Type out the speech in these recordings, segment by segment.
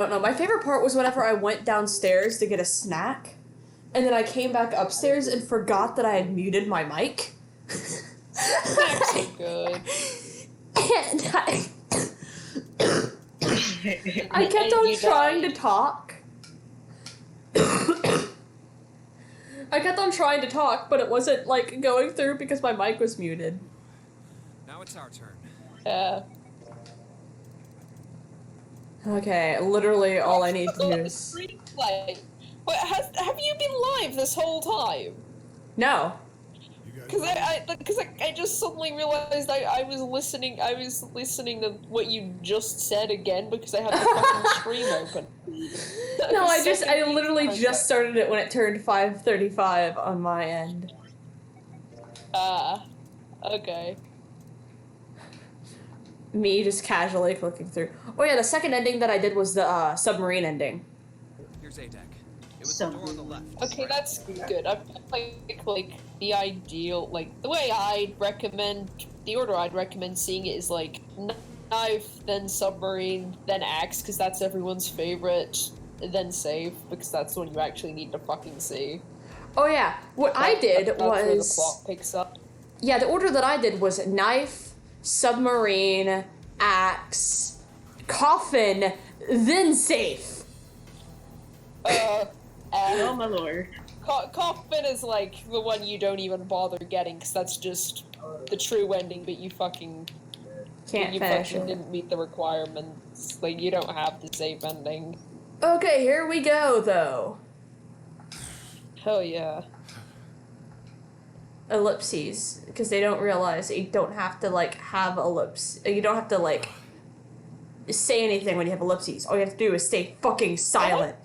don't know. My favorite part was whenever I went downstairs to get a snack, and then I came back upstairs and forgot that I had muted my mic. Snacks are good. And I kept on trying to talk. I kept on trying to talk, but it wasn't, like, going through because my mic was muted. Now it's our turn. Yeah. Okay, literally all I need to do is... Wait, have you been live this whole time? No. Because I just suddenly realized I was listening to what you just said again because I had the fucking stream open. No, I literally just started it when it turned 5:35 on my end. Okay. Me just casually clicking through. Oh yeah, the second ending that I did was the submarine ending. Here's A deck. It was the door on the left. Okay, that's good. I like the ideal, like the way I'd recommend, the order I'd recommend seeing it is like knife, then submarine, then axe, because that's everyone's favorite, then save, because that's the one you actually need to fucking see. Oh yeah, what I did that's where the was... plot picks up. Yeah, the order that I did was knife, submarine, axe, coffin, then safe. Oh my lord. Coffin is like the one you don't even bother getting, because that's just the true ending, but you fucking... Can't you finish fucking it. didn't meet the requirements. Like, you don't have the safe ending. Okay, here we go, though. Hell yeah. Ellipses, because they don't realize that you don't have to, like, have ellipses. You don't have to, like, say anything when you have ellipses. All you have to do is stay fucking silent.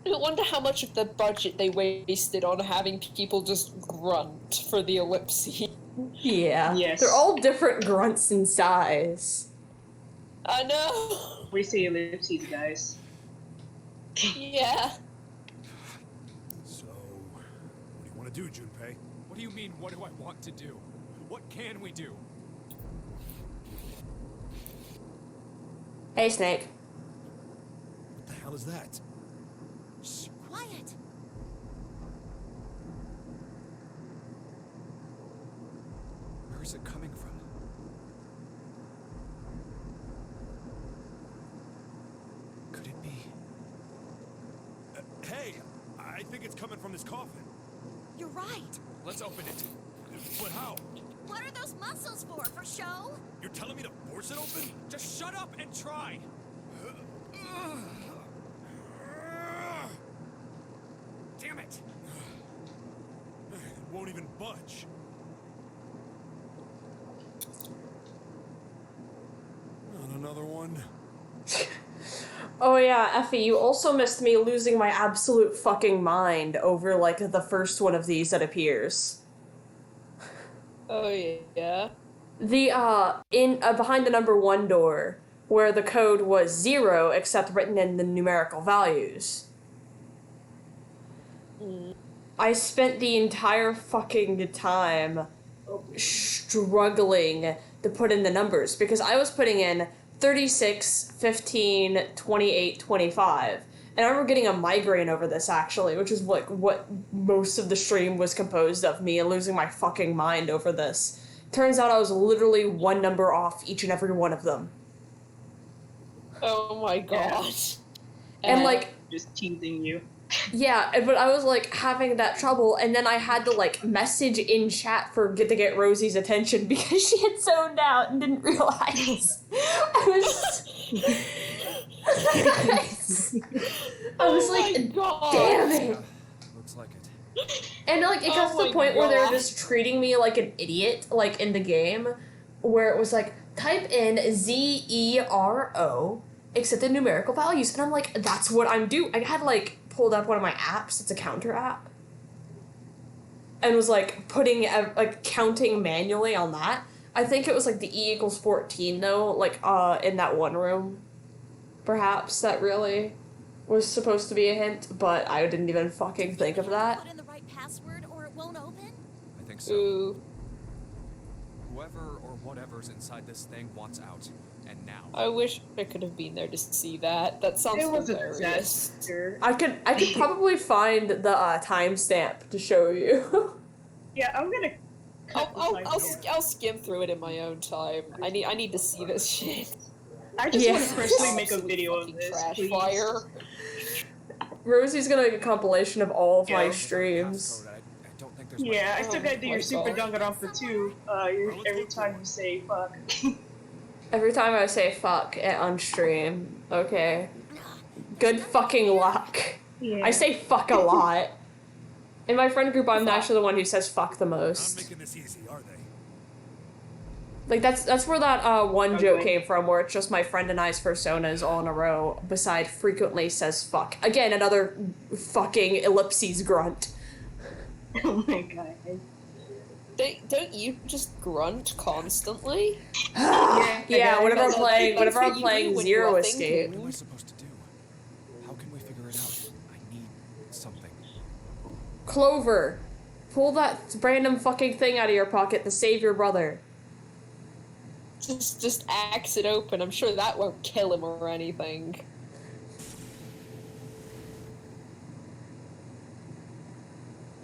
I wonder how much of the budget they wasted on having people just grunt for the ellipses. Yeah. Yes. They're all different grunts in size. I know. We see ellipses, guys. Yeah. So, what do you want to do, Junpei? What do you mean, what do I want to do? What can we do? Hey, Snake. What the hell is that? Shh, quiet. Where is it coming from? Could it be? Hey! I think it's coming from this coffin. You're right. Let's open it. But how? What are those muscles for? For show? You're telling me to force it open? Just shut up and try! Damn it! It won't even budge. Not another one. Oh yeah, Effie, you also missed me losing my absolute fucking mind over, like, the first one of these that appears. Oh yeah. The, behind the number 1 door, where the code was 0, except written in the numerical values. I spent the entire fucking time struggling to put in the numbers, because I was putting in 36, 15, 28, 25. And I remember getting a migraine over this, actually, which is like what most of the stream was composed of, me losing my fucking mind over this. Turns out I was literally one number off each and every one of them. Oh my god. And like... Just teasing you. Yeah, but I was, like, having that trouble, and then I had to, like, message in chat to get Rosie's attention because she had zoned out and didn't realize. I was like, God. damn it. Looks like it. And, like, it got to the point where they were just treating me like an idiot, like, in the game, where it was like, type in ZERO, except the numerical values, and I'm like, that's what I'm doing. I had, like, pulled up one of my apps, it's a counter app, and was, like, putting, like, counting manually on that. I think it was, like, the E equals 14, though, like, in that one room. Perhaps that really was supposed to be a hint, but I didn't even fucking think of that. Put in the right password or it won't open? I think so. Ooh. Whoever or whatever's inside this thing wants out. And now. I wish I could have been there to see that. That sounds It was a hilarious. disaster. I could probably find the timestamp to show you. Yeah, I'm gonna. cut the time down. I'll skim through it in my own time. I need to see this shit. I just want Yeah. to personally make a Absolute video of fucking this, trash please. fire. Rosie's gonna make a compilation of all of my Yeah. streams. I don't think there's Yeah, I Oh still gotta do my your super God. Danganronpa too. Every time you say fuck. Every time I say fuck on stream, okay. Good fucking luck. Yeah. I say fuck a lot. In my friend group, I'm Fuck. actually the one who says fuck the not most. making this easy, are they? Like, that's where that one joke Okay. came from, where it's just my friend and I's personas all in a row, beside frequently says fuck. Again, another fucking ellipses grunt. Oh my god. Don't you just grunt constantly? Yeah, whenever I'm That's playing, what whenever I'm you playing do when Zero you're Escape. thinking. What am I supposed to do? How can we figure it out? I need something. Clover, pull that random fucking thing out of your pocket to save your brother. Just axe it open. I'm sure that won't kill him or anything.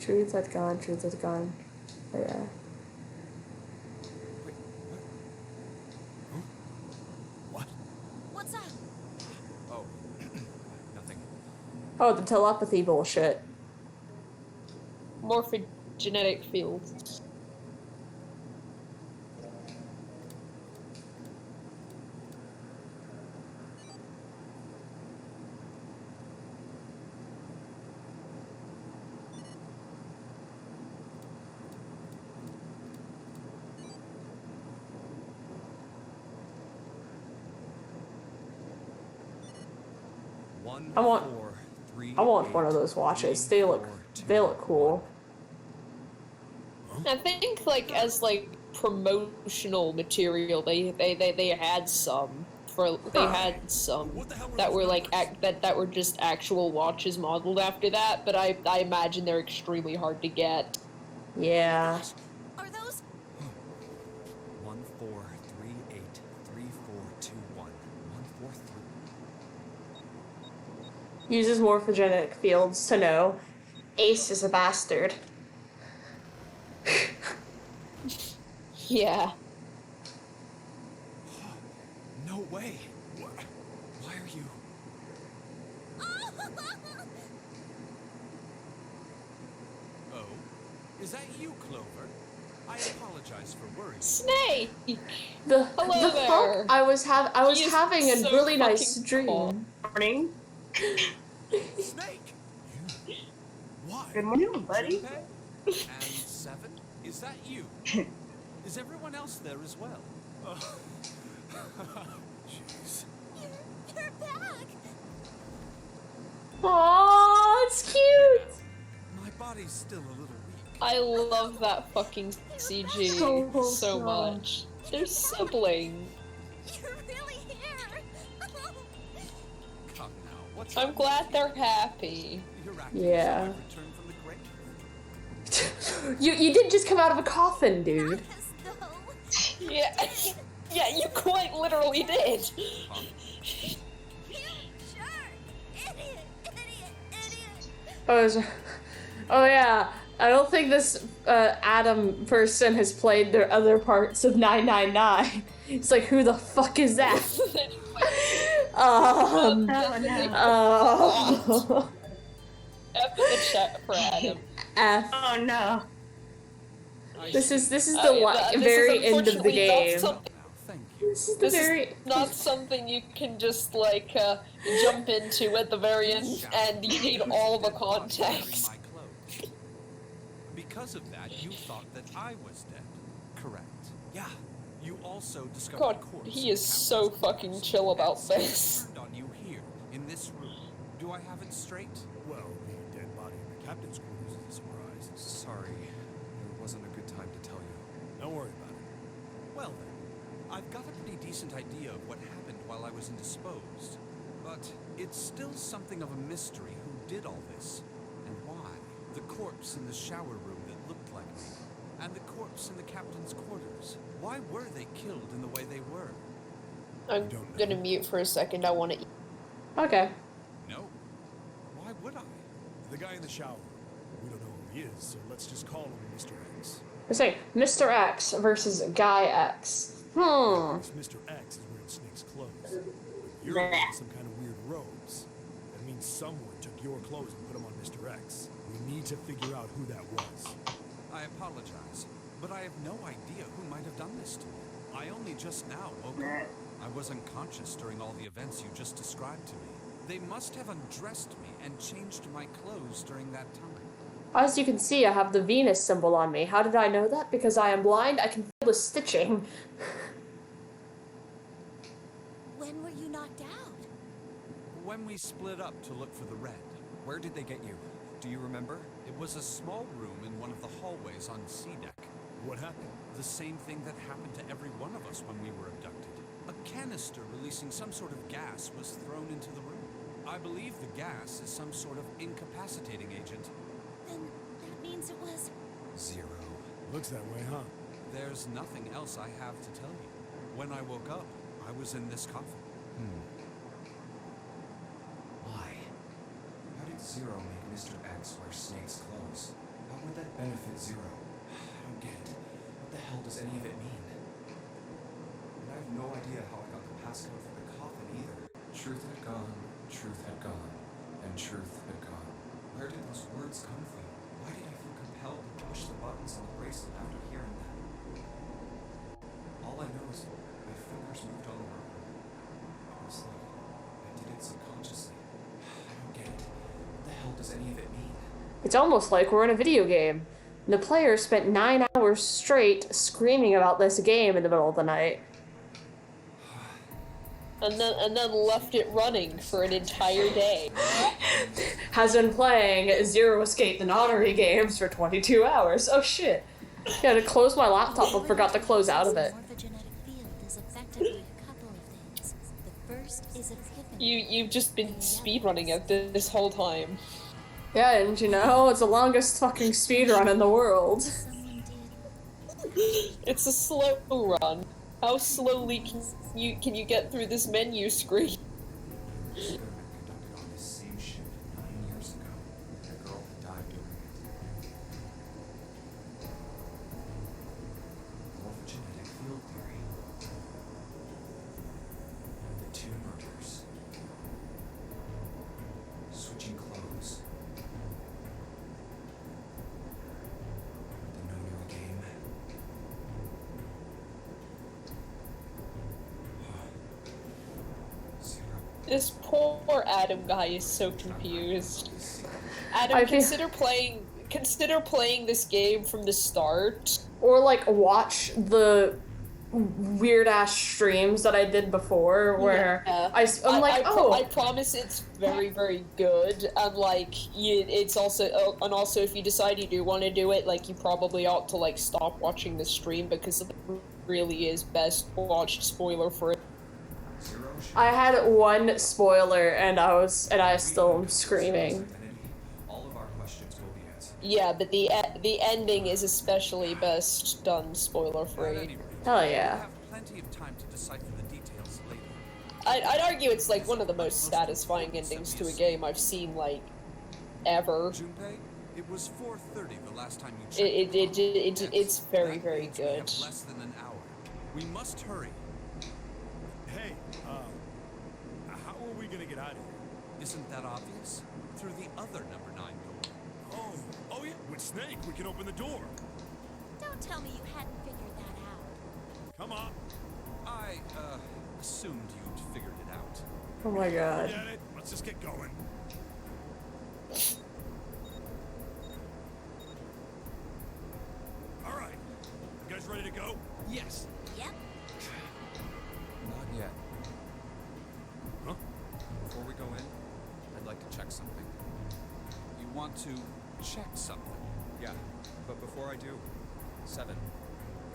Truth has gone, truth has gone. Oh, yeah. Wait, what? Huh? What? What's up? Oh, nothing. Oh, the telepathy bullshit. Morphogenetic fields. I want- 4, 3, I want 8, one of those watches. 3, They look 4, 2, they look cool. I think as promotional material, they had some had some What the hell were that those were like numbers? that were just actual watches modeled after that. But I imagine they're extremely hard to get. Yeah. Are those? 1, 4, 3, 8, 3, 4, 2, 1. 1, 4, 3. Uses morphogenic fields to know Ace is a bastard. Yeah. No way. Why are you? Oh, is that you, Clover? I apologize for worrying. Snake. The Hello the there. fuck? I was He is having a so really nice fucking tall. dream. Morning. Snake! Why? Good morning, buddy. Junpei? And 7? Is that you? Is everyone else there as well? Jeez. You're back. Aww, it's cute. My body's still a little weak. I love that fucking CG So so wholesome. much. They're siblings. You're really here. Come now, what's I'm wrong glad with they're happy. you? You're acting Yeah. as though I've returned from the grave. You did just come out of a coffin, dude. As though. Yeah, yeah, you quite literally did. You jerk. Idiot. Oh yeah. I don't think this Adam person has played their other parts of 999. It's like, who the fuck is that? Oh no. Oh. F in the chat for Adam. F. Oh no. This is the Yeah, this is very end of the unfortunately game. Not Now, thank you. This is the this very. is not something you can just jump into at the very end, and you need all the context. My clothes. Because of that, you thought that I was dead. Correct. Yeah. You also discovered God, a corpse he in is the so captain's fucking quarters, chill and about someone this. turned on you here, in this room. Do I have it straight? Well, the dead body in the captain's quarters is a surprise. Sorry, it wasn't a good time to tell you. Don't worry about it. Well then, I've got a pretty decent idea of what happened while I was indisposed. But it's still something of a mystery who did all this, and why. The corpse in the shower room that looked like me, and the corpse in the captain's quarters. Why were they killed in the way they were? I'm gonna mute for a second. I want to. Okay. No. Why would I? The guy in the shower. We don't know who he is, so let's just call him Mr. X. We're saying Mr. X versus Guy X. This Mr. X is wearing Snake's clothes. You're Bleh. wearing some kind of weird robes. That means someone took your clothes and put them on Mr. X. We need to figure out who that was. I apologize, but I have no idea who might have done this to me. I only just now woke Bleh. up. I was unconscious during all the events you just described to me. They must have undressed me and changed my clothes during that time. As you can see, I have the Venus symbol on me. How did I know that? Because I am blind, I can feel the stitching. When were you knocked out? When we split up to look for the red. Where did they get you? Do you remember? It was a small room in one of the hallways on C deck. What happened? The same thing that happened to every one of us when we were abducted. A canister releasing some sort of gas was thrown into the room. I believe the gas is some sort of incapacitating agent. Then that means it was. Zero. Looks that way, huh? There's nothing else I have to tell you. When I woke up, I was in this coffin. Why? How did Zero make Mr. X wear Snake's clothes? How would that benefit Zero? I don't get it. What the hell does any of it mean? And I have no idea how I got the passcode for the coffin either. Truth had gone, and truth had gone. Where did those words come from? Why did I feel compelled to push the buttons on the bracelet after hearing them? All I know is my fingers moved on the rubber. It was like I did it subconsciously. I don't get it. What the hell does any of it mean? It's almost like we're in a video game. The player spent 9 hours straight screaming about this game in the middle of the night. And then left it running for an entire day. Has been playing Zero Escape the Nonary games for 22 hours. Oh shit. Gotta close my laptop but forgot to close out of it. The morphogenetic field is affected by a couple of things. The first is epiphany. You've just been speedrunning it this whole time. Yeah, and you know, it's the longest fucking speedrun in the world. Someone did. It's a slow run. How slowly can you get through this menu screen? This experiment conducted on this same ship 9 years ago, and a girl had died during it. Morphogenetic field theory. The two murders. Switching clothes. The no-no game. Zero. This poor Adam guy is so confused. Adam, I feel- consider playing this game from the start. Or like watch the weird ass streams that I did before where Yeah. I'm like, I promise it's very, very good. And like, it's also, and also if you decide you do want to do it, like, you probably ought to like stop watching the stream because it really is best watched spoiler free. Zero should I had one spoiler and I still am screaming. all of our questions will be answered. Yeah, but the ending is especially best done spoiler At free. any rate, Hell we'll yeah. have plenty of time to decipher the details later. I'd argue it's like one of the most satisfying endings to a game I've seen like ever. Junpei, it was 4:30 the last time you checked. It's very, That very means we have good. less than an hour. We must hurry. Hey, how are we gonna get out of here? Isn't that obvious? Through the other number 9 door. Oh yeah, with Snake, we can open the door. Don't tell me you hadn't figured that out. Come on, I, assumed you'd figured it out. Oh my god. get it. Let's just get going. All right, you guys ready to go? Yes. Yep. Not yet. Huh? Before we go in, I'd like to check something. You want to check something? Yeah, but before I do, Seven,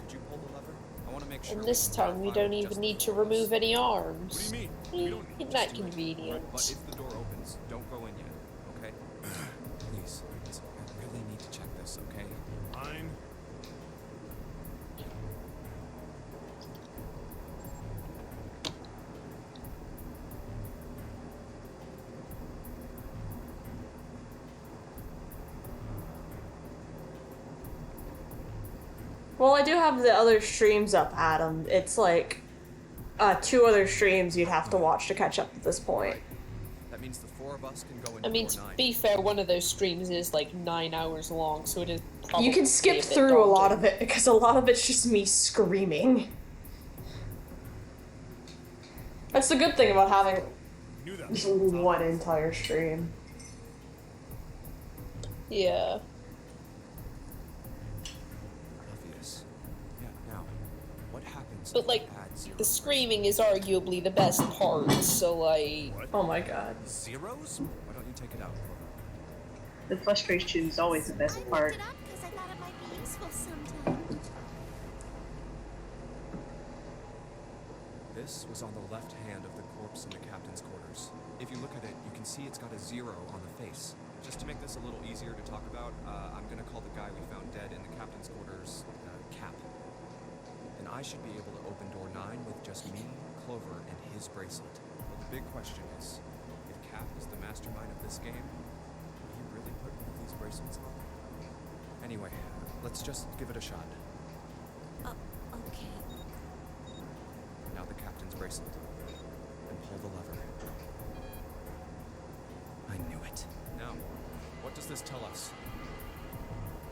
could you pull the lever? I want to make sure. And this time we don't even need to remove any arms. What do you mean? We don't need Isn't that convenient? But if the door opens, don't go in yet, okay? Please, I really need to check this, okay? Fine. Well, I do have the other streams up, Adam. It's like 2 other streams you'd have to watch to catch up at this point. That means the 4 of us can go into I mean, door to 9. be fair, one of those streams is like 9 hours long, so it is probably You can skip through a lot of it because a lot of it's just me screaming. That's the good thing about having Knew that. just one entire stream. Yeah. Obvious. Yeah, now, what happens But if like, we add zeros? the screaming is arguably the best part, so like... What? Oh my god. Zeros? Why don't you take it out, Clover? The frustration is always the I best looked part. it up because I thought it might be useful sometime. This was on the left hand of the corpse in the captain's quarters. If you look at it, you can see it's got a 0 on the face. Just to make this a little easier to talk about, I'm gonna call the guy we found dead in the captain's quarters, Cap. And I should be able to open door 9 with just me, Clover, and his bracelet. Well, the big question is, if Cap is the mastermind of this game, will he really put one of these bracelets on? Anyway, let's just give it a shot. Oh, okay. Now the captain's bracelet. And pull the lever. I knew it. Now, what does this tell us?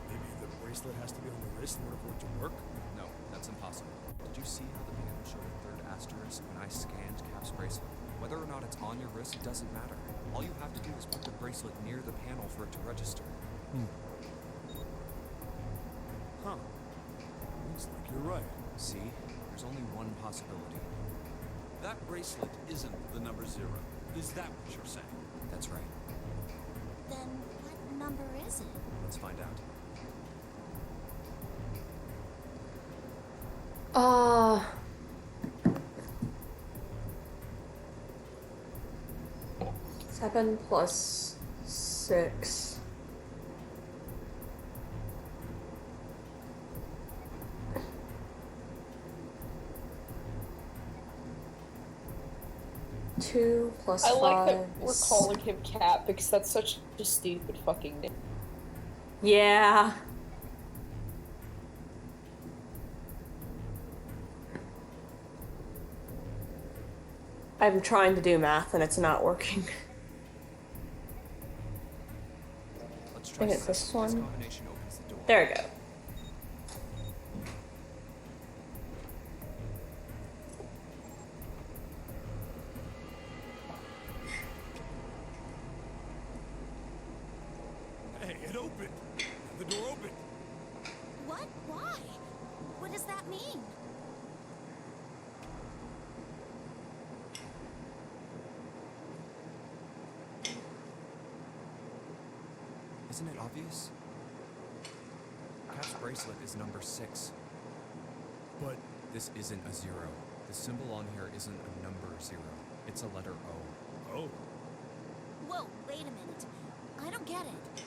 Maybe the bracelet has to be on the wrist in order for it to work? No, that's impossible. Did you see how the panel showed a 3rd asterisk when I scanned Cap's bracelet? Whether or not it's on your wrist doesn't matter. All you have to do is put the bracelet near the panel for it to register. Huh. Looks like you're right. See? There's only one possibility. That bracelet isn't the number 0. Is that what you're saying? That's right. Then what number is it? Let's find out. Seven plus 6. Two plus I like 5 that we're is- calling him Cap because that's such a stupid fucking name. Yeah. I'm trying to do math and it's not working. Let's I try think it's this This one. combination opens the door. There we go. Hey, it opened! The door opened! What? Why? What does that mean? Isn't it obvious? Cap's bracelet is number 6. But This isn't a 0. The symbol on here isn't a number 0. It's a letter O. oh, Whoa, wait a minute. I don't get it.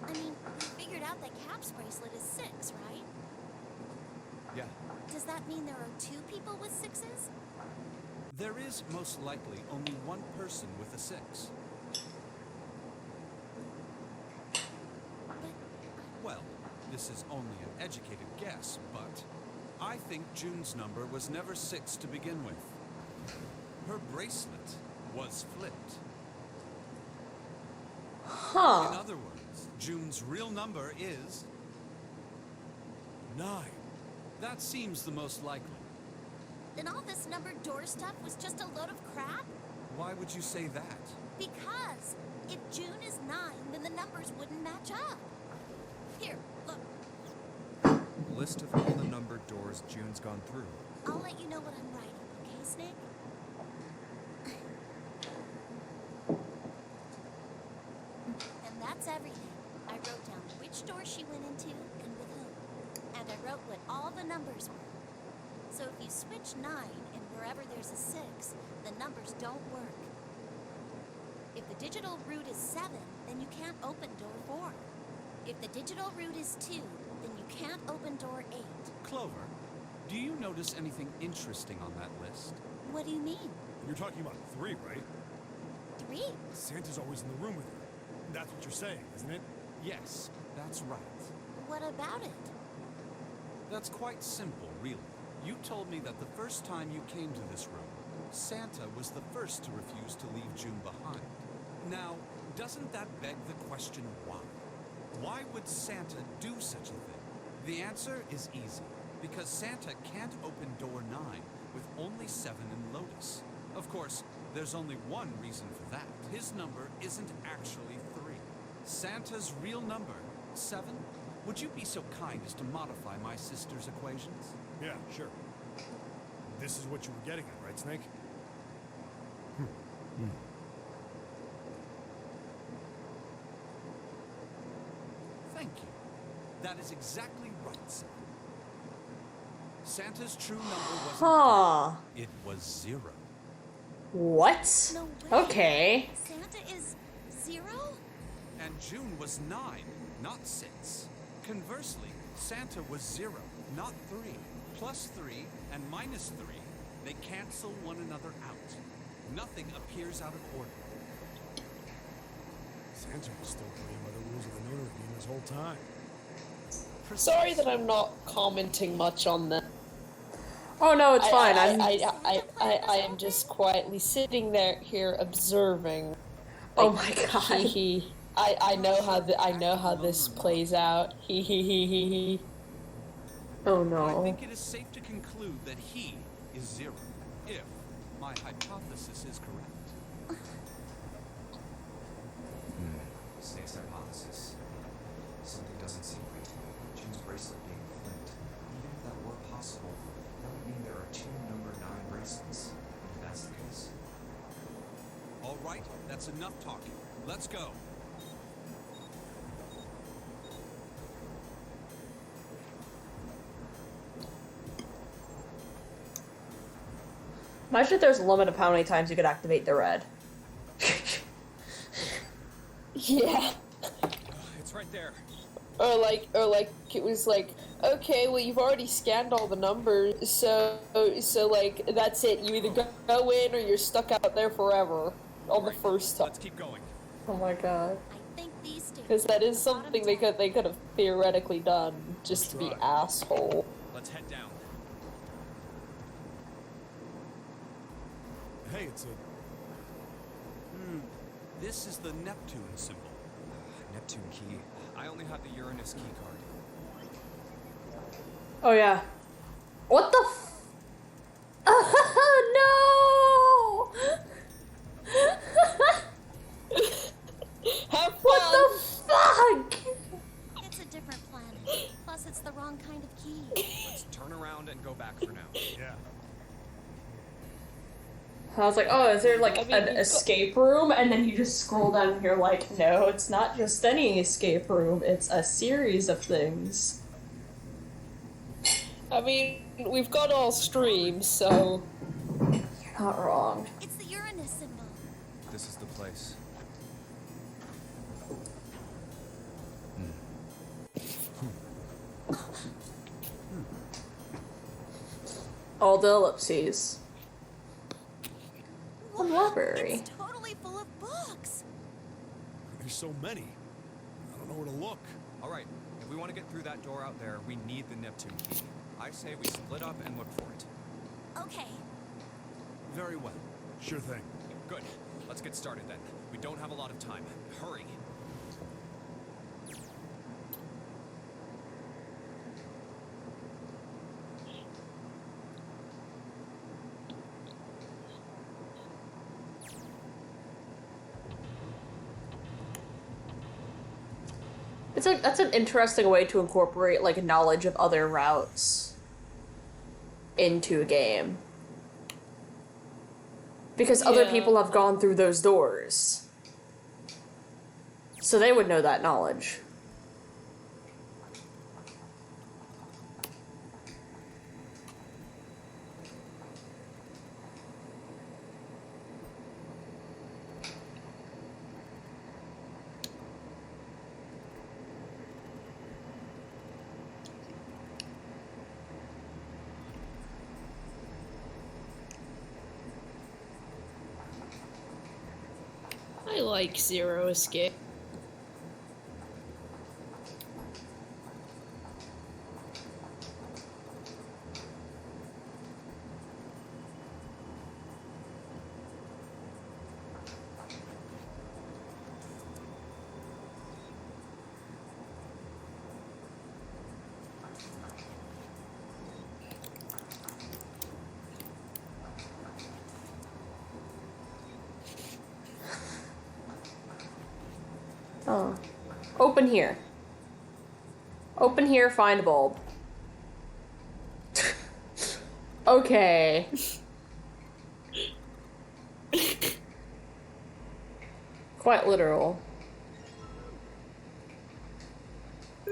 I mean, we figured out that Cap's bracelet is 6, right? Yeah. Does that mean there are 2 people with 6s? There is most likely only one person with a 6. But Well, this is only an educated guess, but I think June's number was never 6 to begin with. Her bracelet was flipped. In Huh. other words, June's real number is... 9. That seems the most likely. then all this numbered door stuff was just a load of crap? Why would you say that? Because if June is 9, then the numbers wouldn't match up. Here, look. List of all the numbered doors June's gone through. I'll let you know what I'm writing, okay, Snake? And that's everything. I wrote down which door she went into and with whom. And I wrote what all the numbers were. So if you switch 9 and wherever there's a 6, the numbers don't work. If the digital root is 7, then you can't open door 4. If the digital root is 2, then you can't open door 8. Clover, do you notice anything interesting on that list? What do you mean? You're talking about 3, right? 3? Santa's always in the room with her. That's what you're saying, isn't it? Yes, that's right. What about it? That's quite simple, really. You told me that the first time you came to this room, Santa was the first to refuse to leave June behind. Now, doesn't that beg the question why? Why would Santa do such a thing? The answer is easy. Because Santa can't open door 9 with only 7 in Lotus. Of course, there's only one reason for that. His number isn't actually 3. Santa's real number, 7? Would you be so kind as to modify my sister's equations? Yeah, sure. This is what you were getting at, right, Snake? Thank you. That is exactly right, sir. Santa's true number wasn't Huh. 3. It was 0. What? No way. Okay. Santa is 0? And June was 9, not 6. Conversely, Santa was 0, not 3. Plus 3 and minus 3, they cancel one another out. Nothing appears out of order. Santa was still playing by the rules of the Notary game this whole time. Sorry that I'm not commenting much on that. Oh no, it's fine. I am just quietly sitting here observing. Oh Like, my god. Hee hee. I know how this plays out. Hee hee hee hee hee. Oh I no. think it is safe to conclude that he is 0, if my hypothesis is correct. Snake's hypothesis. Something doesn't seem right. June's bracelet being flipped. Even if that were possible, that would mean there are 2 number 9 bracelets. If that's the case. All right, that's enough talking. Let's go. Imagine if there's a limit of how many times you could activate the red. Yeah. It's right there. Or like it was like, okay, well you've already scanned all the numbers, so like that's it. You either go in or you're stuck out there forever on the first time. Let's keep going. Oh my god. I think these stairs. Because that is something they could have theoretically done just to be asshole. Let's head down. Hey, it's a... This is the Neptune symbol. Neptune key. I only have the Uranus key card. Oh yeah. What the no! Have fun! What the fuck? It's a different planet. Plus, it's the wrong kind of key. Let's turn around and go back for now. Yeah. I was like, oh, is there like I mean, an you've got- escape room? And then you just scroll down and you're like, no, it's not just any escape room, it's a series of things. I mean, we've got all streams, so You're not wrong. It's the Uranus symbol. This is the place. All the ellipses. The library. It's totally full of books. There's so many. I don't know where to look. All right, if we want to get through that door out there, we need the Neptune key. I say we split up and look for it. Okay. Very well. Sure thing. Good. Let's get started then. We don't have a lot of time. Hurry. That's an interesting way to incorporate like knowledge of other routes into a game. Because other Yeah. people have gone through those doors. So they would know that knowledge. I like Zero Escape. Oh. Open here. Open here, find bulb. Okay. Quite literal.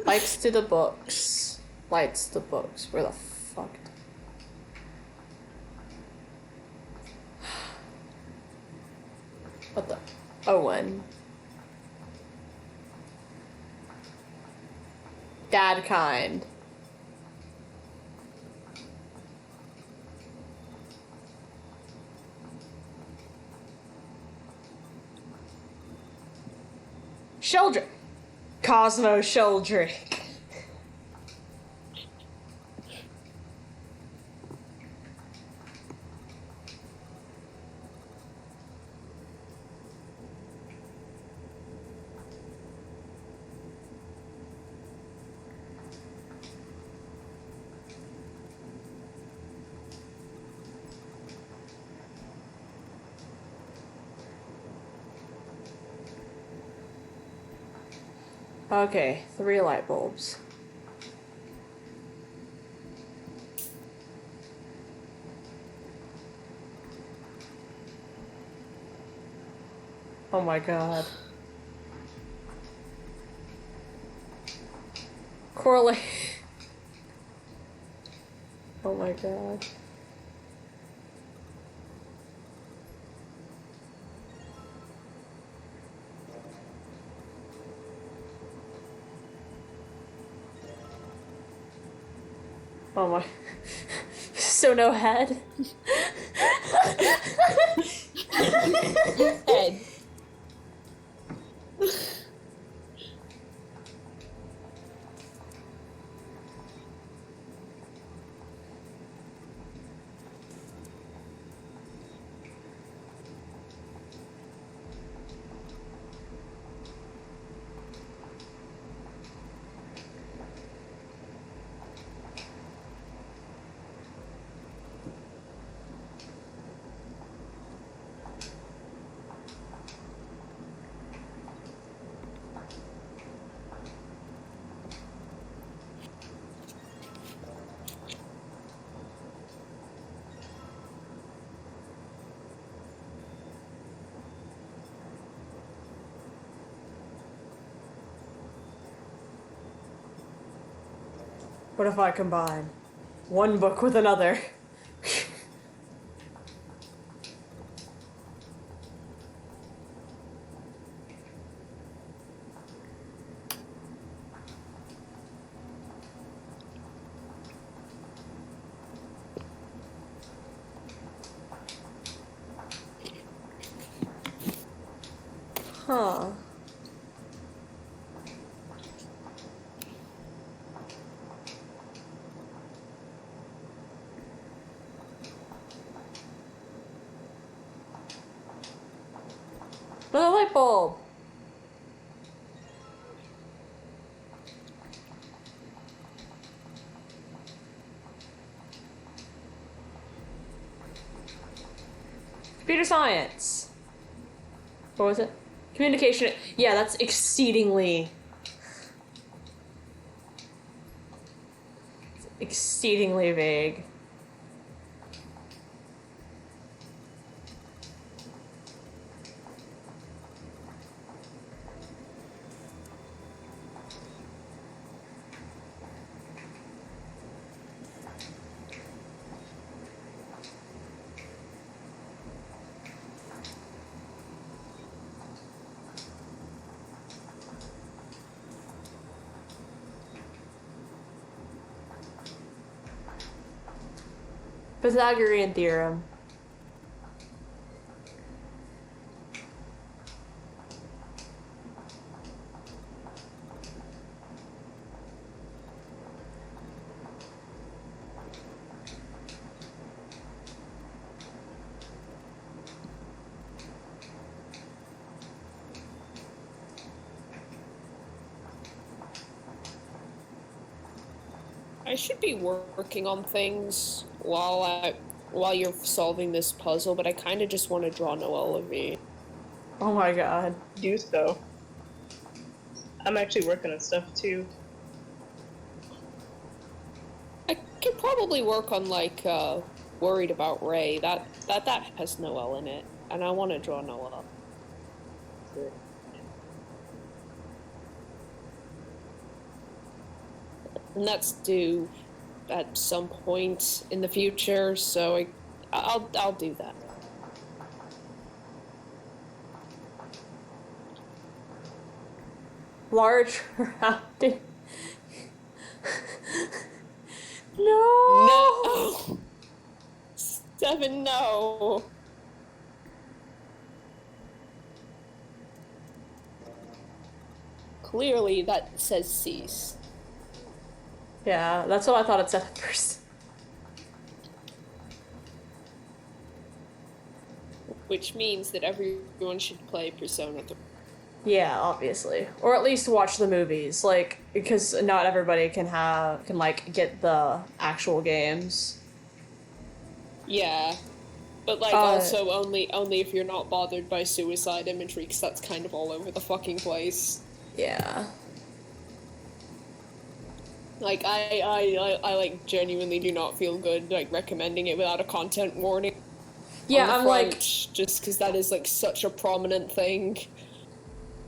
Likes to the books. Lights the books. Where the fuck? What the? Owen. Dad kind. Sheldrick. Cosmo Sheldrick. Okay, 3 light bulbs. Oh my god. Correlate. Oh my god. Oh my. So no head. Head. What if I combine one book with another? Huh. Another light bulb. Computer science. What was it? Communication. Yeah, that's exceedingly vague. Pythagorean theorem. I should be working on things while you're solving this puzzle, but I kind of just want to draw Noelle of me. Oh my god. Do so. I'm actually working on stuff too. I could probably work on like worried about Ray. That has Noelle in it, and I want to draw Noelle. And that's due at some point in the future, so I'll do that. Large rounded. No. No. 7, no. Clearly, that says cease. Yeah, that's what I thought it said at first. Which means that everyone should play Persona 3. Yeah, obviously, or at least watch the movies, like, because not everybody can like get the actual games. Yeah, but like also only if you're not bothered by suicide imagery, because that's kind of all over the fucking place. Yeah. Like I like genuinely do not feel good like recommending it without a content warning. Yeah, on the I'm front, like, just because that is like such a prominent thing.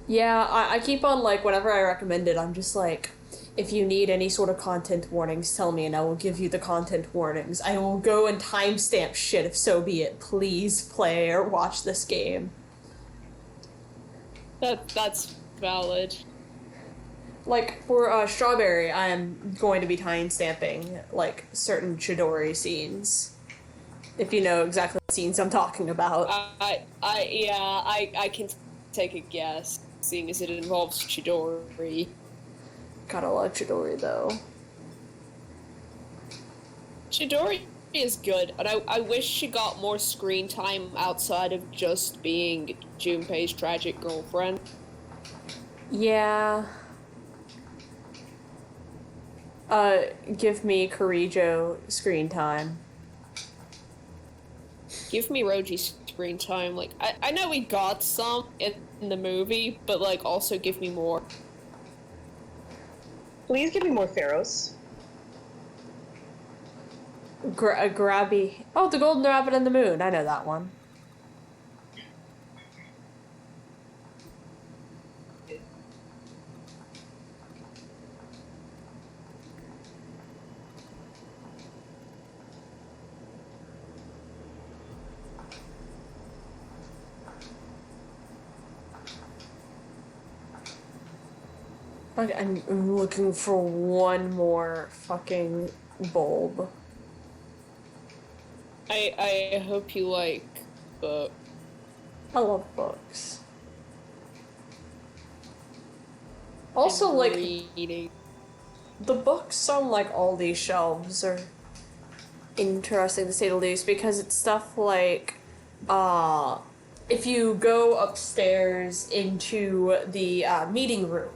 yeah, I keep on, like, whenever I recommend it, I'm just like, if you need any sort of content warnings, tell me and I will give you the content warnings. I will go and timestamp shit if so be it. Please play or watch this game. That's valid. Like, for Strawberry, I am going to be timestamping, like, certain Chidori scenes. If you know exactly what scenes I'm talking about. I can take a guess, seeing as it involves Chidori. Gotta love Chidori, though. Chidori is good, and I wish she got more screen time outside of just being Junpei's tragic girlfriend. Yeah. Give me Karijo screen time. Give me Roji's screen time. Like, I know we got some in the movie, but, like, also give me more. Please give me more pharaohs. Grabby. Oh, the Golden Rabbit and the Moon. I know that one. I'm looking for one more fucking bulb. I hope you like book. I love books. Also, like, reading. the books on, like, all these shelves are interesting to say the least, because it's stuff like, if you go upstairs into the meeting room,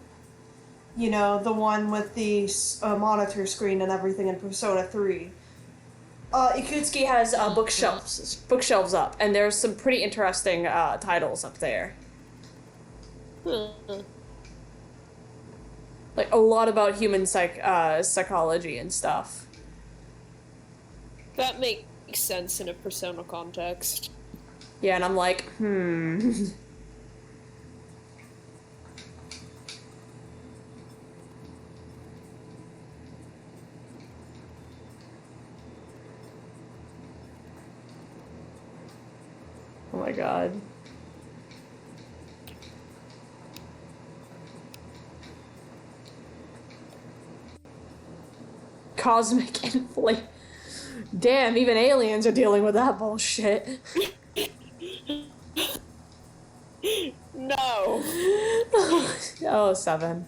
you know, the one with the monitor screen and everything in Persona 3. Ikutsuki has bookshelves up, and there's some pretty interesting titles up there. Like, a lot about human psychology and stuff. That makes sense in a Persona context. Yeah, and I'm like, Oh my god. Cosmic inflation. Damn, even aliens are dealing with that bullshit. No. Oh, 7.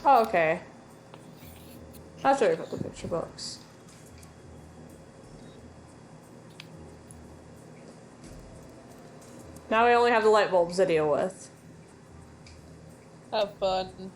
Oh, okay. That's where I put the picture books. Now we only have the light bulbs to deal with. Have fun.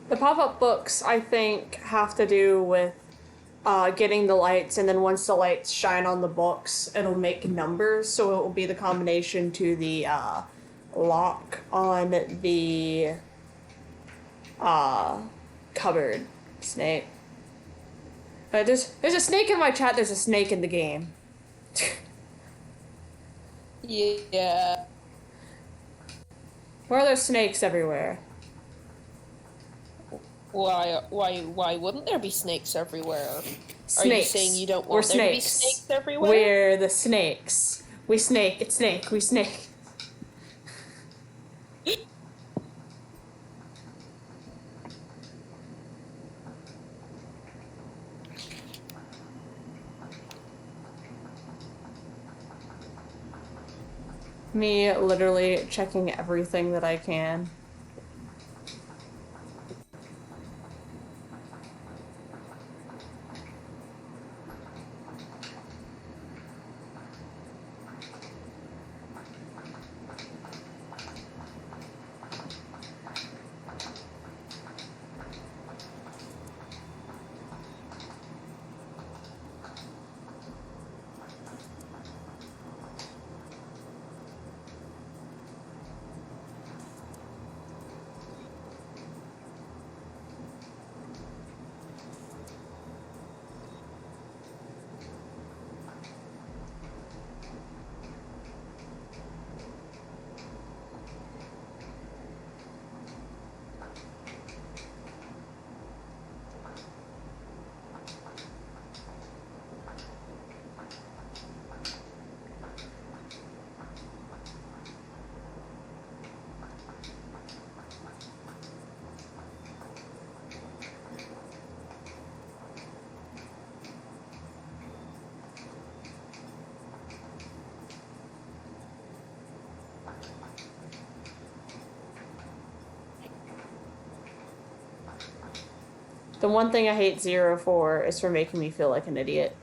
The pop-up books, I think, have to do with getting the lights, and then once the lights shine on the books, it'll make numbers, so it will be the combination to the lock on the cupboard snake. There's a snake in my chat, there's a snake in the game. Yeah. Why are there snakes everywhere? Why wouldn't there be snakes everywhere? Snakes. Are you saying you don't want We're there to be snakes. snakes everywhere? We're the snakes. We snake. It's snake. We snake. Me literally checking everything that I can. The one thing I hate Zero for is for making me feel like an idiot.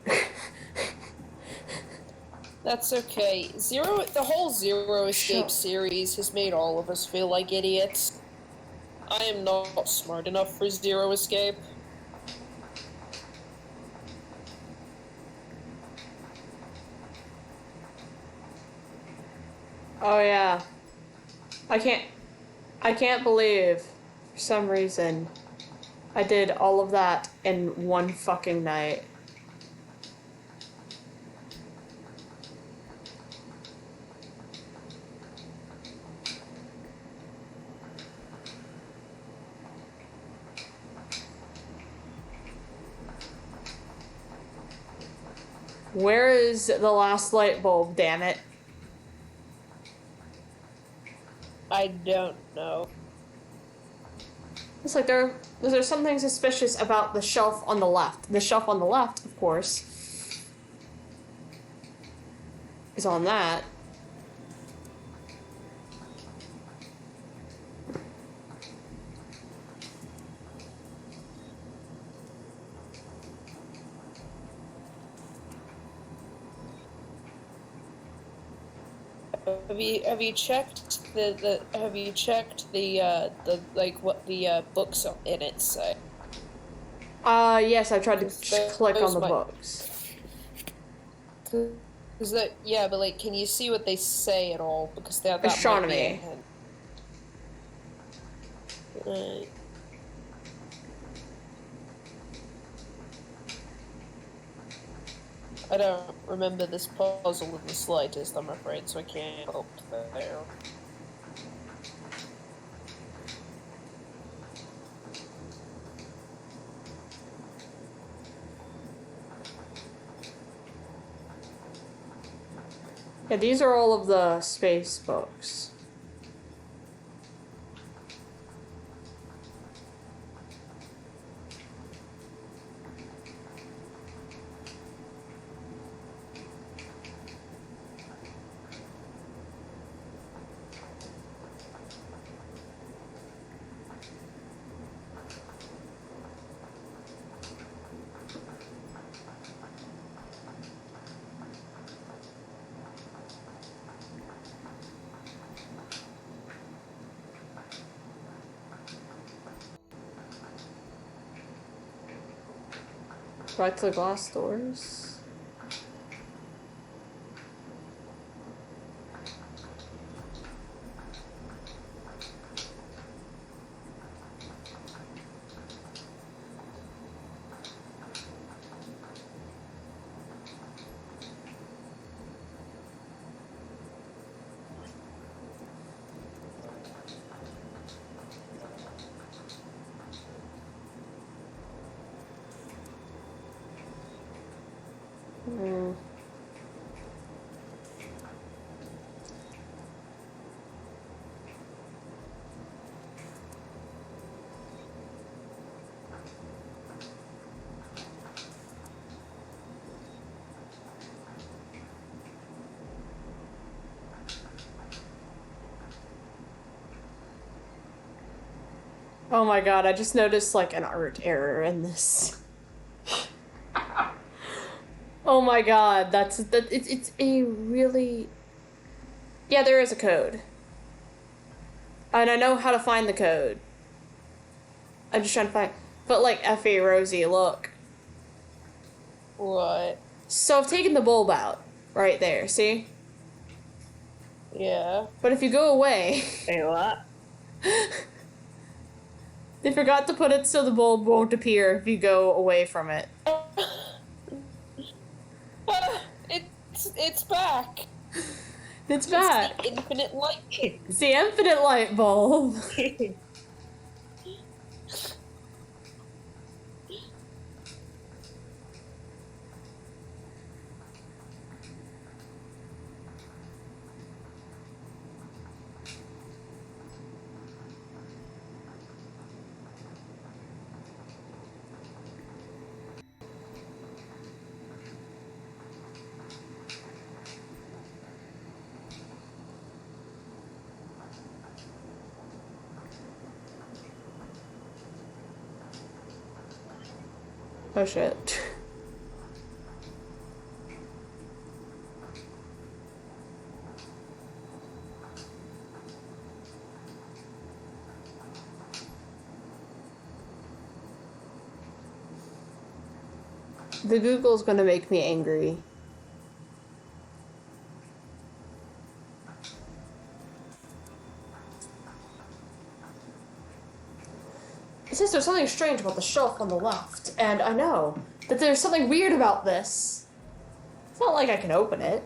That's okay. The whole Zero Escape series has made all of us feel like idiots. I am not smart enough for Zero Escape. Oh yeah. I can't believe, for some reason, I did all of that in one fucking night. Where is the last light bulb, damn it? I don't know. It's like there's something suspicious about the shelf on the left. The shelf on the left, of course, is on that. Have you checked the like what the books in it say? Yes, I tried to click on those the might- books. Is that yeah? But like, can you see what they say at all? Because that might be a Astronomy. hint. Right. I don't remember this puzzle in the slightest, I'm afraid, so I can't help there. Yeah, these are all of the space books. Back to the glass doors. Hmm. Oh my god, I just noticed like an art error in this. Oh my god, it's a really. Yeah, there is a code. And I know how to find the code. I'm just trying to find. But like Effie, Rosie, look. What? So I've taken the bulb out. Right there, see? Yeah. But if you go away. Hey, what? They forgot to put it so the bulb won't appear if you go away from it. It's back. It's back. It's the infinite light. It's the infinite light bulb. Oh shit. The Google's gonna make me angry. It says there's something strange about the shelf on the left, and I know that there's something weird about this. It's not like I can open it.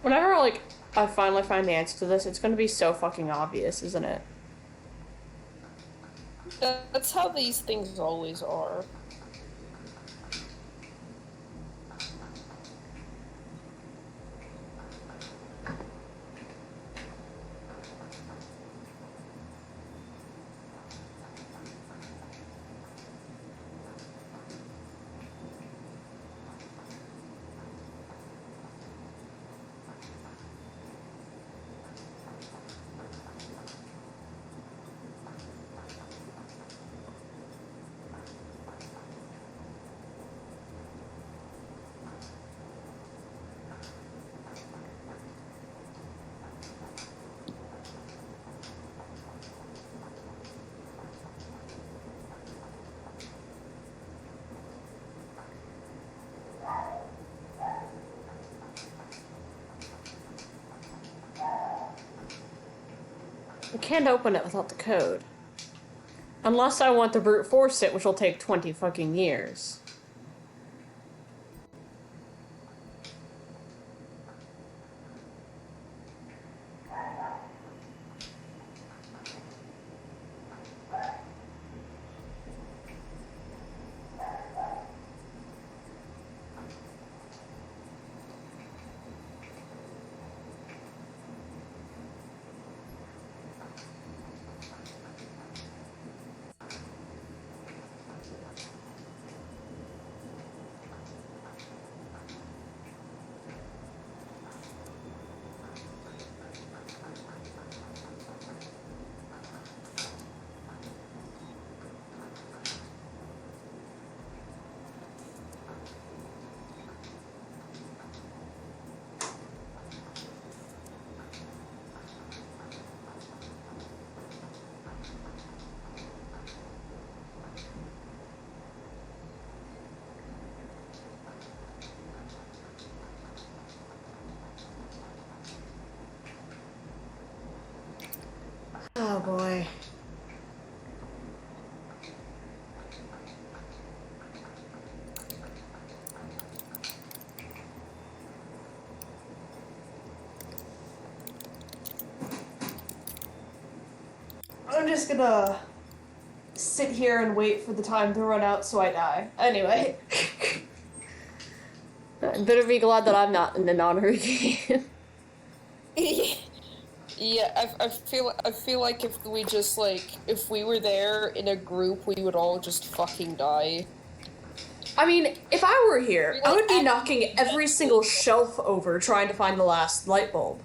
Whenever, like, I finally find the answer to this, it's gonna be so fucking obvious, isn't it? That's how these things always are. can't open it without the code. Unless I want to brute force it, which will take 20 fucking years. Oh boy. I'm just gonna sit here and wait for the time to run out so I die. Anyway. I better be glad that I'm not in the non-hurry game. Yeah, I feel like if we just if we were there in a group, we would all just fucking die. I mean, if I were here, I would be knocking every single shelf over trying to find the last light bulb.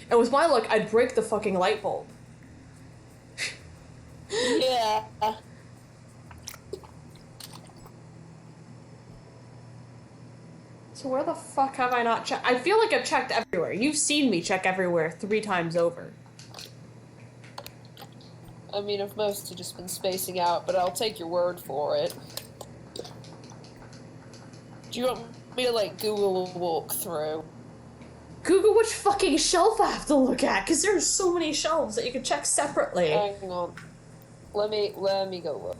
And with my luck, I'd break the fucking light bulb. Yeah. So where the fuck have I not checked? I feel like I've checked everywhere. You've seen me check everywhere 3 times over. I mean, I've mostly just been spacing out, but I'll take your word for it. Do you want me to, Google a walkthrough? Google which fucking shelf I have to look at, because there's so many shelves that you can check separately. Hang on. Let me go look.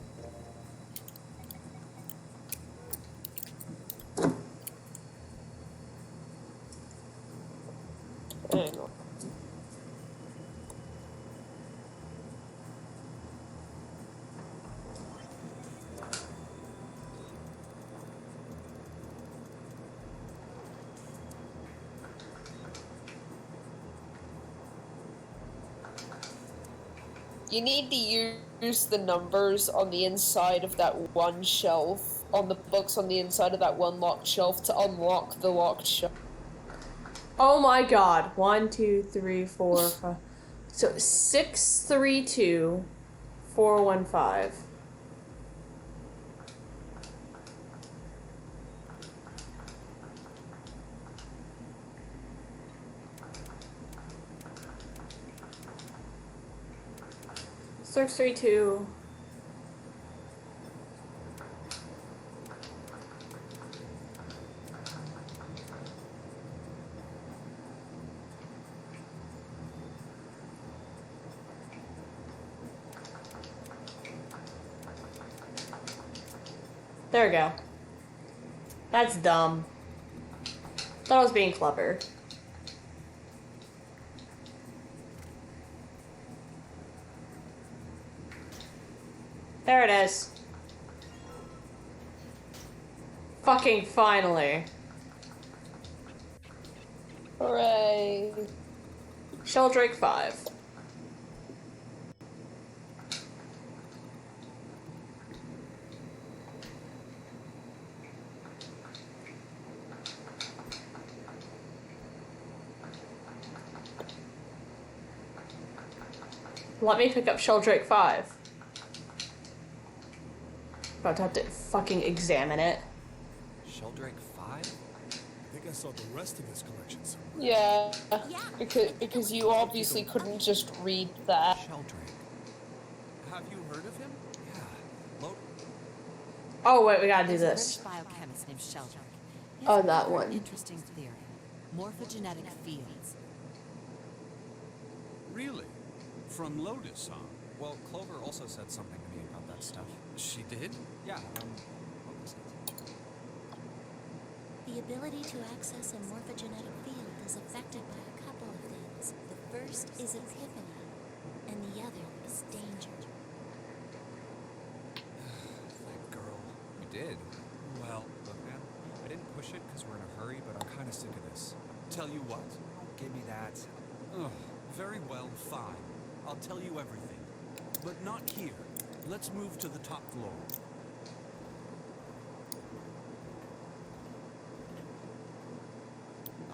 Hang on. You need to use the numbers on the inside of that one shelf, on the books on the inside of that one locked shelf to unlock the locked shelf. Oh my god. 1, 2, 3, 4, 5. So 632 415. Six, 3, 2. There we go. That's dumb. Thought I was being clever. There it is. Fucking finally. Hooray. Sheldrake 5. Let me pick up Sheldrake 5. About to have to fucking examine it. Sheldrake 5? I think I saw the rest of this collection somewhere. Yeah, Yeah. because you obviously couldn't just read that. Sheldrake. Have you heard of him? Yeah. Oh wait, we gotta do There's this. a British biochemist named Sheldrake. He Oh, has a that rather one. Interesting theory. Morphogenetic fields. Really? From Lotus, huh? Well, Clover also said something to me about that stuff. She did? Yeah, what was it? The ability to access a morphogenetic field is affected by a couple of things. The first is epiphany, and the other is danger. That girl. You did? Well, Look, man, I didn't push it because we're in a hurry, but I'm kind of sick of this. tell you what. Give me that. Ugh, very well, fine. I'll tell you everything. But not here. Let's move to the top floor.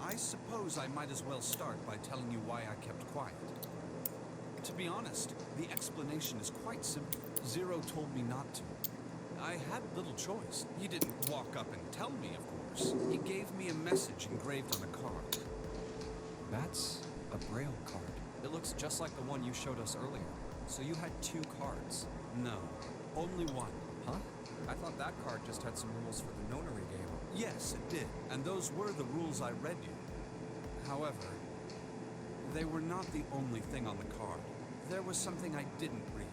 I suppose I might as well start by telling you why I kept quiet. To be honest, the explanation is quite simple. Zero told me not to. I had little choice. He didn't walk up and tell me, of course. He gave me a message engraved on a card. That's a Braille card. It looks just like the one you showed us earlier. So you had 2 cards. No, only one. Huh? I thought that card just had some rules for the nonary game. Yes, it did. And those were the rules I read you. However, they were not the only thing on the card. There was something I didn't read.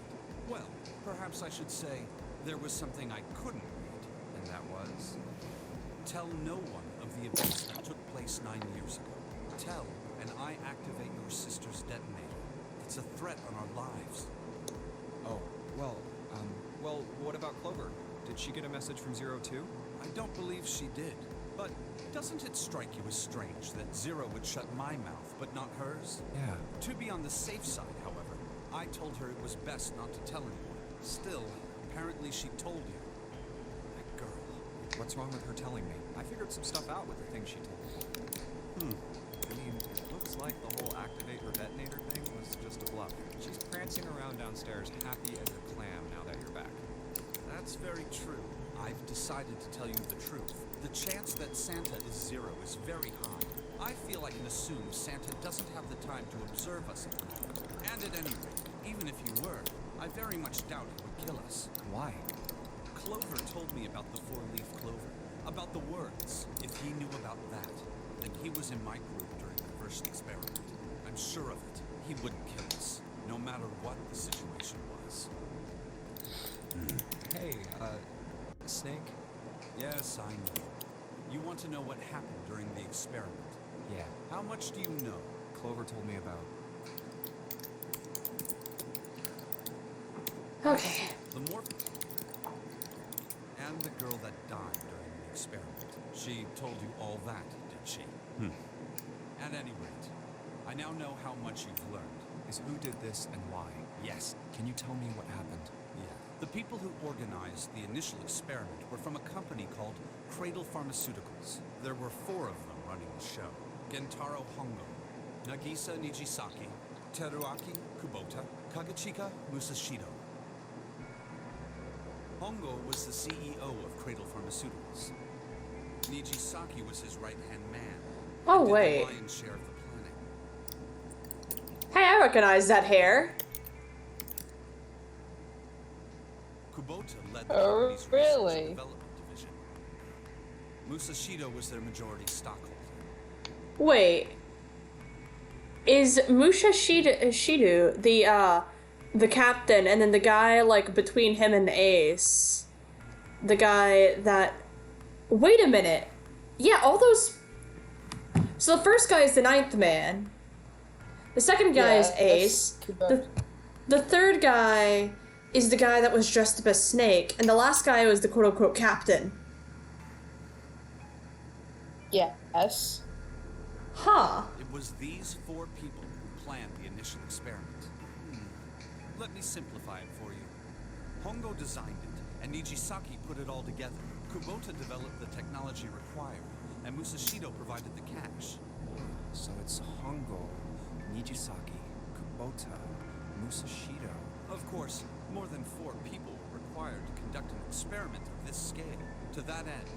Well, perhaps I should say there was something I couldn't read. And that was? Tell no one of the events that took place 9 years ago. Tell, and I activate your sister's detonator. It's a threat on our lives. Oh, well, what about Clover? Did she get a message from Zero too? I don't believe she did. But doesn't it strike you as strange that Zero would shut my mouth, but not hers? Yeah. To be on the safe side, however, I told her it was best not to tell anyone. Still, apparently she told you. That girl. What's wrong with her telling me? I figured some stuff out with the thing she told me. I mean, it looks like the whole activate her detonator thing was just a bluff. She's prancing around downstairs happy as a clam now that you're back. That's very true. I've decided to tell you the truth. The chance that Santa is Zero is very high. I feel I can assume Santa doesn't have the time to observe us at the moment. And at any rate, even if he were, I very much doubt he would kill us. Why? Clover told me about the 4-leaf clover, about the words. If he knew about that, then he was in my group during the first experiment. I'm sure of it. He wouldn't kill us, no matter what the situation was. Hey, Snake? Yes, I know. You want to know what happened during the experiment? Yeah. How much do you know? Clover told me about. Okay. The morph... And the girl that died during the experiment. She told you all that, did she? At any rate, I now know how much you've learned. Is who did this and why? Yes. Can you tell me what happened? Yeah. The people who organized the initial experiment were from a company called Cradle Pharmaceuticals. There were 4 of them running the show. Gentaro Hongo, Nagisa Nijisaki, Teruaki Kubota, Kagachika Musashido. Hongo was the CEO of Cradle Pharmaceuticals. Nijisaki was his right-hand man. Oh, and did wait. the lion's share of the planning. Hey, I recognize that hair. Kubota led the Oh, company's research and really? development division. Musashido was their majority stockholder. Wait. Is Musha Shidu the captain, and then the guy, like, between him and the ace? The guy that... Wait a minute. Yeah, all those... So the first guy is the 9th man. The second guy is Ace. The third guy is the guy that was dressed up as Snake, and the last guy was the quote-unquote captain. Yes. Huh. It was these 4 people who planned the initial experiment. Let me simplify it for you. Hongo designed it, and Nijisaki put it all together. Kubota developed the technology required, and Musashido provided the cash. So it's Hongo, Nijisaki, Kubota, Musashido. Of course, more than 4 people were required to conduct an experiment of this scale. To that end,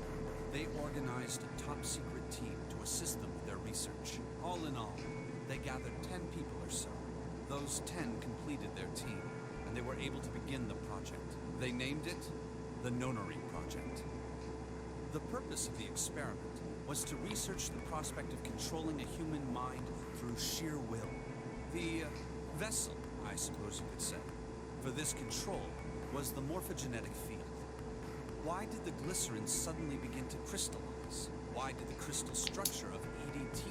they organized a top-secret team to assist them with their research. All in all, they gathered 10 people or so. Those 10 completed their team, and they were able to begin the project. They named it the Nonary Project. The purpose of the experiment was to research the prospect of controlling a human mind through sheer will. The vessel I suppose you could say. For this control was the morphogenetic field. Why did the glycerin suddenly begin to crystallize? Why did the crystal structure of EDT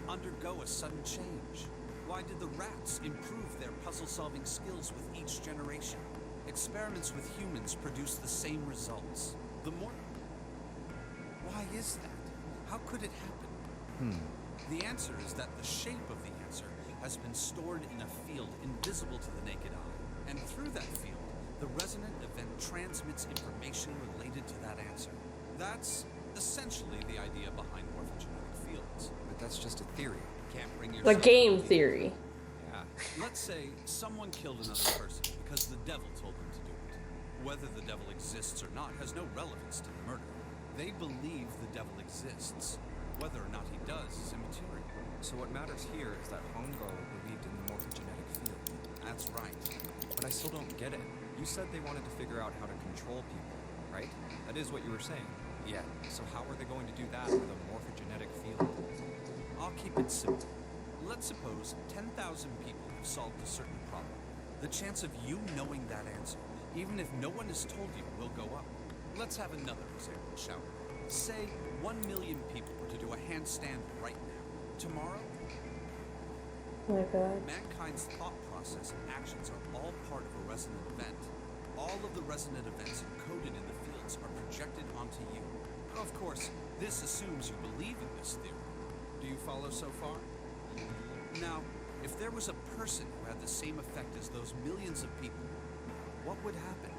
undergo a sudden change? Why did the rats improve their puzzle-solving skills with each generation? Experiments with humans produce the same results. Why is that? How could it happen? The answer is that the shape of the answer has been stored in a field invisible to the naked eye. And through that field, the resonant event transmits information related to that answer. That's essentially the idea behind morphogenetic fields. But that's just a theory. Can't bring The yourself game to theory. Yeah. Let's say someone killed another person because the devil told them to do it. Whether the devil exists or not has no relevance to the murder. They believe the devil exists. Whether or not he does is immaterial. So what matters here is that Hongo believed in the morphogenetic field. That's right. But I still don't get it. You said they wanted to figure out how to control people, right? That is what you were saying. Yeah. So how are they going to do that with a morphogenetic field? I'll keep it simple. Let's suppose 10,000 people have solved a certain problem. The chance of you knowing that answer, even if no one has told you, will go up. Let's have another example, shall we? Say 1 million people were to do a handstand right now. Tomorrow, Oh my god. mankind's thought process and actions are all part of a resonant event. All of the resonant events encoded in the fields are projected onto you. Of course, this assumes you believe in this theory. Do you follow so far? Now, if there was a person who had the same effect as those millions of people, what would happen?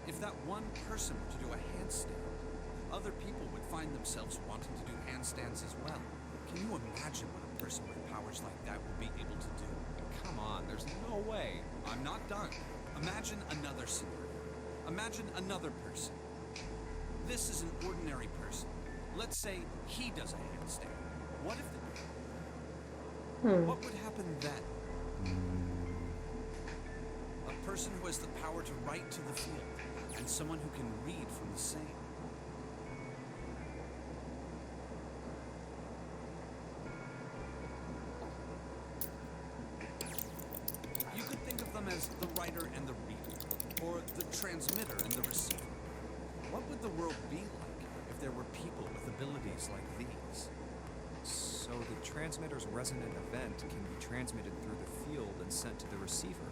If that one person were to do a handstand, other people would find themselves wanting to do handstands as well. Can you imagine what a person with powers like that would be able to do? Come on, there's no way. I'm not done. Imagine another scenario. Imagine another person. This is an ordinary person. Let's say he does a handstand. What if What would happen then? A person who has the power to write to the field, and someone who can read from the same. You could think of them as the writer and the reader, or the transmitter and the receiver. What would the world be like if there were people with abilities like these? So the transmitter's resonant event can be transmitted through the field and sent to the receiver.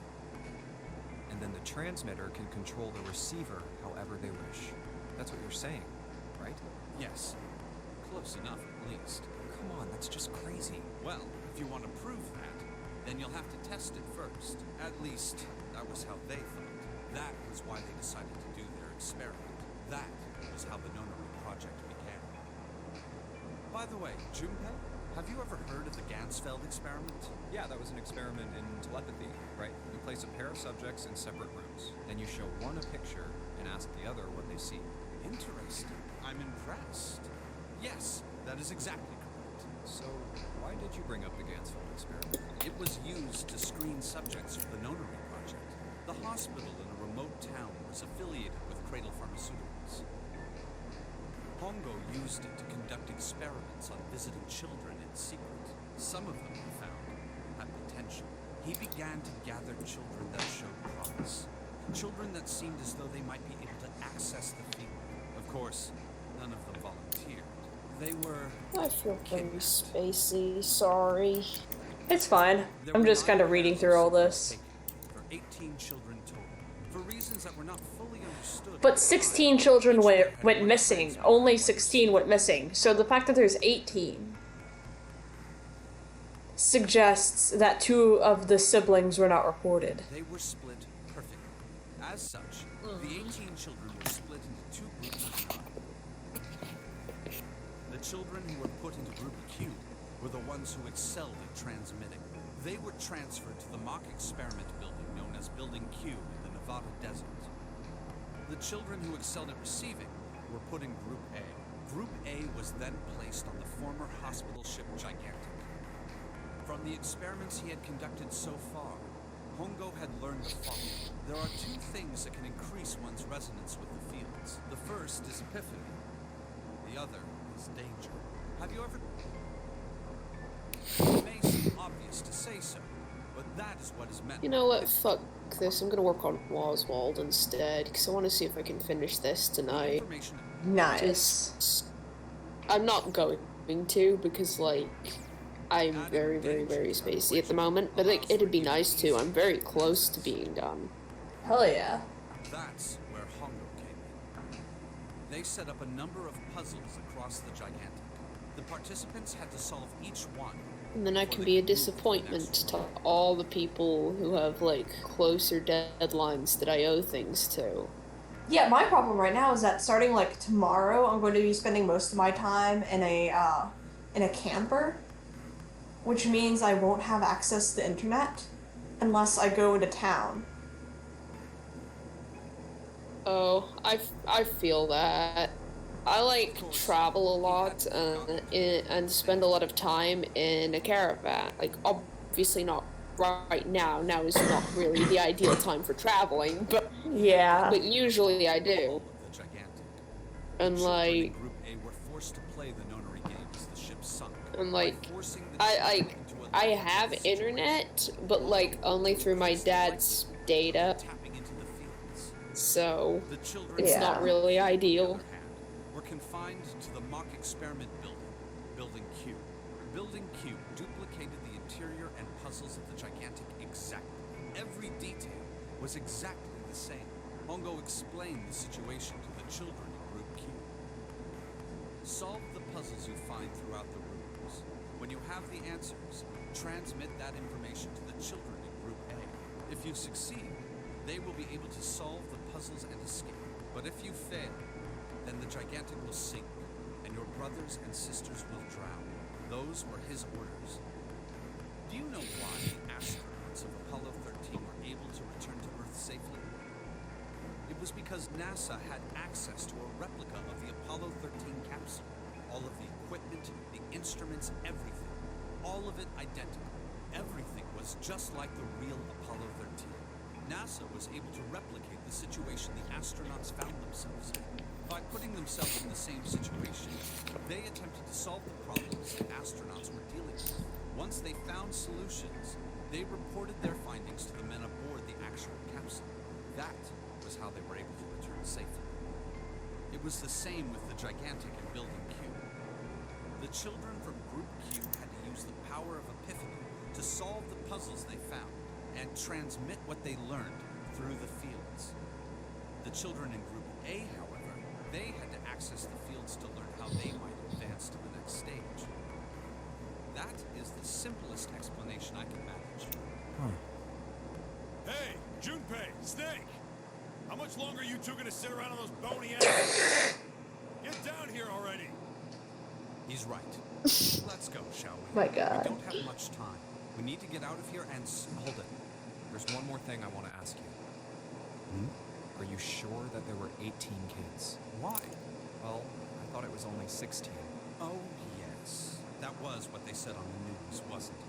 And then the transmitter can control the receiver however they wish. That's what you're saying, right? Yes. Close enough, at least. Come on, that's just crazy. Well, if you want to prove that, then you'll have to test it first. At least, that was how they thought. That was why they decided to do their experiment. That was how the Nonary project began. By the way, Junpei, have you ever heard of the Gansfeld experiment? Yeah, that was an experiment in telepathy, right? You place a pair of subjects in separate rooms. Then you show one a picture and ask the other what they see. Interesting. I'm impressed. Yes, that is exactly correct. So, why did you bring up the Gansfeld experiment? It was used to screen subjects for the Nonary project. The hospital in a remote town was affiliated with Cradle Pharmaceuticals. Hongo used it to conduct experiments on visiting children in secret. Some of them, he found, had potential. He began to gather children that showed promise. Children that seemed as though they might be able to access the field. Of course, none of them volunteered. They were I feel very kidnapped. spacey, sorry. It's fine. There I'm were just kind of 9 reading vows through all this. taken for 18 children total, for reasons that were not fully understood. But 16 children went missing. Only 16 went missing. So the fact that there's 18 suggests that 2 of the siblings were not reported. They were split perfectly. As such, the 18 children were split into 2 groups of 9. The children who were put into Group Q were the ones who excelled at transmitting. They were transferred to the mock experiment building known as Building Q in the Nevada desert. The children who excelled at receiving were put in Group A. Group A was then placed on the former hospital ship Gigantic. From the experiments he had conducted so far, Hongo had learned the following. There are 2 things that can increase one's resonance with the fields. The first is epiphany. The other is danger. Have you ever... It may seem obvious to say so, but that is what is meant. You know what? Fuck this. I'm gonna work on Oswald instead, because I want to see if I can finish this tonight. Information. Nice. Just, I'm not going to, because, like, I'm very, very, very spacey at the moment, but, like, it'd be nice to. I'm very close to being done. Hell yeah. That's where Hongo came in. They set up a number of puzzles across the Gigantic. The participants had to solve each one. And then I can be a disappointment to all the people who have, like, closer deadlines that I owe things to. Yeah, my problem right now is that starting like tomorrow, I'm going to be spending most of my time in a camper, which means I won't have access to the internet unless I go into town. Oh, I feel that. I like travel a lot and spend a lot of time in a caravan. Like, obviously not right now. Now is not really the ideal time for traveling, but Yeah. but usually I do. The Gigantic. And Children in like, Group A were forced to play the nonary game as the ship sunk. and like, by forcing the I children into a I have internet, but like only through my dad's data, tapping into the fields. so The children it's Yeah. not really ideal. were confined to the mock experiment building, Building Q. Building Q duplicated the interior and puzzles of the Gigantic exactly. Every detail was exactly the same. Hongo explained the situation to the children in Group Q. Solve the puzzles you find throughout the rooms. When you have the answers, transmit that information to the children in Group A. If you succeed, they will be able to solve the puzzles and escape. But if you fail, then the Gigantic will sink, and your brothers and sisters will drown. Those were his orders. Do you know why the astronauts of Apollo 13 were able to return to Earth safely? It was because NASA had access to a replica of the Apollo 13 capsule. All of the equipment, the instruments, everything. All of it identical. Everything was just like the real Apollo 13. NASA was able to replicate the situation the astronauts found themselves in. By putting themselves in the same situation, they attempted to solve the problems the astronauts were dealing with. Once they found solutions, they reported their findings to the men aboard the actual capsule. That was how they were able to return safely. It was the same with the Gigantic in Building Q. The children from Group Q had to use the power of Epiphany to solve the puzzles they found and transmit what they learned through the fields. The children in Group A, however, they had to access the fields to learn how they might advance to the next stage. That is the simplest explanation I can manage. Hey, Junpei, Snake! How much longer are you two gonna sit around on those bony asses? Get down here already! He's right. Let's go, shall we? My God. We don't have much time. We need to get out of here and hold it. There's one more thing I want to ask you. Are you sure that there were 18 kids? Why? Well, I thought it was only 16. Oh, yes. That was what they said on the news, wasn't it?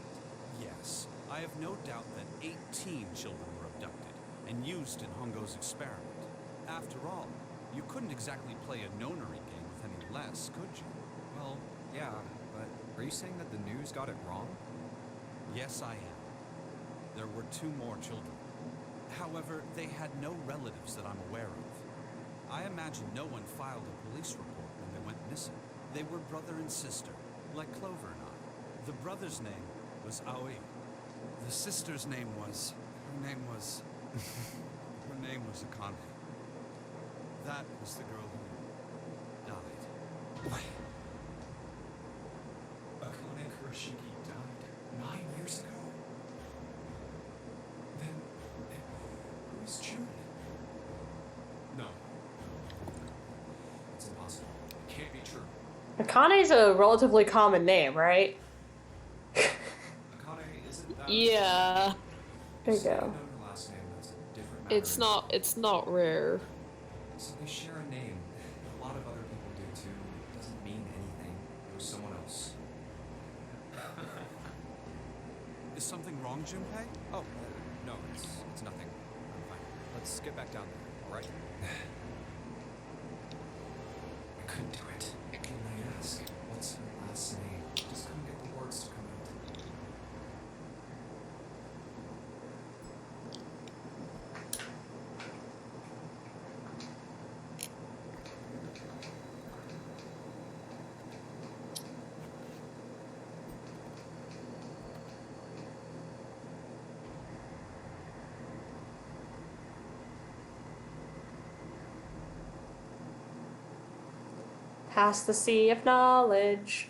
Yes. I have no doubt that 18 children were abducted and used in Hongo's experiment. After all, you couldn't exactly play a nonary game with any less, could you? Well, yeah, but are you saying that the news got it wrong? Yes, I am. There were 2 more children. However, they had no relatives that I'm aware of. I imagine no one filed a police report when they went missing. They were brother and sister, like Clover and I. The brother's name was Aoi. The sister's name was... Her name was Akane. That was the girl who died. What? Akane Kurashiki died 9 years ago? Then, who's June? No. It's impossible. It can't be true. Akane's a relatively common name, right? Akane isn't that... Yeah, There you Saying go. her last name, that's a different matter. it's not rare. So they share a name. A lot of other people do too. It doesn't mean anything. It was someone else. Is something wrong, Junpei? Oh, no, it's nothing. I'm fine. Let's get back down there, alright? I couldn't do it. Can I ask, what's her last name? Just couldn't get the words to come out. Past the sea of knowledge.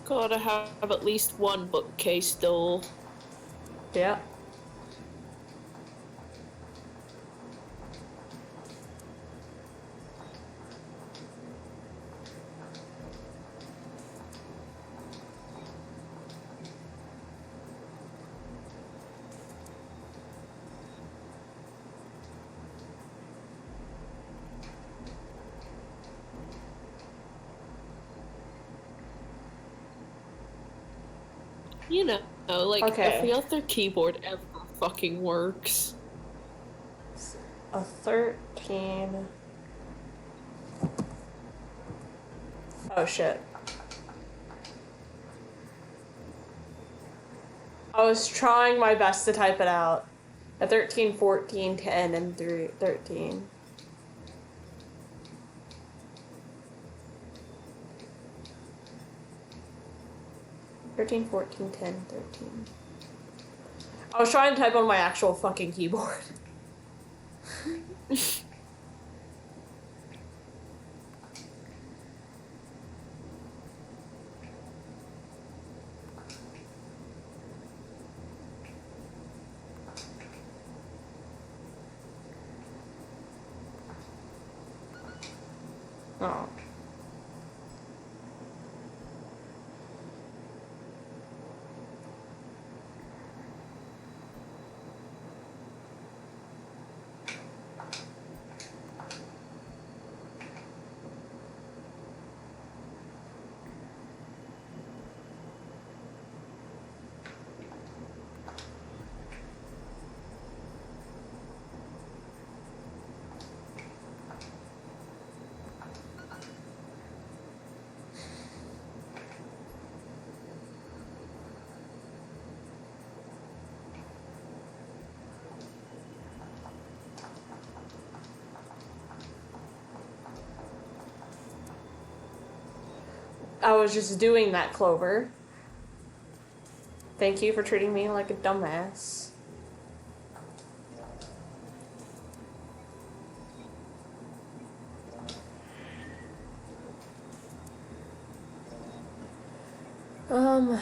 Gotta have at least one bookcase though. Yeah. You know, like Okay. every other keyboard ever fucking works. A 13. Oh shit. I was trying my best to type it out. A 13, 14, 10, and 13. "13, 14, 10, 13. I was trying to type on my actual fucking keyboard. Oh. I was just doing that, Clover. Thank you for treating me like a dumbass. Um...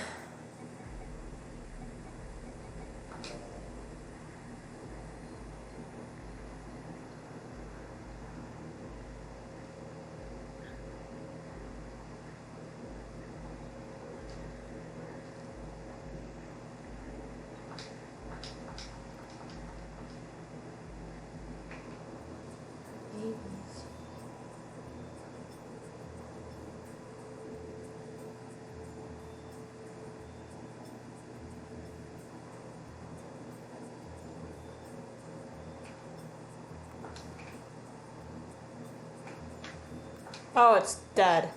Oh, it's dead.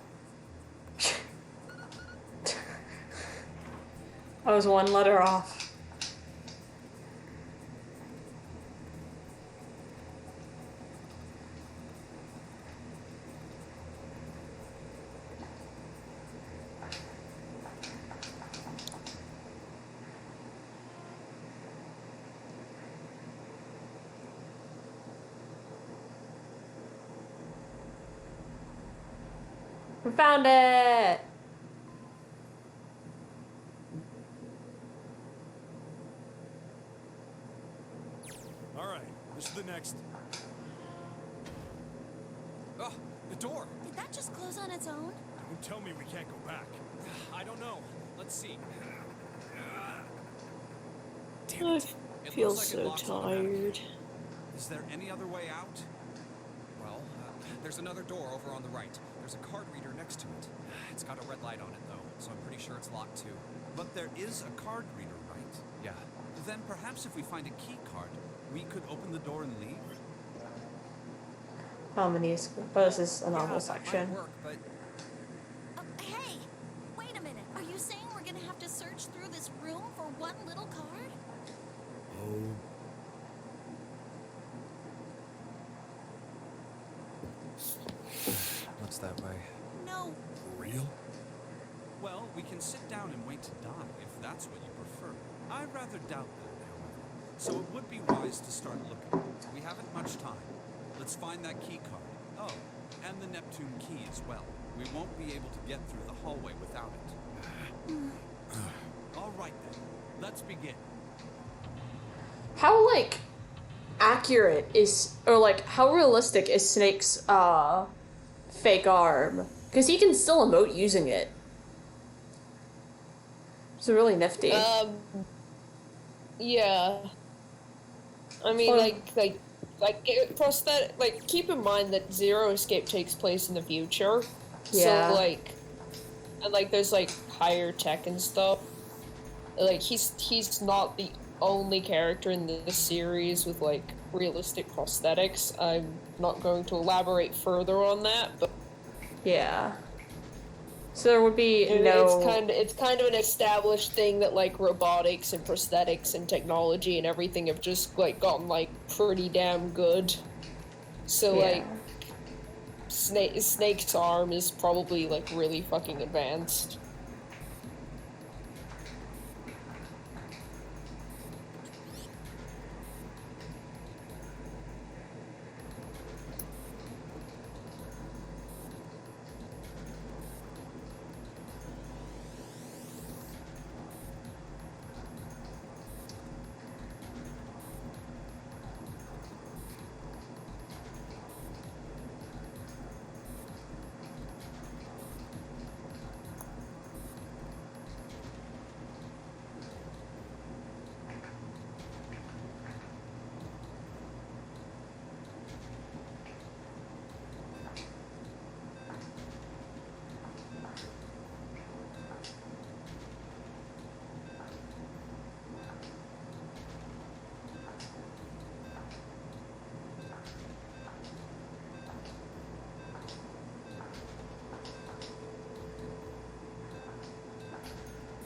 I was one letter off. We found it! All right, this is the next. Oh, the door. Did that just close on its own? Don't tell me we can't go back. I don't know. Let's see. I It feel looks like it so locks automatically. tired. Is there any other way out? Well, there's another door over on the right. There's a card reader next to it. It's got a red light on it, though, so I'm pretty sure it's locked, too. But there is a card reader, right? Yeah. Then perhaps if we find a key card, we could open the door and leave? How many is... Oh, this is a Yeah, novel that section. might work, but Hey! Wait a minute. Are you saying we're gonna have to search through this room for one little card? Oh. feels that way. No. For real? Well, we can sit down and wait to die if that's what you prefer. I'd rather doubt that, however. So it would be wise to start looking. We haven't much time. Let's find that key card. Oh, and the Neptune key as well. We won't be able to get through the hallway without it. All right then, let's begin. How, like, accurate is, or, like, how realistic is Snake's, fake arm? Because he can still emote using it. It's really nifty. Yeah. I mean, Well- prosthetic. Like, keep in mind that Zero Escape takes place in the future. Yeah. So, like, and like, there's like higher tech and stuff. Like, he's not the only character in this series with like realistic prosthetics. I'm not going to elaborate further on that, but Yeah. So there would be no... it's kind of an established thing that like robotics and prosthetics and technology and everything have just like gotten like pretty damn good. So Yeah. like Snake's arm is probably like really fucking advanced.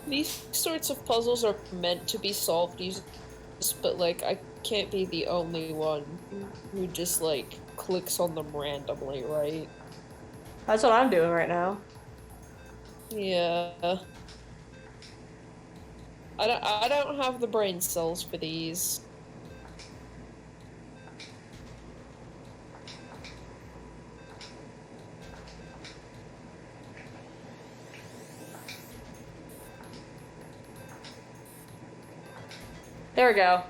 These sorts of puzzles are meant to be solved using this, but like I can't be the only one who just like clicks on them randomly, right? That's what I'm doing right now. Yeah. I don't have the brain cells for these. There we go.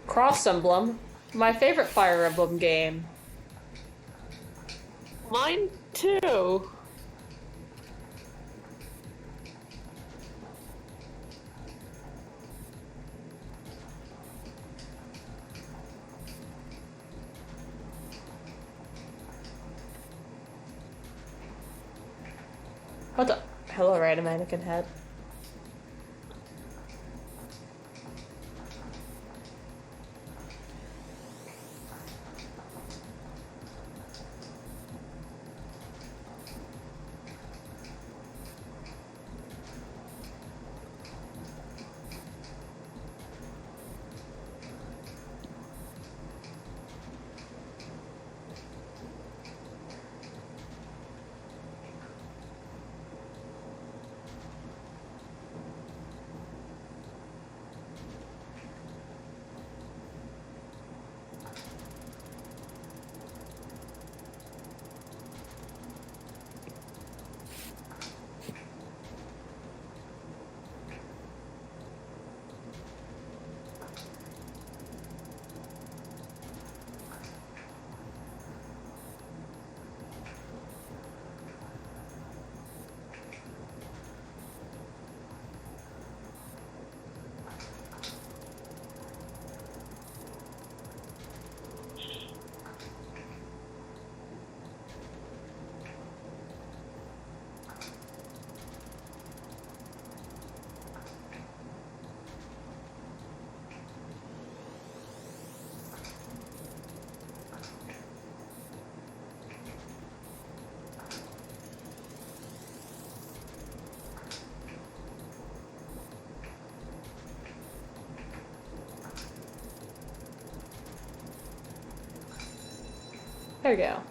Cross Emblem. My favorite Fire Emblem game. Mine too. What the? Hello, random mannequin head. There we go.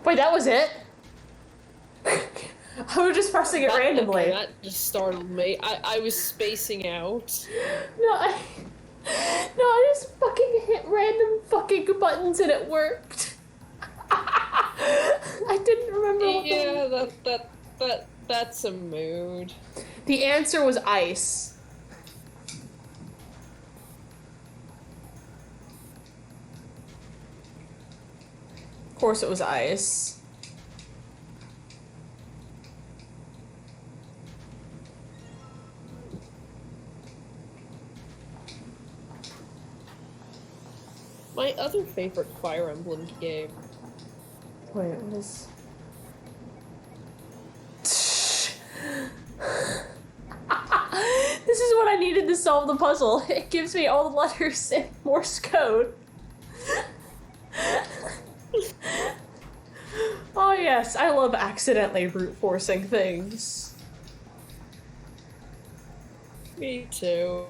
Wait, that was it? I was just pressing it randomly. That just startled me. I was spacing out. No, I just fucking hit random fucking buttons and it worked. I didn't remember what that's a mood. The answer was ice. Of course it was ice. My other favorite Fire Emblem game. Wait, what is... This is what I needed to solve the puzzle. It gives me all the letters in Morse code. Oh yes, I love accidentally brute forcing things. Me too.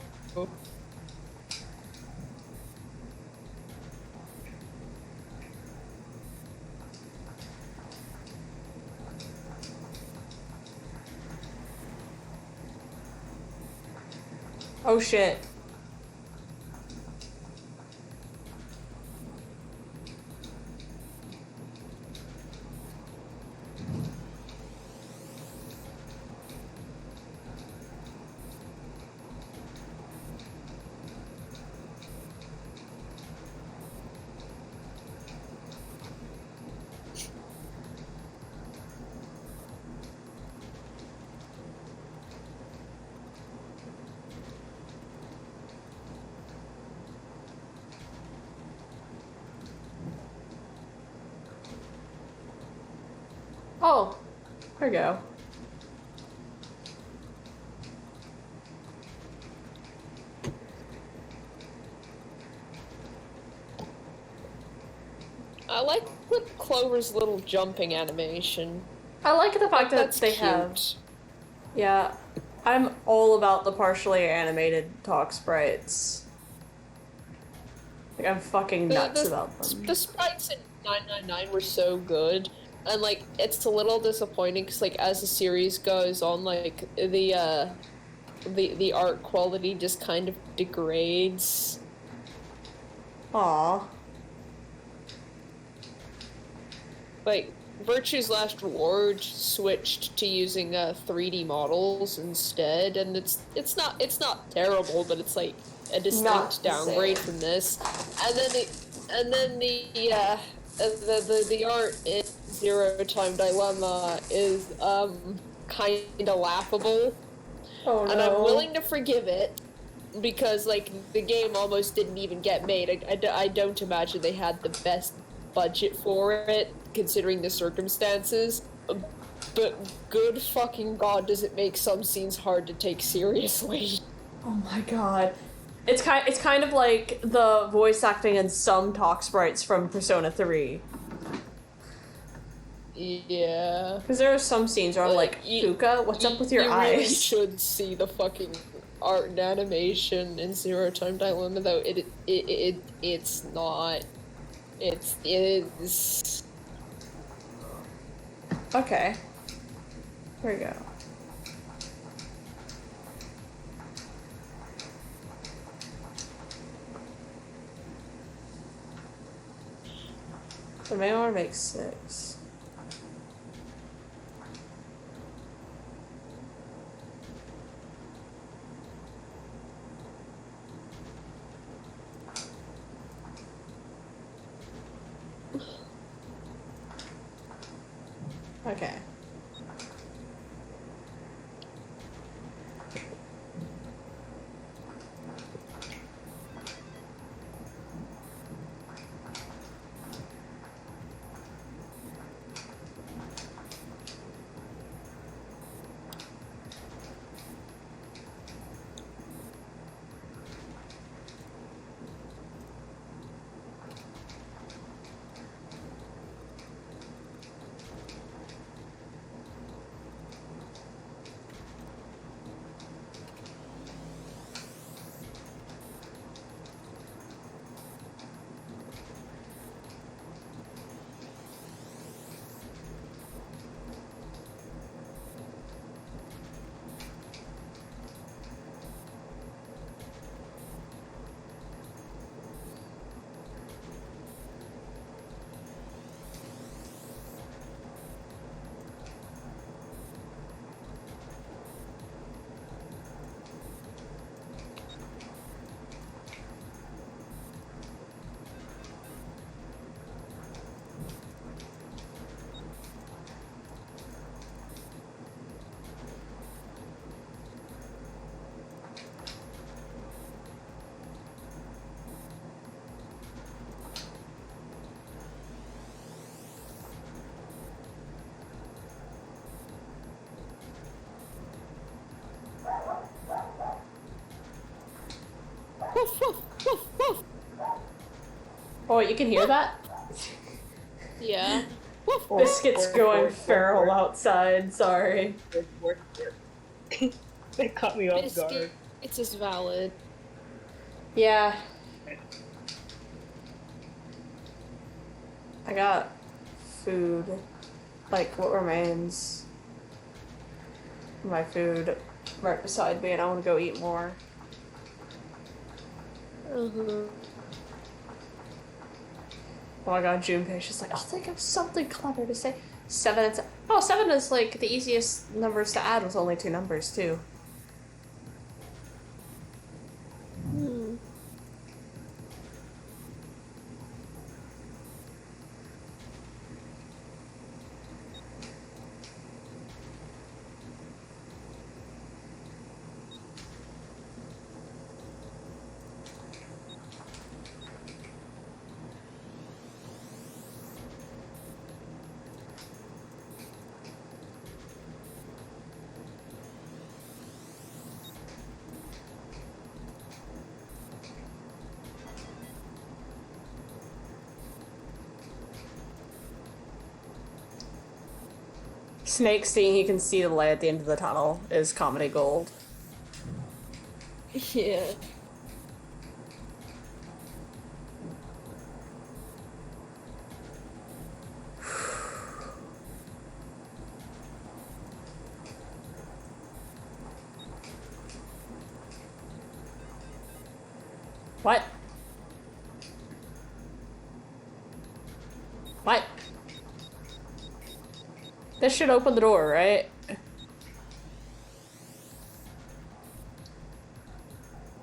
Oh shit. Oh, there we go. I like with Clover's little jumping animation. I like the fact that That's they cute. have... Yeah, I'm all about the partially animated talk sprites. Like, I'm fucking nuts about them. The sprites in 999 were so good, and like it's a little disappointing because like as the series goes on, like the art quality just kind of degrades. Aww. Like Virtue's Last Reward switched to using 3D models instead, and it's not terrible, but it's like a distinct downgrade from this. And then the art in Zero Time Dilemma is kind of laughable. Oh no. And I'm willing to forgive it because like the game almost didn't even get made. I don't imagine they had the best budget for it considering the circumstances. But good fucking god, does it make some scenes hard to take seriously. Oh my god. It's kind of like the voice acting in some talk sprites from Persona 3. Yeah. Because there are some scenes where I'm like, Fuka, what's up with your eyes? You really should see the fucking art and animation in Zero Time Dilemma, though. It's not. It is. Okay. There we go. So maybe I want to make 6. Okay. Oh, you can hear that? Yeah. Biscuit's going feral outside, sorry. They caught me off guard. It's just valid. Yeah. I got food. Like, what remains? My food right beside me, and I want to go eat more. Mm-hmm. Oh my god, Junpei's just like, I'll think of something clever to say. 7 is... Oh, 7 is like the easiest numbers to add with only 2 numbers, too. Snake seeing he can see the light at the end of the tunnel is comedy gold. Yeah. What? What? This should open the door, right?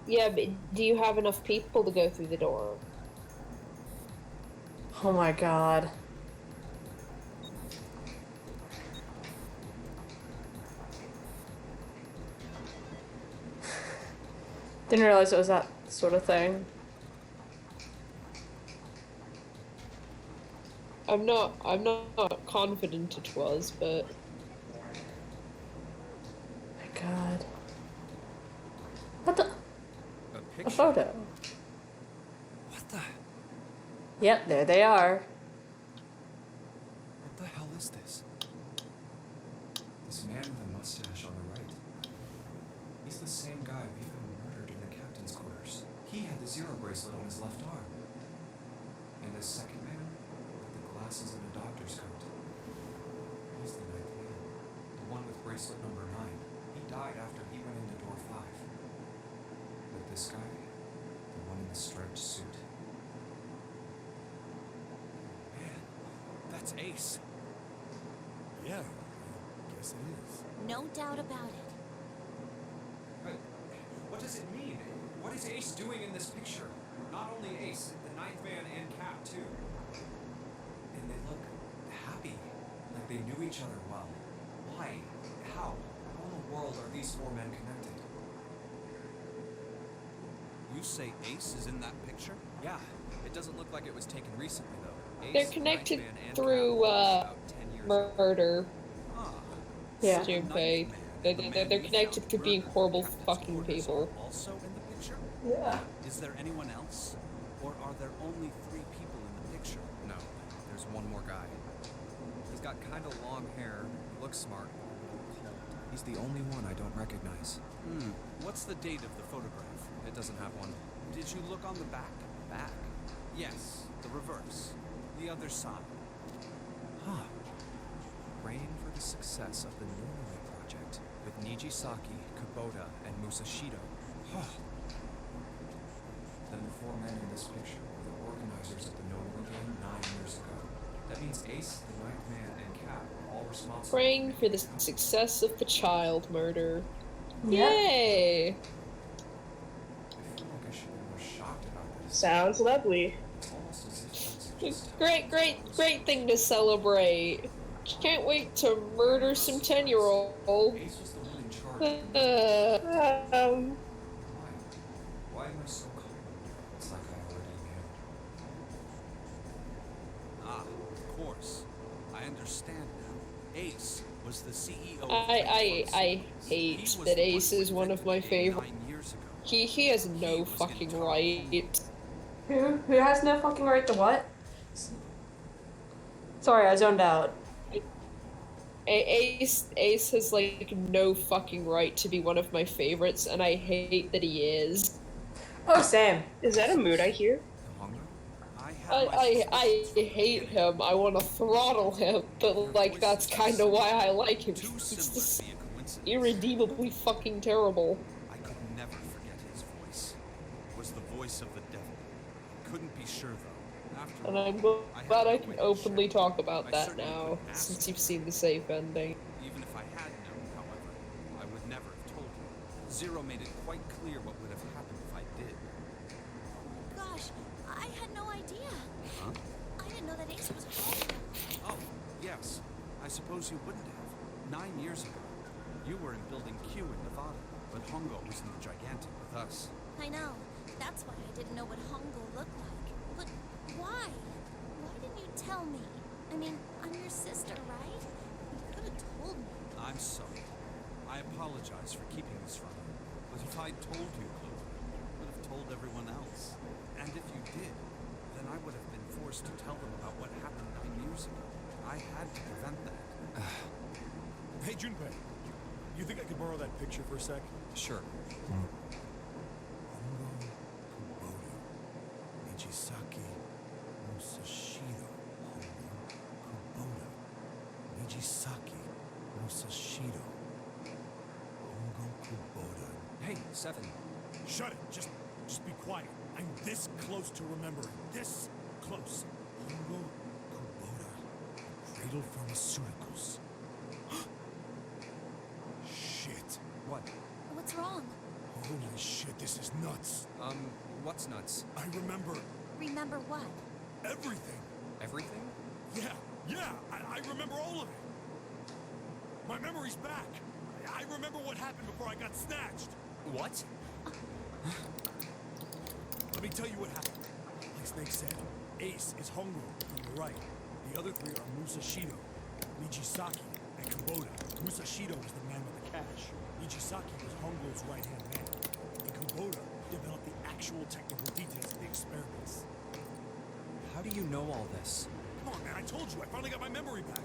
Yeah, but do you have enough people to go through the door? Oh my god. Didn't realize it was that sort of thing. I'm not confident it was, but My god. What the? A A picture? photo. What the? Yep, there they are. What the hell is this? This man with a mustache on the right. He's the same guy we found murdered in the captain's quarters. He had the zero bracelet on his left arm. And this second man, with the glasses and a doctor's coat. He's the ninth man. The one with bracelet number 9. He died after he went into door 5. But this guy, the one in the striped suit. Man, It's Ace. Yeah, I guess it is. No doubt about it. But what does it mean? What is Ace doing in this picture? Not only Ace, the ninth man and Cap too. And they look happy, like they knew each other well. Why? How? How in the world are these four men connected? You say Ace is in that picture? Yeah, it doesn't look like it was taken recently though. Ace, They're the connected ninth man, and through, Cap were about 10 years ago. murder. Ah. Yeah. So the ninth Junpei. man They're, and the they're, man they're we connected found to being murdered horrible in Captain's fucking quarters people. are also in the picture? Yeah. Is there anyone else? Or are there only 3 people in the picture? No, there's one more guy. He's got kind of long hair, looks smart, but a little cold. He's the only one I don't recognize. What's the date of the photograph? It doesn't have one. Did you look on the back? Back? Yes, the reverse. The other side. Huh. Praying for the success of the Norway project with Nijisaki, Kubota, and Musashido. Huh. Then the four men in this picture were the organizers of the Norway game 9 years ago. That means Ace, the ninth man, and Cap were all responsible. Praying for the success of the child murder. Yeah. Yay! I feel like I should be more shocked about this. Sounds lovely. It's almost as if it's just Great thing to celebrate. Can't wait to murder some 10-year-old. Ace was the one in charge of the Why am I so calm? It's like I already knew. Ah, of course. I understand now. Ace was the CEO of I He hate was that the Ace who is one of invented my the game favorite. 9 years ago. He has He no was in fucking top. right. Who has no fucking right to what? Sorry, I zoned out. Ace has like no fucking right to be one of my favorites, and I hate that he is. Oh, same. Is that a mood I hear? The hunger? I had my I suspicions from the hate beginning. him. I want to throttle him, but like that's kind of why I like him. Too He's similar just to be a coincidence. irredeemably fucking terrible. I could never forget his voice. It was the voice of the devil. Couldn't be sure though. After And all, I'm I glad had I no can way to openly check. talk about I that certainly now, couldn't ask since him. you've seen the safe ending. Even if I had known, however, I would never have told you. Zero made it quite clear what would have happened if I did. Gosh, I had no idea. Huh? I didn't know that Ace was home. Oh, yes. I suppose you wouldn't have. 9 years ago, you were in Building Q in Nevada, but Hongo was in the Gigantic with us. I know. That's why I didn't know what Hongo looked like. But why? Why didn't you tell me? I mean, I'm your sister, right? You could have told me. I'm sorry. I apologize for keeping this from you. But if I'd told you, Clover, I would have told everyone else. And if you did, then I would have been forced to tell them about what happened 9 years ago. I had to prevent that. Hey, Junpei. You think I could borrow that picture for a sec? Sure. Hongo, Kubota, Nijisaki, Musashido. Hongo, Kubota, Nijisaki, Musashido. Hongo, Kubota. Hey, Seven. Shut it! Just be quiet. I'm this close to remembering. This close. Hongo, Kubota, Cradle Pharmaceuticals. Shit. What? What's wrong? Holy shit, this is nuts. What's nuts? I remember Remember what? everything. Everything? Yeah, I remember all of it. My memory's back. I remember what happened before I got snatched. What? Let me tell you what happened. Like Snake said, Ace is Hongo on the right. The other 3 are Musashido, Nijisaki, and Kubota. Musashido was the man with the cash. Nijisaki was Hongo's right-hand man. And Kubota developed the actual technical details of the experiments. How do you know all this? Come on, man, I told you, I finally got my memory back.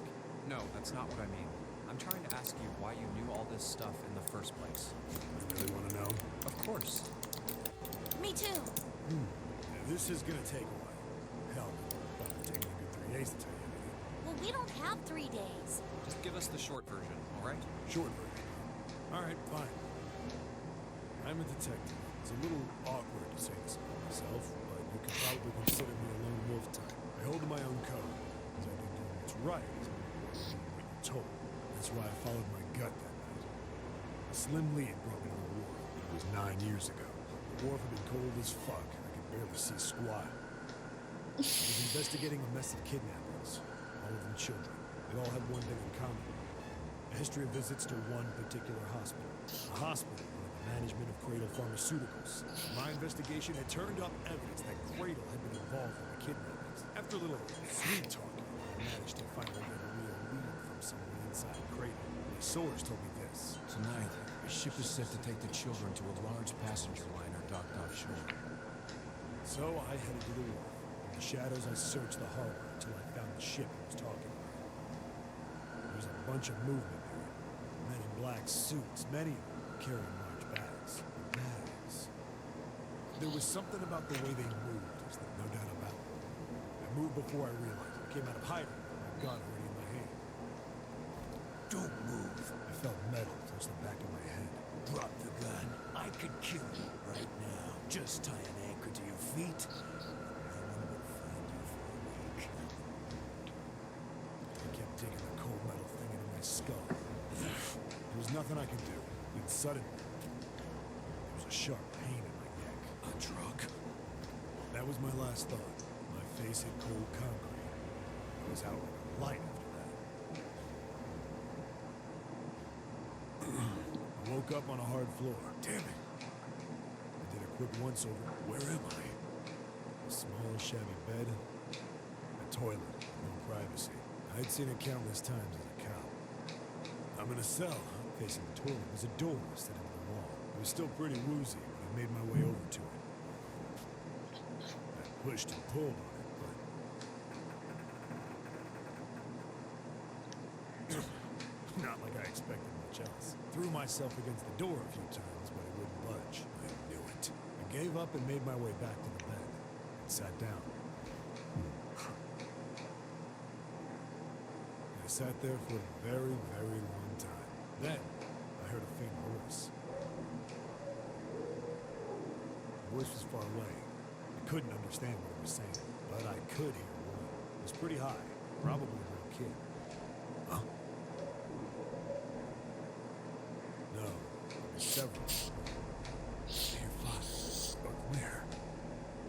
No, that's not what I mean. I'm trying to ask you why you knew all this stuff in the first place. You really want to know? Of course. Me too. Yeah, this is gonna take a while. Hell, it'll take me a good 3 days to tell you everything. Well, we don't have 3 days. Just give us the short version, all right? Short version. All right, fine. I'm a detective. It's a little awkward to say this about myself, but you can probably consider me a lone wolf type. I hold to my own code, because I do what's right is more important than what you're told. That's why I followed my gut that night. A slim lead brought me to the war. It was 9 years ago. The wharf had been cold as fuck. I could barely see squat. I was investigating a mess of kidnappings. All of them children. They all had one thing in common. A history of visits to one particular hospital. A hospital under the management of Cradle Pharmaceuticals. My investigation had turned up evidence that Cradle had been involved in the kidnappings. After a little sweet talking, I managed to finally get a real lead from someone inside Cradle. My source told me this. Tonight, a ship is set to take the children to a large passenger liner docked offshore. So I headed to the wharf. In the shadows, I searched the harbor until I found the ship I was talking about. There was a bunch of movement there. Men in black suits, many of them carrying large bags. Bags. There was something about the way they moved, there's no doubt about it. I moved before I realized it. I came out of hiding, my gun already in my hand. Don't move. I felt metal touch the back of my head. Drop the gun. I could kill you right now. Just tie an anchor to your feet. No one will find you for a week. I kept digging the cold metal thing into my skull. There was nothing I could do. Then suddenly, there was a sharp pain in my neck. A drug? That was my last thought. My face hit cold concrete. I was out like a light after that. I woke up on a hard floor. Damn it. I did a quick once-over. Where am I? A small, shabby bed. A toilet. No privacy. I'd seen it countless times as a cop. I'm in a cell. Facing the toilet was a door set into the wall. It was still pretty woozy, but I made my way over to it. I pushed and pulled on it, but... not like I expected much else. Threw myself against the door a few times, but it wouldn't budge. I knew it. I gave up and made my way back to the bed. And sat down. I sat there for a very, very long time. Then, I heard a faint voice. The voice was far away. I couldn't understand what it was saying, but I could hear one. It was pretty high, probably a little kid. Huh? No, there were several. I hear five. But where?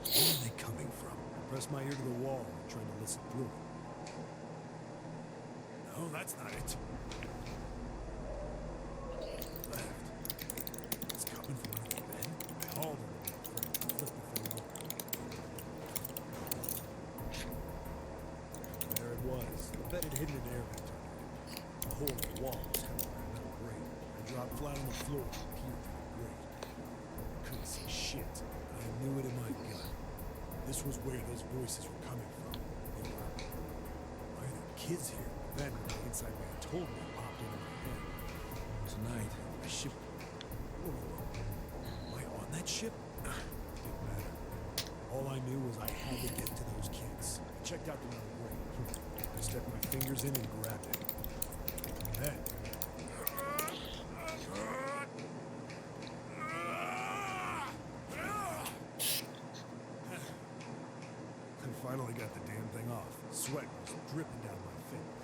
Where are they coming from? I pressed my ear to the wall, trying to listen through it. No, that's not it. Left. It's coming from under the bed. I hauled it to the frame and flipped the thing over. There it was. The bed had hidden an air vent under it. The hole in the wall was covered by a metal grate. I dropped flat on the floor and peered through the grate. I couldn't see shit. I knew it in my gut. This was where those voices were coming from. They were... Why are there kids here? Then, when the inside man told me, it popped into my head. Tonight, the ship... Whoa. Am I on that ship? Didn't matter. All I knew was I had to get to those kids. I checked out the metal grate. I stuck my fingers in and grabbed it. And then... I finally got the damn thing off. Sweat was dripping down my face.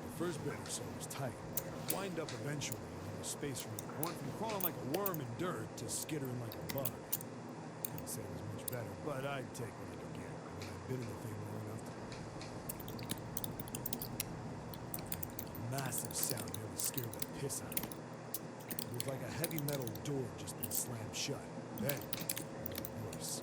The first bit or so was tight. Wind up eventually, and there was space for me. I went from crawling like a worm in dirt to skittering like a bug. Couldn't say it was much better, but I'd take what I could get. I mean, I'd been in the thing long enough to... A massive sound nearly scared the piss out of me. It was like a heavy metal door just been slammed shut. Then, a voice.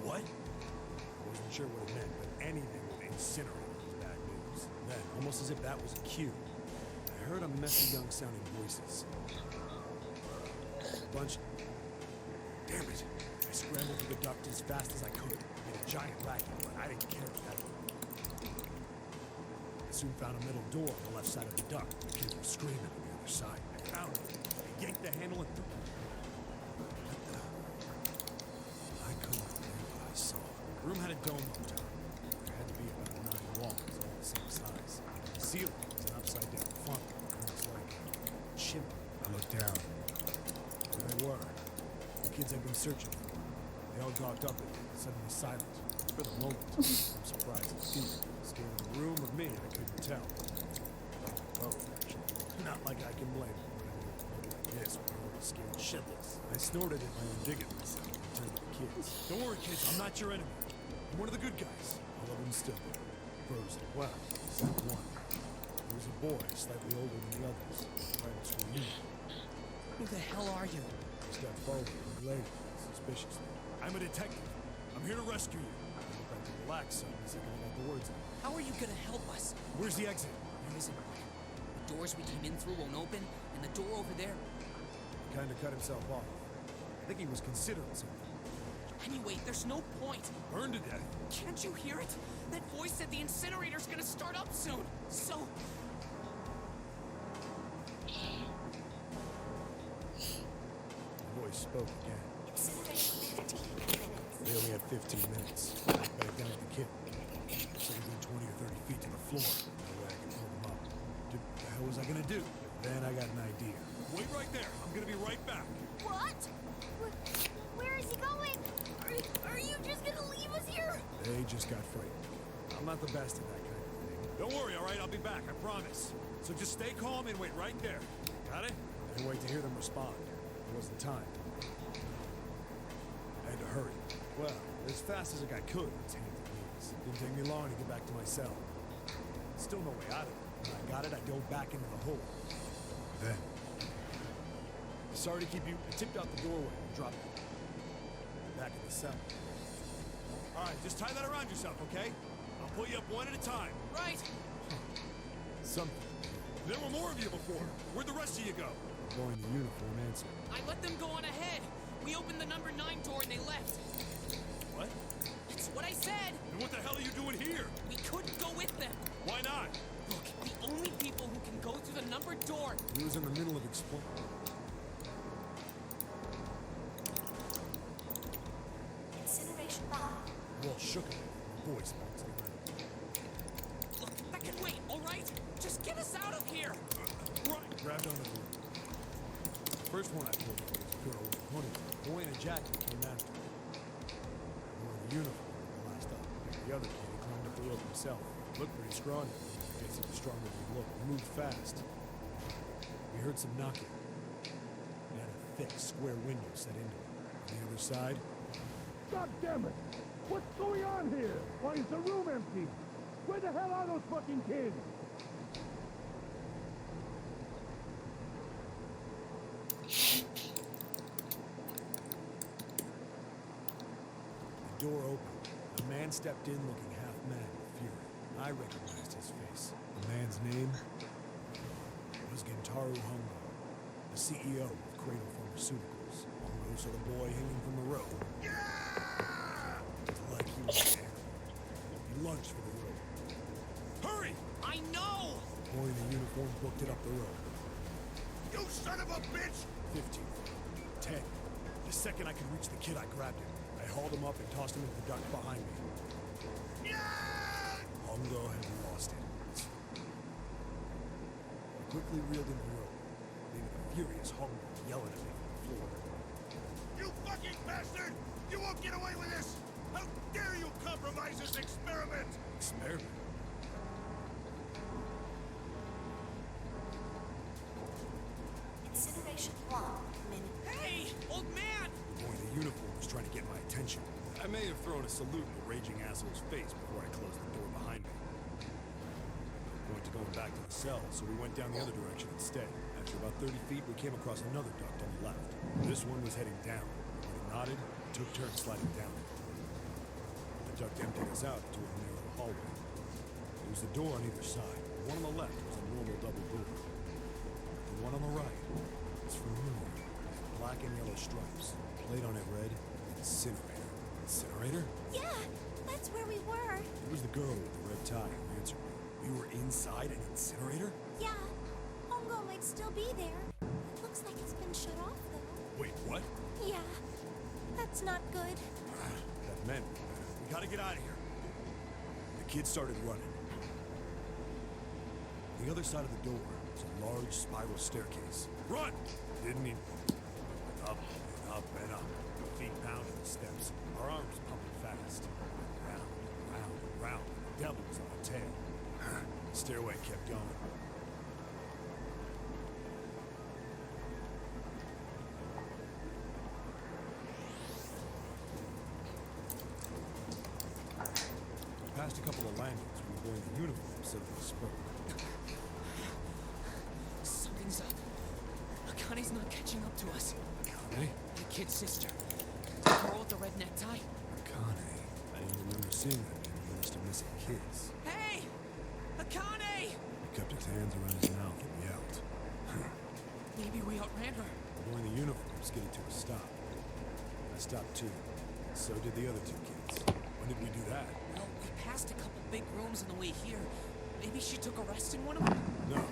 What? I wasn't sure what it meant, but anything with incinerate was bad news. Then, almost as if that was a cue, I heard a messy young sounding voices. A bunch... Damn it! I scrambled through the duct as fast as I could. Made a giant racket, but I didn't care at that point. I soon found a middle door on the left side of the duct. The kids were screaming on the other side. I found it. I yanked the handle and... I couldn't believe what I saw. The room had a dome on top. There had to be about ceiling is an upside-down funnel. Looks like a chimney. I looked down. There they were. The kids I've been searching for. They all docked up and suddenly silent. For the moment, I'm surprised to see them. Scared in the room of me, I couldn't tell. Oh, actually. Not like I can blame them. Like this, when I was scared shitless. I snorted at my indignance and turned to the kids. Don't worry, kids, I'm not your enemy. I'm one of the good guys. All of them still there. Frozen. Well, except one. He was a boy, slightly older than the others. Right between you. Who the hell are you? He stepped forward and related, suspiciously. I'm a detective. I'm here to rescue you. I tried to relax some as I got out the words out. How are you gonna help us? Where's the exit? There isn't one. The doors we came in through won't open, and the door over there. He kind of cut himself off. I think he was considering something. Anyway, there's no point. Burned to death. Can't you hear it? That voice said the incinerator's gonna start up soon. So... The voice spoke again. Incineration 15 minutes. They only had 15 minutes. Back down at the kid. Looks like a good 20 or 30 feet to the floor. No way I can pull them up. What the hell was I gonna do? Then I got an idea. Wait right there. I'm gonna be right back. What? Where is he going? Are you just gonna leave us here? They just got frightened. I'm not the best at that kind of thing. Don't worry, all right? I'll be back, I promise. So just stay calm and wait right there. Got it? I wait to hear them respond. There wasn't time. I had to hurry. Well, as fast as I could, it's hands and knees. Didn't take me long to get back to my cell. Still no way out of it. When I got it, I dove back into the hole. Then... Sorry to keep you... I tipped out the doorway and dropped it. Back in the cell. All right, just tie that around yourself, okay? I'll pull you up one at a time. Right. Something. There were more of you before. Where'd the rest of you go? The boy in the uniform answered. I let them go on ahead. We opened the number 9 door and they left. What? That's what I said. And what the hell are you doing here? We couldn't go with them. Why not? Look, the only people who can go through the numbered door. He was in the middle of exploring. Incineration bomb. The wall shook him. The voice bounced around. Look, that can wait, all right? Just get us out of here. Right. Grabbed onto the rope. The first one I pulled was a girl with a honey. A boy in a jacket came after her. The boy in the uniform was the last up. The other kid he climbed up the rope himself. Looked pretty scrawny. I guess he was stronger than he looked. He moved fast. We heard some knocking. It had a thick, square window set into it. On the other side, God damn it! What's going on here? Why is the room empty? Where the hell are those fucking kids? the door opened. A man stepped in looking half mad with fury. I recognized his face. The man's name was Gentaro Hongo, the CEO of Cradle Pharmaceuticals. Hongo saw the boy hanging from the rope. Like he was an animal. He lunged for the rope. Hurry! I know! The boy in the uniform booked it up the rope. You son of a bitch! 15. 10. The second I could reach the kid, I grabbed him. I hauled him up and tossed him into the duct behind me. Hongo had lost it. I quickly reeled in the rope, leaving a furious Hongo yelling at me from the floor. You fucking bastard! You won't get away with this! How dare you compromise this experiment! Experiment? Incineration 1 minute. Hey, old man! The boy in the uniform was trying to get my attention. I may have thrown a salute in the raging asshole's face before I closed the door behind me. No point to going back to the cell, so we went down the other direction instead. After about 30 feet, we came across another duct on the left. This one was heading down. When it nodded, it took turns sliding down. The duct emptied us out into a narrow hallway. There was a door on either side. The one on the left was a normal double door. The one on the right was familiar. Black and yellow stripes. Plate on it read, Incinerator. Incinerator? Yeah, that's where we were. It was the girl with the red tie who answered me. We were inside an incinerator? Yeah, Hongo might still be there. It looks like it's been shut off, though. Wait, what? Yeah, that's not good. That meant we gotta get out of here. The kid started running. the other side of the door is a large spiral staircase. Run! Didn't mean... Up, and up, and up. Feet pounding the steps. Our arms pumping fast. Round, round, and round. The devil was on our tail. The stairway kept going. Past a couple of landings, we were wearing the uniform so they spoke. Something's up. Akane's not catching up to us. Akane? The kid's sister. The girl with the red necktie. Akane. I didn't remember seeing that man in the list of missing kids. Hey! Akane! He kept his hands around his mouth and yelled. Maybe we outran her. Wearing the uniform skidded to a stop. I stopped too. So did the other two kids. When did we do that? Well, we passed a couple big rooms on the way here. Maybe she took a rest in one of them? No.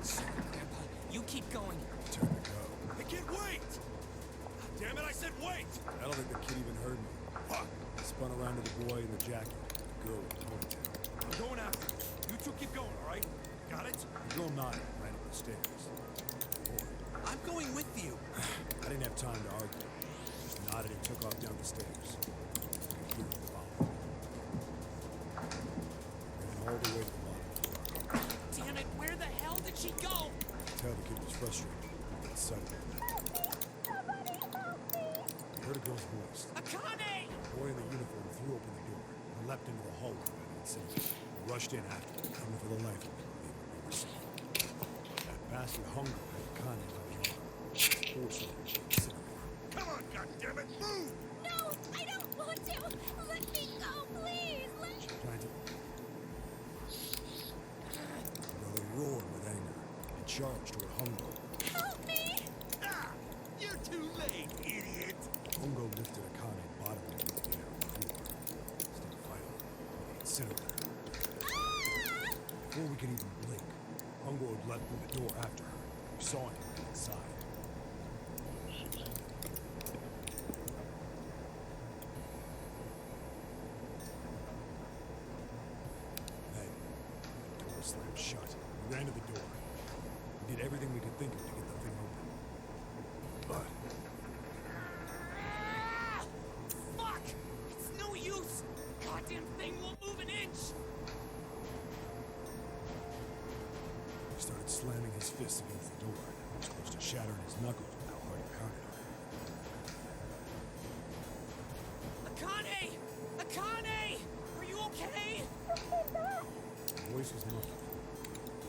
Sorry, Grandpa. You keep going. Turn to go. Hey, kid, wait! God damn it, I said wait! I don't think the kid even heard me. Fuck! I spun around to the boy in the jacket. The girl with the ponytail. I'm going after you. You two keep going, all right? Got it? The girl nodded and ran up the stairs. Boy. I'm going with you. I didn't have time to argue. Just nodded and took off down the stairs. I could hear him follow. Ran all the way to the bottom. Damn it, where the hell did she go? I could tell the kid was frustrated. But suddenly, I heard a girl's voice. Akane! The boy in the uniform threw open the door and leapt into the hallway by the incinerator. I rushed in after him, coming for the life of me to believe we were safe. That bastard Hungo had Akane by the arm. Forced her into the incinerator. Come on, goddammit, move! No, I don't want to. Let me go, please. She planted. The brother roared with anger and charged toward Hungo. Help me! Ah! You're too late, idiot! Hungo lifted Akane bodily into the air on the floor. Still fighting with the incinerator. Before we could even blink, Hungo had leapt through the door after her. We saw him inside. Then, the door slammed shut. We ran to the door. We did everything we could think of to get the thing open. But Fuck! It's no use! Goddamn thing won't move an inch! he started slamming his fists against the door. He was close to shattering his knuckles with how hard he pounded on it. Akane! Akane! Are you okay? The voice was muffled.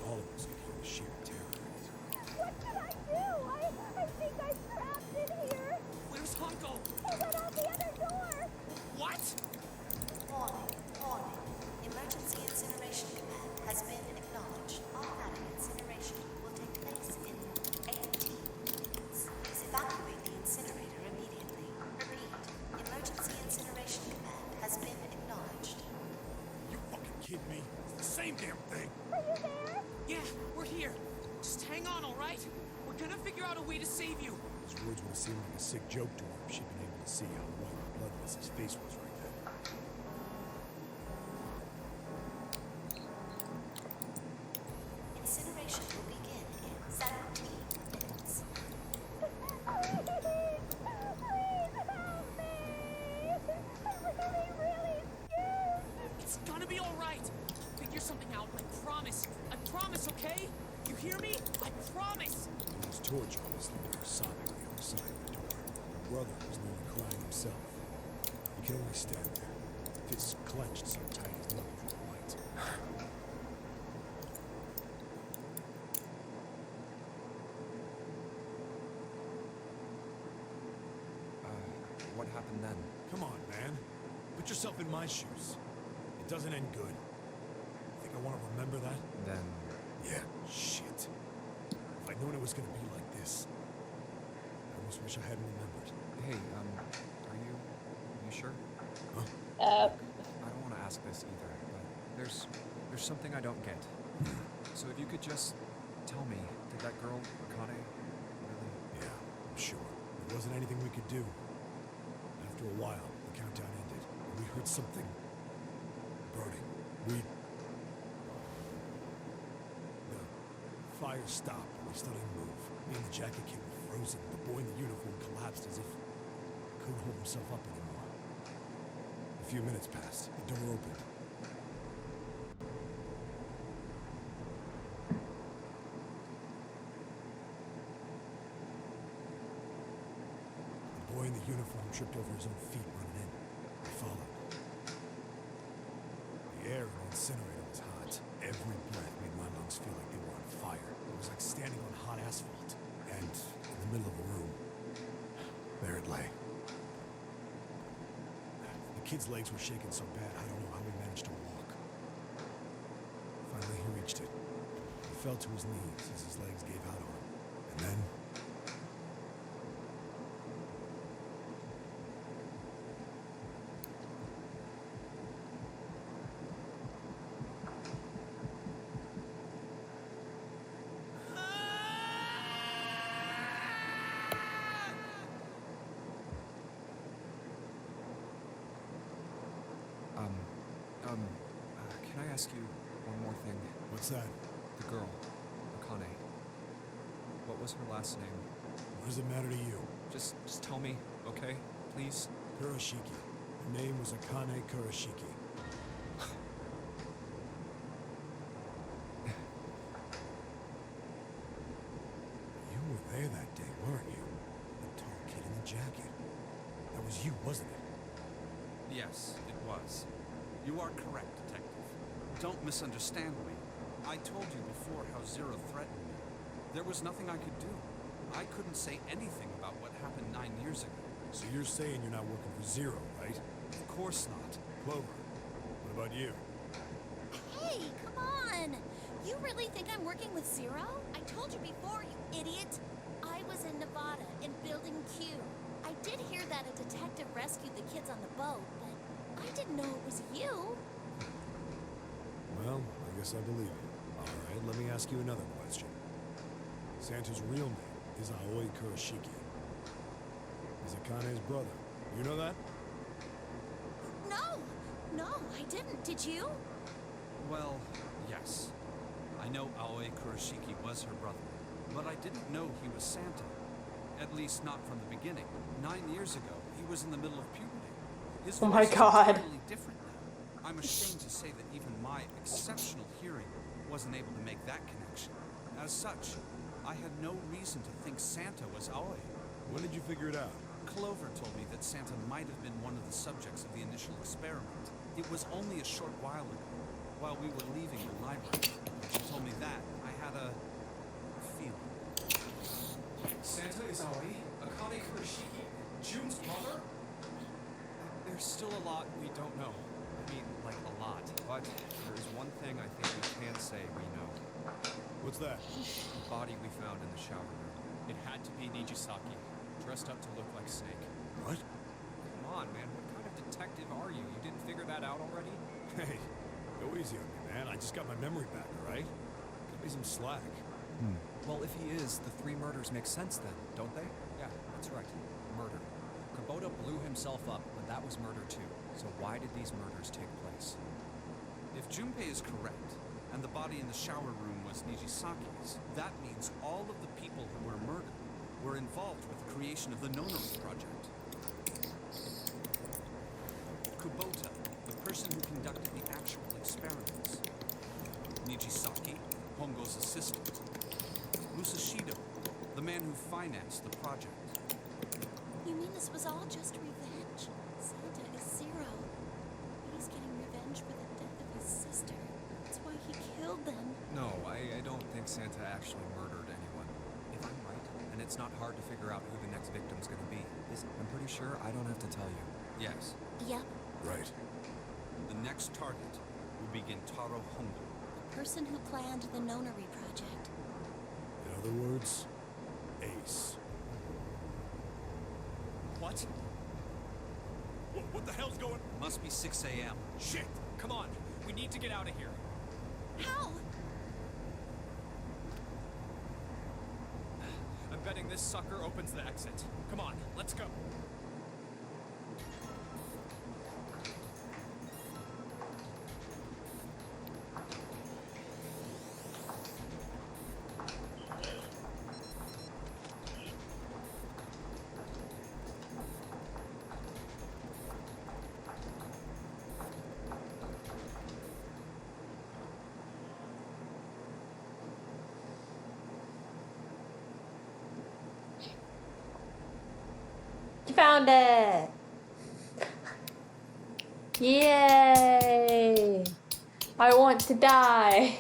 All of us could hear the sheer terror in it. What should I do? I think I'm trapped in here. Where's Hunko? He went out the other door. What? Warning, warning. Emergency incineration command has been acknowledged. Automatic incineration will take place in 18 minutes. Please evacuate the incinerator immediately. Repeat, emergency incineration command has been acknowledged. You fucking kidding me? It's the same damn thing! Are you there? Yeah, we're here. Just hang on, all right? We're gonna figure out a way to save you. His words would have seemed like a sick joke to her if she'd been able to see how white and bloodless his face was right then. Incineration will begin in 17 minutes. Please help me. I'm really scared. It's gonna be all right. Figure something out. I promise. I promise, okay? You hear me? I promise. He was tortured as the was sobbing on the other side of the door. Her brother was nearly crying himself. He could only stand there, fists clenched so tight his knuckles were white. What happened then? Come on, man. Put yourself in my shoes. It doesn't end good. Think I want to remember that? Then, Yeah, shit. If I'd known it was gonna be like this, I almost wish I hadn't remembered. hey, are you sure? Huh? I don't want to ask this either, but there's something I don't get. So if you could just tell me, did that girl, Akane, really? Yeah, I'm sure. There wasn't anything we could do. After a while, the countdown ended, and we heard something burning. The fire stopped, but we still didn't move. Me and the jacket kid were frozen. The boy in the uniform collapsed as if he couldn't hold himself up anymore. A few minutes passed. The door opened. The boy in the uniform tripped over his own feet running in. I followed. The air in the incinerator was hot. Every breath made my lungs feel like they were on fire. It was like standing on hot asphalt. And in the middle of the room, there it lay. The kid's legs were shaking so bad, I don't know how he managed to walk. Finally, he reached it. He fell to his knees as his legs gave out on him. And then... Can I ask you one more thing? What's that? The girl, Akane. What was her last name? What does it matter to you? Just tell me, okay? Please? Kuroshiki. Her name was Akane Kuroshiki. You were there that day, weren't you? The tall kid in the jacket. That was you, wasn't it? Yes, it was. You are correct, Detective. Don't misunderstand me. I told you before how Zero threatened me. There was nothing I could do. I couldn't say anything about what happened 9 years ago. So you're saying you're not working for Zero, right? Of course not. Clover, what about you? Hey, come on! You really think I'm working with Zero? I told you before, you idiot! I was in Nevada, in Building Q. I did hear that a detective rescued the kids on the boat, but I didn't know it was you. Well, I guess I believe you. Alright, let me ask you another question. Santa's real name is Aoi Kuroshiki. He's Akane's brother. You know that? No, I didn't. Did you? Well, yes. I know Aoi Kuroshiki was her brother, but I didn't know he was Santa. At least not from the beginning. 9 years ago, he was in the middle of puberty. His Oh my voice is God. entirely different now. I'm ashamed to say that even my exceptional hearing wasn't able to make that connection. As such, I had no reason to think Santa was Aoi. When did you figure it out? Clover told me that Santa might have been one of the subjects of the initial experiment. It was only a short while ago, while we were leaving the library. When she told me that, I had a feeling. Santa is Aoi, Akane Kuroshiki, June's mother? There's still a lot we don't know. I mean, like a lot. But there's one thing I think we can say we know. What's that? The body we found in the shower room. It had to be Nijisaki, dressed up to look like Snake. What? Come on, man. What kind of detective are you? You didn't figure that out already? Hey, go easy on me, man. I just got my memory back, alright? Cut me some slack. Well, if he is, the 3 murders make sense then, don't they? Yeah, that's right. Murder. Kubota blew himself up, but that was murder too. So why did these murders take place? If Junpei is correct, and the body in the shower room was Nijisaki's, that means all of the people who were murdered were involved with the creation of the Nonori Project. Kubota, the person who conducted the actual experiments. Nijisaki, Hongo's assistant. Musashido, the man who financed the project. You mean this was all just revenge? Santa is Zero. He's getting revenge for the death of his sister. That's why he killed them. No, I don't think Santa actually murdered anyone. If I'm right, and it's not hard to figure out who the next victim's gonna be, I'm pretty sure I don't have to tell you. Yes. Yep. Right. The next target will be Gentaro Hongo. The person who planned the Nonori Project. In other words, Ace. What? What the hell's going... Must be 6 a.m. Shit! Come on, we need to get out of here. How? I'm betting this sucker opens the exit. Come on, let's go. You found it! Yay! I want to die.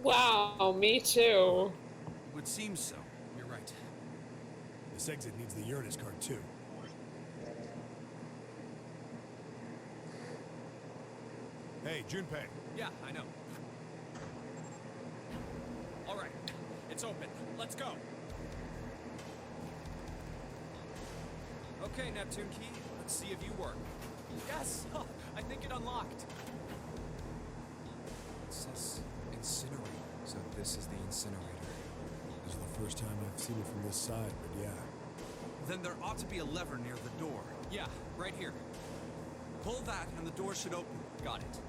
Wow, me too. It would seem so. You're right. This exit needs the Uranus card too. Hey, Junpei. Yeah, I know. All right, it's open. Let's go. Okay, Neptune key. Let's see if you work. Yes, I think it unlocked. It says incinerator, so this is the incinerator. This is the first time I've seen it from this side, but yeah. Then there ought to be a lever near the door. Yeah, right here. Pull that and the door should open. Got it.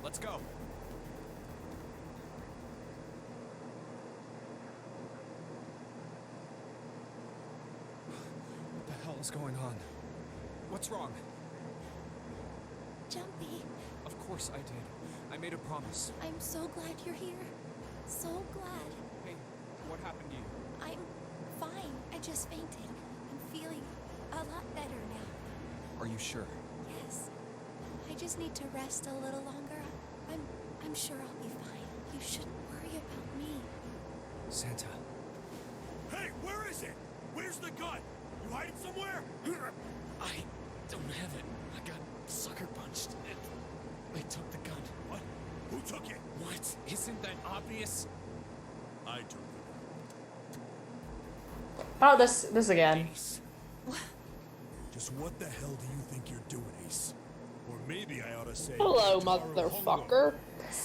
Let's go. What the hell is going on? What's wrong? Jumpy, Of course I did. I made a promise. I'm so glad you're here. So glad. Hey, what happened to you? I'm fine. I just fainted. I'm feeling a lot better now. Are you sure? Yes. I just need to rest a little longer. I'm sure I'll be fine. You shouldn't worry about me. Santa. Hey, where is it? Where's the gun? You hide it somewhere? I don't have it. I got sucker punched. They took the gun. What? Who took it? What? Isn't that obvious? I took it. Oh, this again. Ace. Just what the hell do you think you're doing, Ace? Or maybe I ought to say... Hello, Taro motherfucker.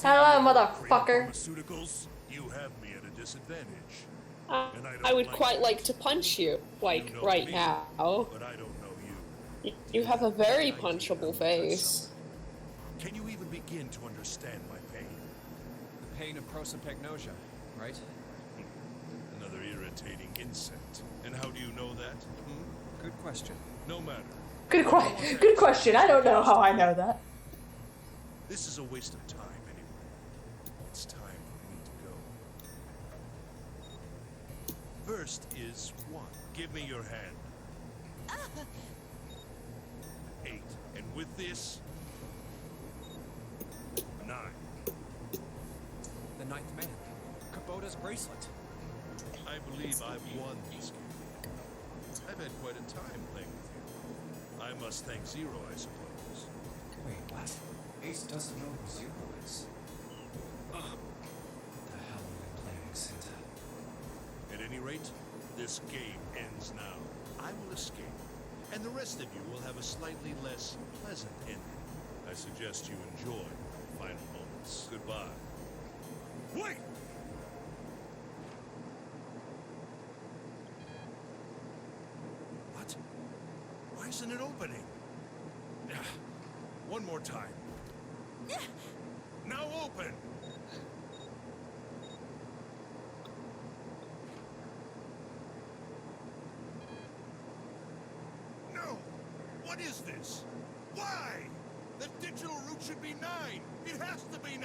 Hello, Hongo. motherfucker. Pharmaceuticals, you have me at a disadvantage. I would quite like to punch you, like, You know right me, now. But I don't know you. You have a very punchable face. Can you even begin to understand my pain? The pain of prosopagnosia, right? Another irritating insect. And how do you know that? Good question. No matter. Good question. I don't know how I know that. This is a waste of time anyway. It's time for me to go. First is 1. Give me your hand. 8. And with this, 9. The ninth man. Kubota's bracelet. I believe I've won this game. I've had quite a time playing with you. I must thank Zero, I suppose. Wait, what? Ace doesn't know who Zero is. What the hell are we playing, Santa? At any rate, this game ends now. I will escape, and the rest of you will have a slightly less pleasant ending. I suggest you enjoy the final moments. Goodbye. Wait! What? Why isn't it opening? One more time. Now open! No! What is this? Why? The digital route should be 9! It has to be 9!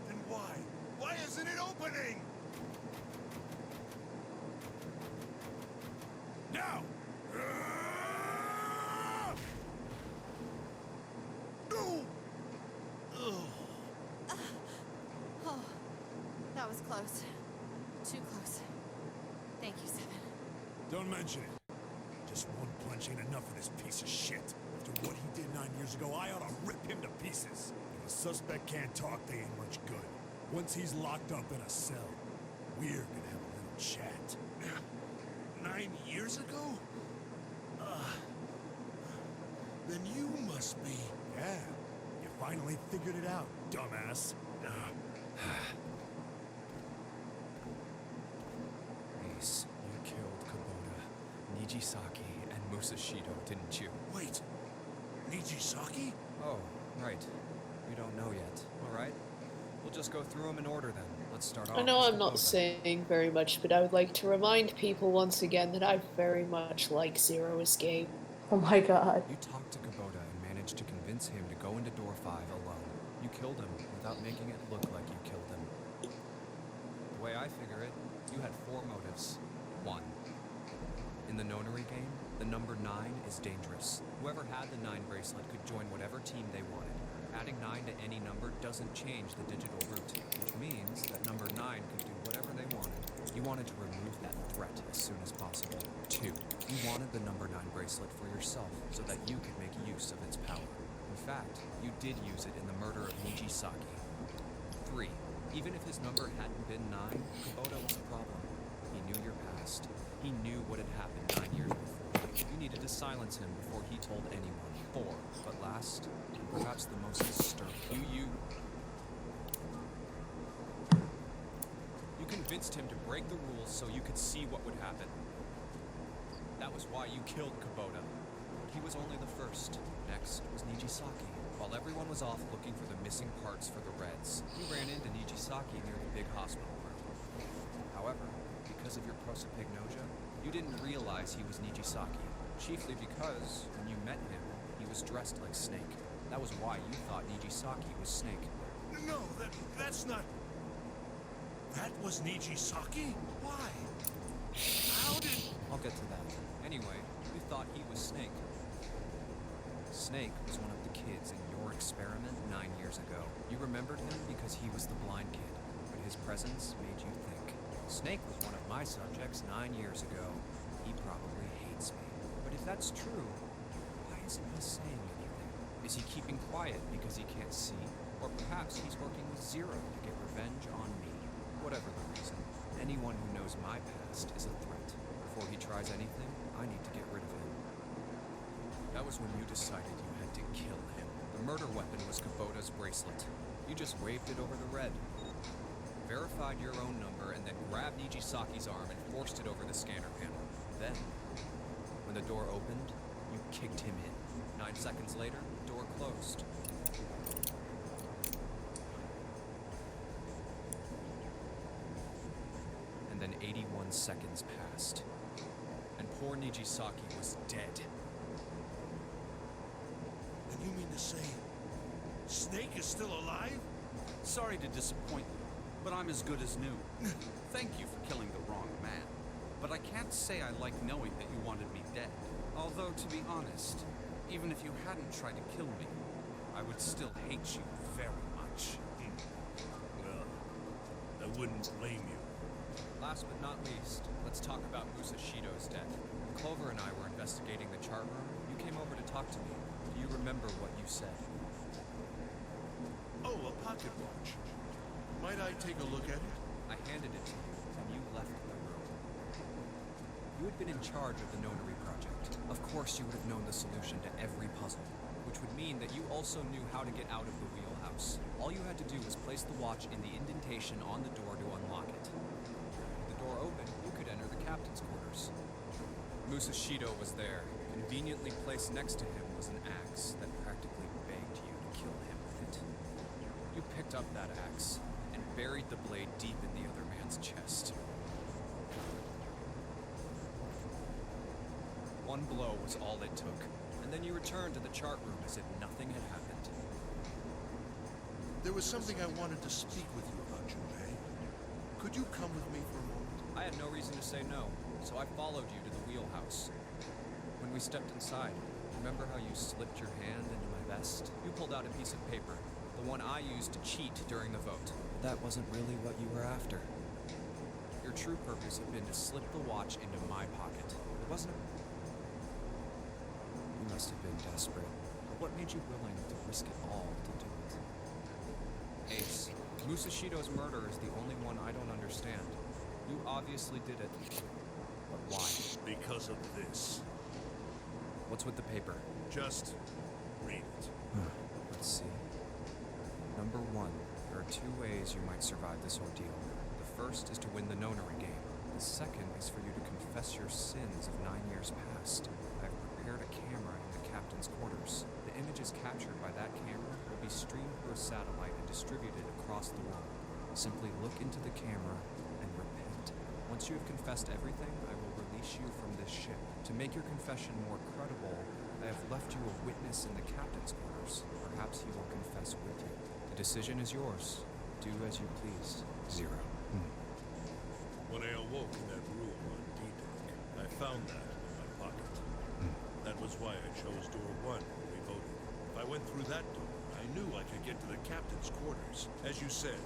Then why? Why isn't it opening? Now! No! Oh, that was close. Too close. Thank you, Seven. Don't mention it. Just one punch ain't enough for this piece of shit. After what he did 9 years ago, I ought to rip him to pieces. If a suspect can't talk, they ain't much good. Once he's locked up in a cell, we're gonna have a little chat. 9 years ago? Then you must be... Yeah, you finally figured it out, dumbass. Ace, you killed Kubota, Nijisaki, and Musashido, didn't you? Wait, Nijisaki? Oh, right. We don't know yet. All right. We'll just go through them in order then. Let's start off. I know with I'm not Kubota. saying very much, but I would like to remind people once again that I very much like Zero Escape. Oh my god. You talked to Kubota and managed to convince him to go into door 5 alone. You killed him without making it look like you killed him. The way I figure it, you had 4 motives. 1. In the nonary game, the number 9 is dangerous. Whoever had the 9 bracelet could join whatever team they wanted. Adding 9 to any number doesn't change the digital root, which means that number 9 could do whatever they wanted. You wanted to remove that threat as soon as possible. 2. You wanted the number 9 bracelet for yourself so that you could make use of its power. In fact, you did use it in the murder of Nijisaki. 3. Even if his number hadn't been 9, Kubota was a problem. He knew your past. He knew what had happened 9 years before. You needed to silence him before he told anyone. 4. But last, and perhaps the most disturbing, you convinced him to break the rules so you could see what would happen. That was why you killed Kubota. He was only the first. Next was Nijisaki. While everyone was off looking for the missing parts for the Reds, you ran into Nijisaki near the big hospital room. However, because of your prosopagnosia, you didn't realize he was Nijisaki, chiefly because, when you met him, he was dressed like Snake. That was why you thought Nijisaki was Snake. No, that's not... That was Nijisaki? Why? How did... I'll get to that. Anyway, you thought he was Snake. Snake was one of the kids in your experiment 9 years ago. You remembered him because he was the blind kid, but his presence made you think. Snake was one of my subjects 9 years ago. He probably hates me. But if that's true, why isn't he saying anything? Is he keeping quiet because he can't see? Or perhaps he's working with Zero to get revenge on me? Whatever the reason, anyone who knows my past is a threat. Before he tries anything, I need to get rid of him. That was when you decided you had to kill him. The murder weapon was Kubota's bracelet. You just waved it over the red. Verified your own number and then grabbed Nijisaki's arm and forced it over the scanner panel. Then, when the door opened, you kicked him in. 9 seconds later, the door closed. And then 81 seconds passed. And poor Nijisaki was dead. And you mean to say Snake is still alive? Sorry to disappoint you, but I'm as good as new. Thank you for killing the wrong man. But I can't say I like knowing that you wanted me dead. Although, to be honest, even if you hadn't tried to kill me, I would still hate you very much. Well, I wouldn't blame you. Last but not least, let's talk about Musashido's death. When Clover and I were investigating the chart room, you came over to talk to me. Do you remember what you said? Oh, a pocket watch. Might I take a look at it? I handed it to you, and you left the room. You had been in charge of the notary project. Of course, you would have known the solution to every puzzle, which would mean that you also knew how to get out of the wheelhouse. All you had to do was place the watch in the indentation on the door to unlock it. With the door open, you could enter the captain's quarters. Musashido was there. Conveniently placed next to him was an axe that practically begged you to kill him with it. You picked up that axe and buried the blade deep in the other man's chest. One blow was all it took, and then you returned to the chart room as if nothing had happened. There was something I wanted to speak with you about, Junpei. Could you come with me for a moment? I had no reason to say no, so I followed you to the wheelhouse. When we stepped inside, remember how you slipped your hand into my vest? You pulled out a piece of paper, the one I used to cheat during the vote. But that wasn't really what you were after. Your true purpose had been to slip the watch into my pocket. It wasn't a... You must have been desperate. But what made you willing to risk it all to do it? Ace, Musashido's murder is the only one I don't understand. You obviously did it. But why? Because of this. What's with the paper? Just read it. Let's see. Number 1, there are 2 ways you might survive this ordeal. The first is to win the nonary game. The second is for you to confess your sins of 9 years past. I've prepared a camera in the captain's quarters. The images captured by that camera will be streamed through a satellite and distributed across the world. Simply look into the camera and repent. Once you have confessed everything, I will release you from this ship. To make your confession more credible, I have left you a witness in the captain's quarters. Perhaps he will confess with you. It decision is yours. Do as you please, Zero. When I awoke in that room on D-Deck, I found that in my pocket. That was why I chose door 1 when we voted. If I went through that door, I knew I could get to the captain's quarters. As you said,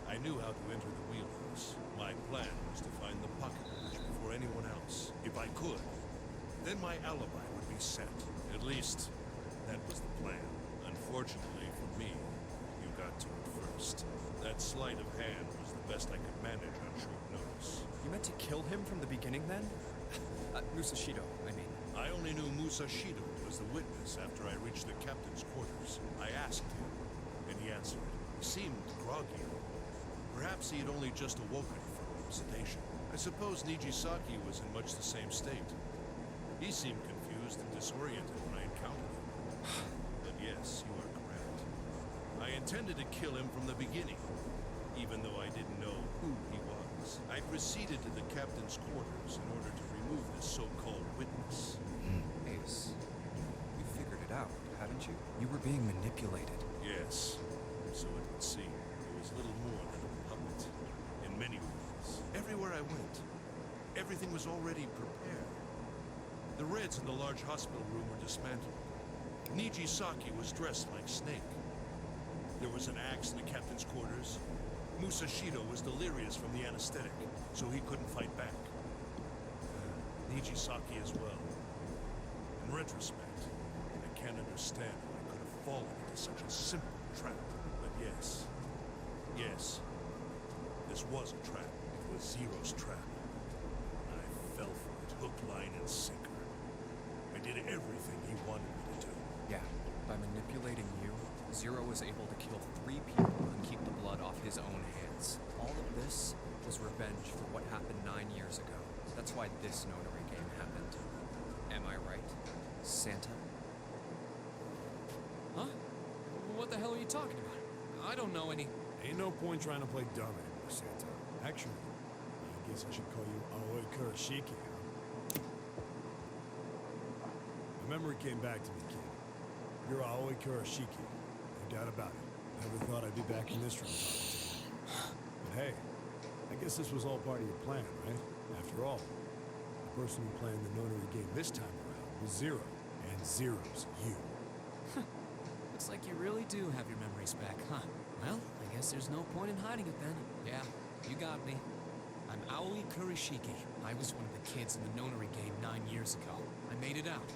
I knew how to enter the wheelhouse. My plan was to find the pocket watch before anyone else. If I could, then my alibi would be set. At least, that was the plan. Unfortunately for me, you got to it first. That sleight of hand was the best I could manage on short notice. You meant to kill him from the beginning then? Musashido, I mean. I only knew Musashido was the witness after I reached the captain's quarters. I asked him, and he answered. He seemed groggy. Perhaps he had only just awoken from sedation. I suppose Nijisaki was in much the same state. He seemed confused and disoriented when I encountered him. But yes, you are correct. I intended to kill him from the beginning, even though I didn't know who he was. I proceeded to the captain's quarters in order to remove this so-called witness. Ace, you figured it out, hadn't you? You were being manipulated. Yes, so it would seem. It was little more than a puppet, in many ways. Everywhere I went, everything was already prepared. The Reds in the large hospital room were dismantled. Nijisaki was dressed like Snake. There was an axe in the captain's quarters. Musashido was delirious from the anesthetic, so he couldn't fight back. Nijisaki as well. In retrospect, I can't understand how I could have fallen into such a simple trap. But yes, this was a trap. It was Zero's trap. I fell for it, hook, line, and sinker. I did everything he wanted me to do. Yeah, by manipulating you, Zero was able to kill 3 people and keep the blood off his own hands. All of this was revenge for what happened 9 years ago. That's why this notary game happened. Am I right, Santa? Huh? What the hell are you talking about? I don't know any... Ain't no point trying to play dumb anymore, Santa. Actually, I guess I should call you Aoi Kurashiki, huh? My memory came back to me, kid. You're Aoi Kurashiki. No doubt about it. Never thought I'd be back in this room talking to you. But hey, I guess this was all part of your plan, right? After all, the person who planned the notary game this time around was Zero, and Zero's you. Looks like you really do have your memories back, huh? Well, I guess there's no point in hiding it then. Yeah, you got me. I'm Aoi Kurashiki. I was one of the kids in the notary game 9 years ago. I made it out.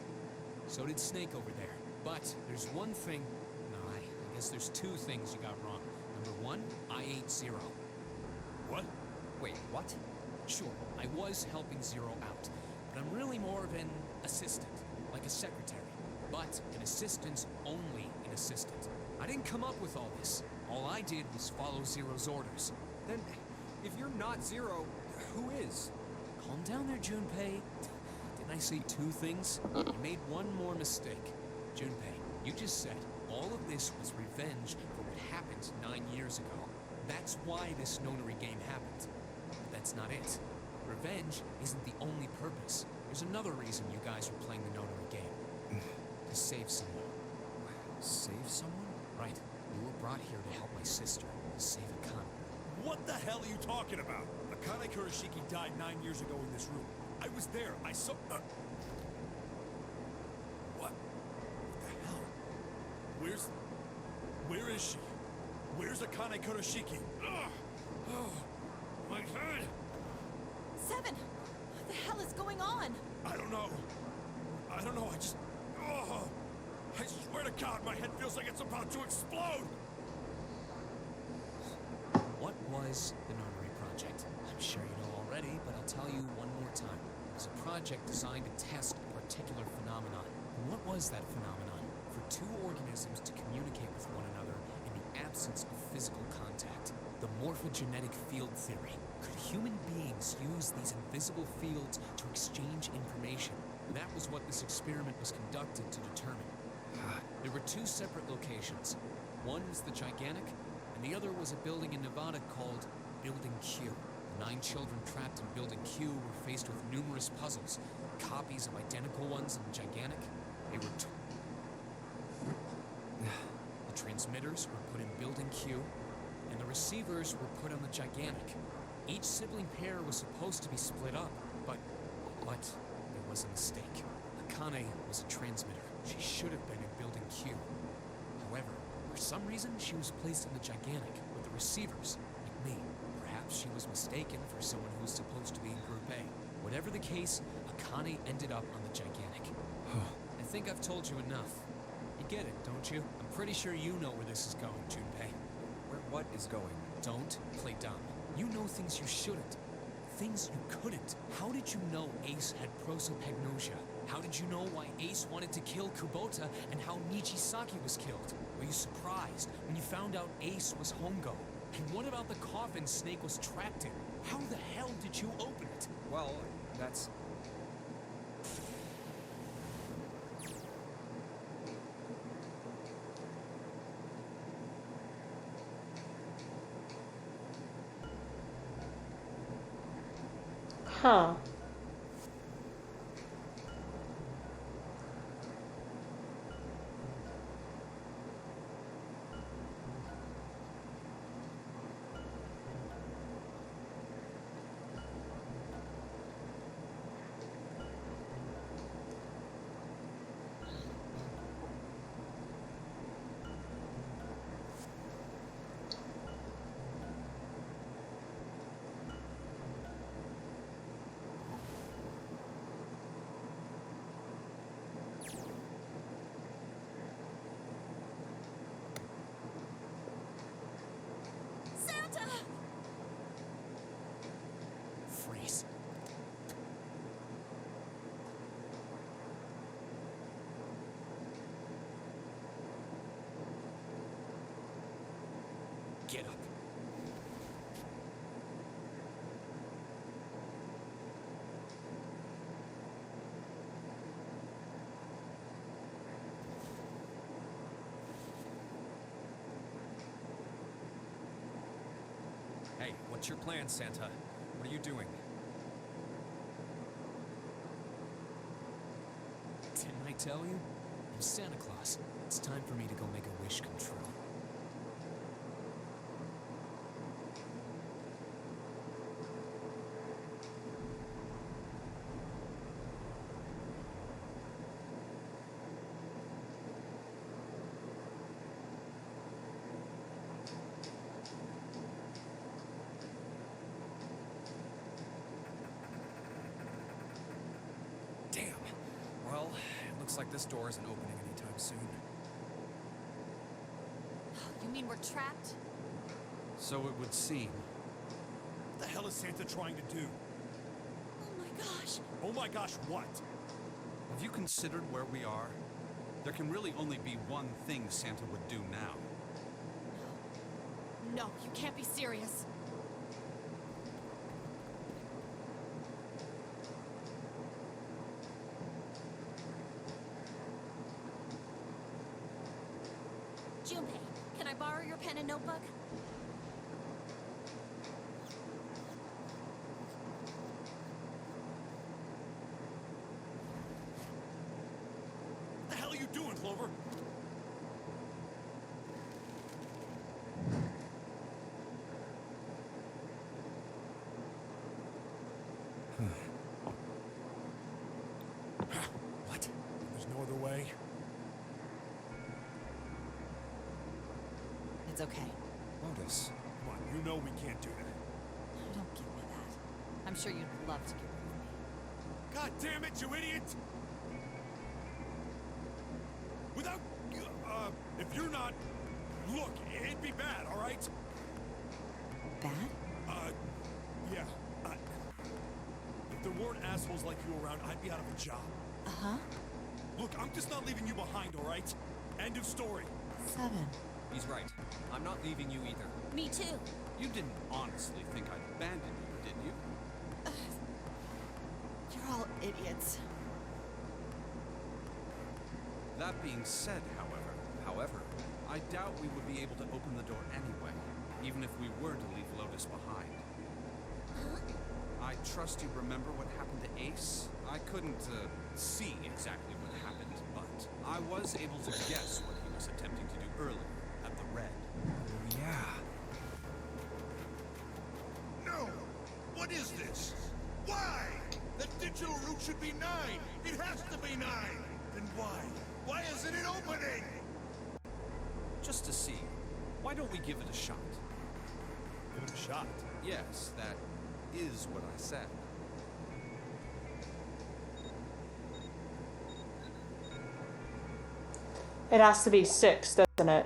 So did Snake over there. But there's one thing... No, I guess there's 2 things you got wrong. Number 1, I ain't Zero. What? Wait, what? Sure, I was helping Zero out, but I'm really more of an assistant, like a secretary. But an assistant's only an assistant. I didn't come up with all this. All I did was follow Zero's orders. Then, if you're not Zero, who is? Calm down there, Junpei. Didn't I say 2 things? You made one more mistake. Junpei, you just said all of this was revenge for what happened 9 years ago. That's why this notary game happened. But that's not it. Revenge isn't the only purpose. There's another reason you guys were playing the notary game. To save someone. Save someone? Right. We were brought here to help my sister, to save Akane. What the hell are you talking about? Akane Kurashiki died 9 years ago in this room. I was there. I saw... What? What the hell? Where is she? Where's Akane Kurashiki? Oh, my head! 7! What the hell is going on? I don't know. I just... Oh, I swear to God, my head feels like it's about to explode! What was the Notary Project? I'm sure you know already, but I'll tell you one more time. It was a project designed to test a particular phenomenon. And what was that phenomenon? For 2 organisms to communicate with one another in the absence of physical contact. The morphogenetic field theory. Could human beings use these invisible fields to exchange information? That was what this experiment was conducted to determine. There were 2 separate locations. One was the Gigantic, and the other was a building in Nevada called Building Q. The 9 children trapped in Building Q were faced with numerous puzzles, copies of identical ones in the Gigantic. They were The transmitters were put in Building Q, and the receivers were put on the Gigantic. Each sibling pair was supposed to be split up, but there was a mistake. Akane was a transmitter. She should have been in Building Q. However, for some reason, she was placed in the Gigantic with the receivers, like me. Perhaps she was mistaken for someone who was supposed to be in Group A. Whatever the case, Akane ended up on the Gigantic. I think I've told you enough. You get it, don't you? I'm pretty sure you know where this is going, Junpei. Where what is going? Don't play dumb. You know things you shouldn't. Things you couldn't. How did you know Ace had prosopagnosia? How did you know why Ace wanted to kill Kubota and how Nijisaki was killed? Were you surprised when you found out Ace was Hongo? And what about the coffin Snake was trapped in? How the hell did you open it? Well, that's... Huh. Freeze. Get up. Hey, what's your plan, Santa? What are you doing? Didn't I tell you? I'm Santa Claus. It's time for me to go make a wish come true. Damn. Well, it looks like this door isn't opening anytime soon. You mean we're trapped? So it would seem. What the hell is Santa trying to do? Oh my gosh. Oh my gosh, what? Have you considered where we are? There can really only be one thing Santa would do now. No, you can't be serious. Junpei, can I borrow your pen and notebook? What the hell are you doing, Clover? What? There's no other way. It's okay. Lotus. Come on, you know we can't do that. Don't give me that. I'm sure you'd love to get rid of me. God damn it, you idiot! Without... if you're not... Look, it'd be bad, all right? Bad? Yeah. If there weren't assholes like you around, I'd be out of a job. Uh-huh. Look, I'm just not leaving you behind, all right? End of story. 7. He's right. I'm not leaving you either. Me too. You didn't honestly think I'd abandon you, did you? You're all idiots. That being said, however, I doubt we would be able to open the door anyway, even if we were to leave Lotus behind. Huh? I trust you remember what happened to Ace. I couldn't see exactly what happened, but I was able to guess what he was attempting to do earlier. What is this? Why? The digital route should be 9. It has to be 9. Then why? Why isn't it opening? Just to see. Why don't we give it a shot? Give it a shot. Yes, that is what I said. It has to be 6, doesn't it?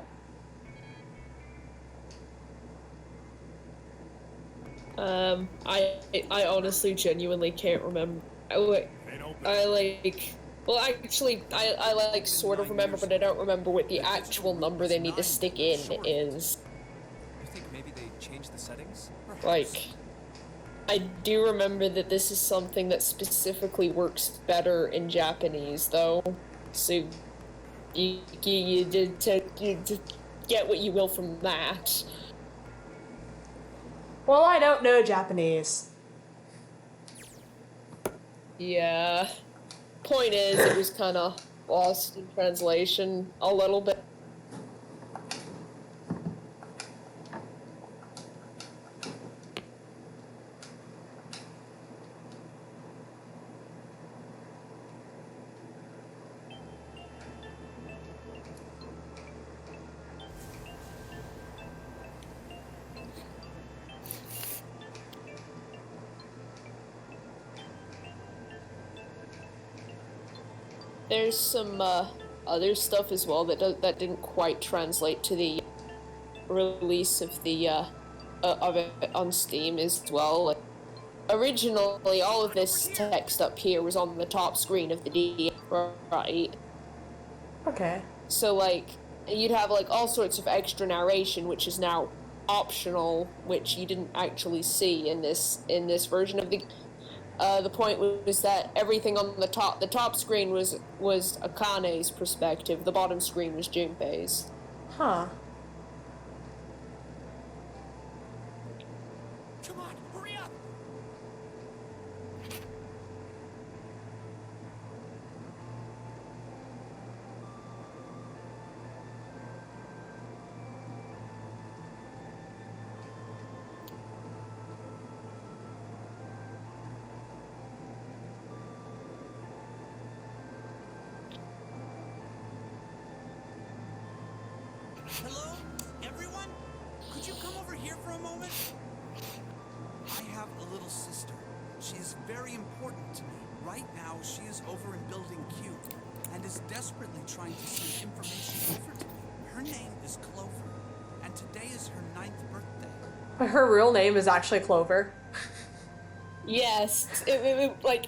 I honestly genuinely can't remember. Well, actually, I like sort of remember, but I don't remember what the actual number they need to stick in is. You think maybe they changed the settings? Perhaps. Like, I do remember that this is something that specifically works better in Japanese, though. So, you get what you will from that. Well, I don't know Japanese. Yeah. Point is, it was kind of lost in translation a little bit. There's some other stuff as well that didn't quite translate to the release of the of it on Steam as well. Like, originally, all of this text up here was on the top screen of the DS, right? Okay. So like, you'd have like all sorts of extra narration, which is now optional, which you didn't actually see in this version of the. The point was that everything on the top screen was Akane's perspective. The bottom screen was Junpei's. Huh. Come on, hurry up! Hello? Everyone? Could you come over here for a moment? I have a little sister. She is very important to me. Right now, she is over in Building Q and is desperately trying to send information over to me. Her name is Clover, and today is her 9th birthday. But her real name is actually Clover. Yes, like,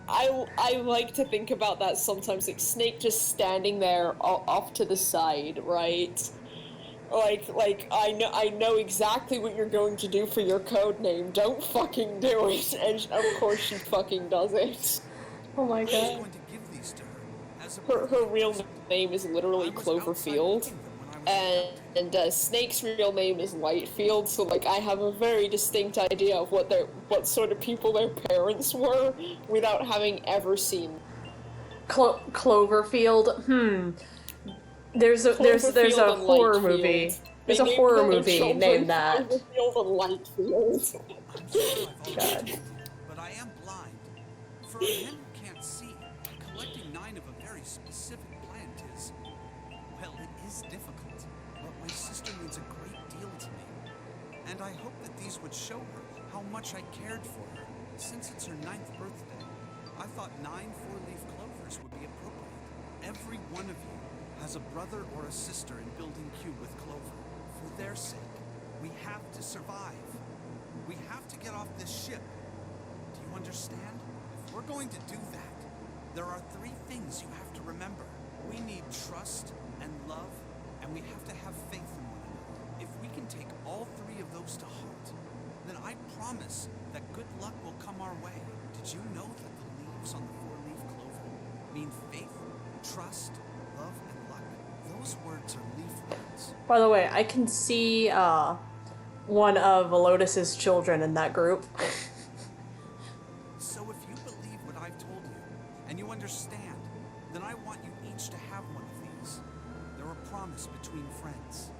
I like to think about that sometimes, like Snake just standing there off to the side, right? Like I know exactly what you're going to do for your code name. Don't fucking do it. And of course she fucking does it. Oh my god. Her real name is literally Cloverfield. And Snake's real name is Lightfield, so like I have a very distinct idea of what sort of people their parents were without having ever seen. Cloverfield. There's a horror movie. There's a horror movie named that. Cloverfield and Lightfield. God. But I am blind. For him who can't see, collecting 9 of a very specific plant is, well, it is difficult. But my sister means a great deal to me. And I hope that these would show her how much I cared for her. Since it's her 9th birthday, I thought 9 4-leaf clovers would be appropriate. Every one of you has a brother or a sister in Building Q with Clover. For their sake, we have to survive. We have to get off this ship. Do you understand? If we're going to do that, there are 3 things you have to remember. We need trust and love, and we have to have faith in one another. If we can take all 3 of those to heart, then I promise that good luck will come our way. Did you know that the leaves on the 4-leaf clover mean faith, trust, love, and luck? Those words are leaf words. By the way, I can see one of Lotus's children in that group. So if you believe what I've told you, and you understand, then I want you each to have one of these. They're a promise between friends.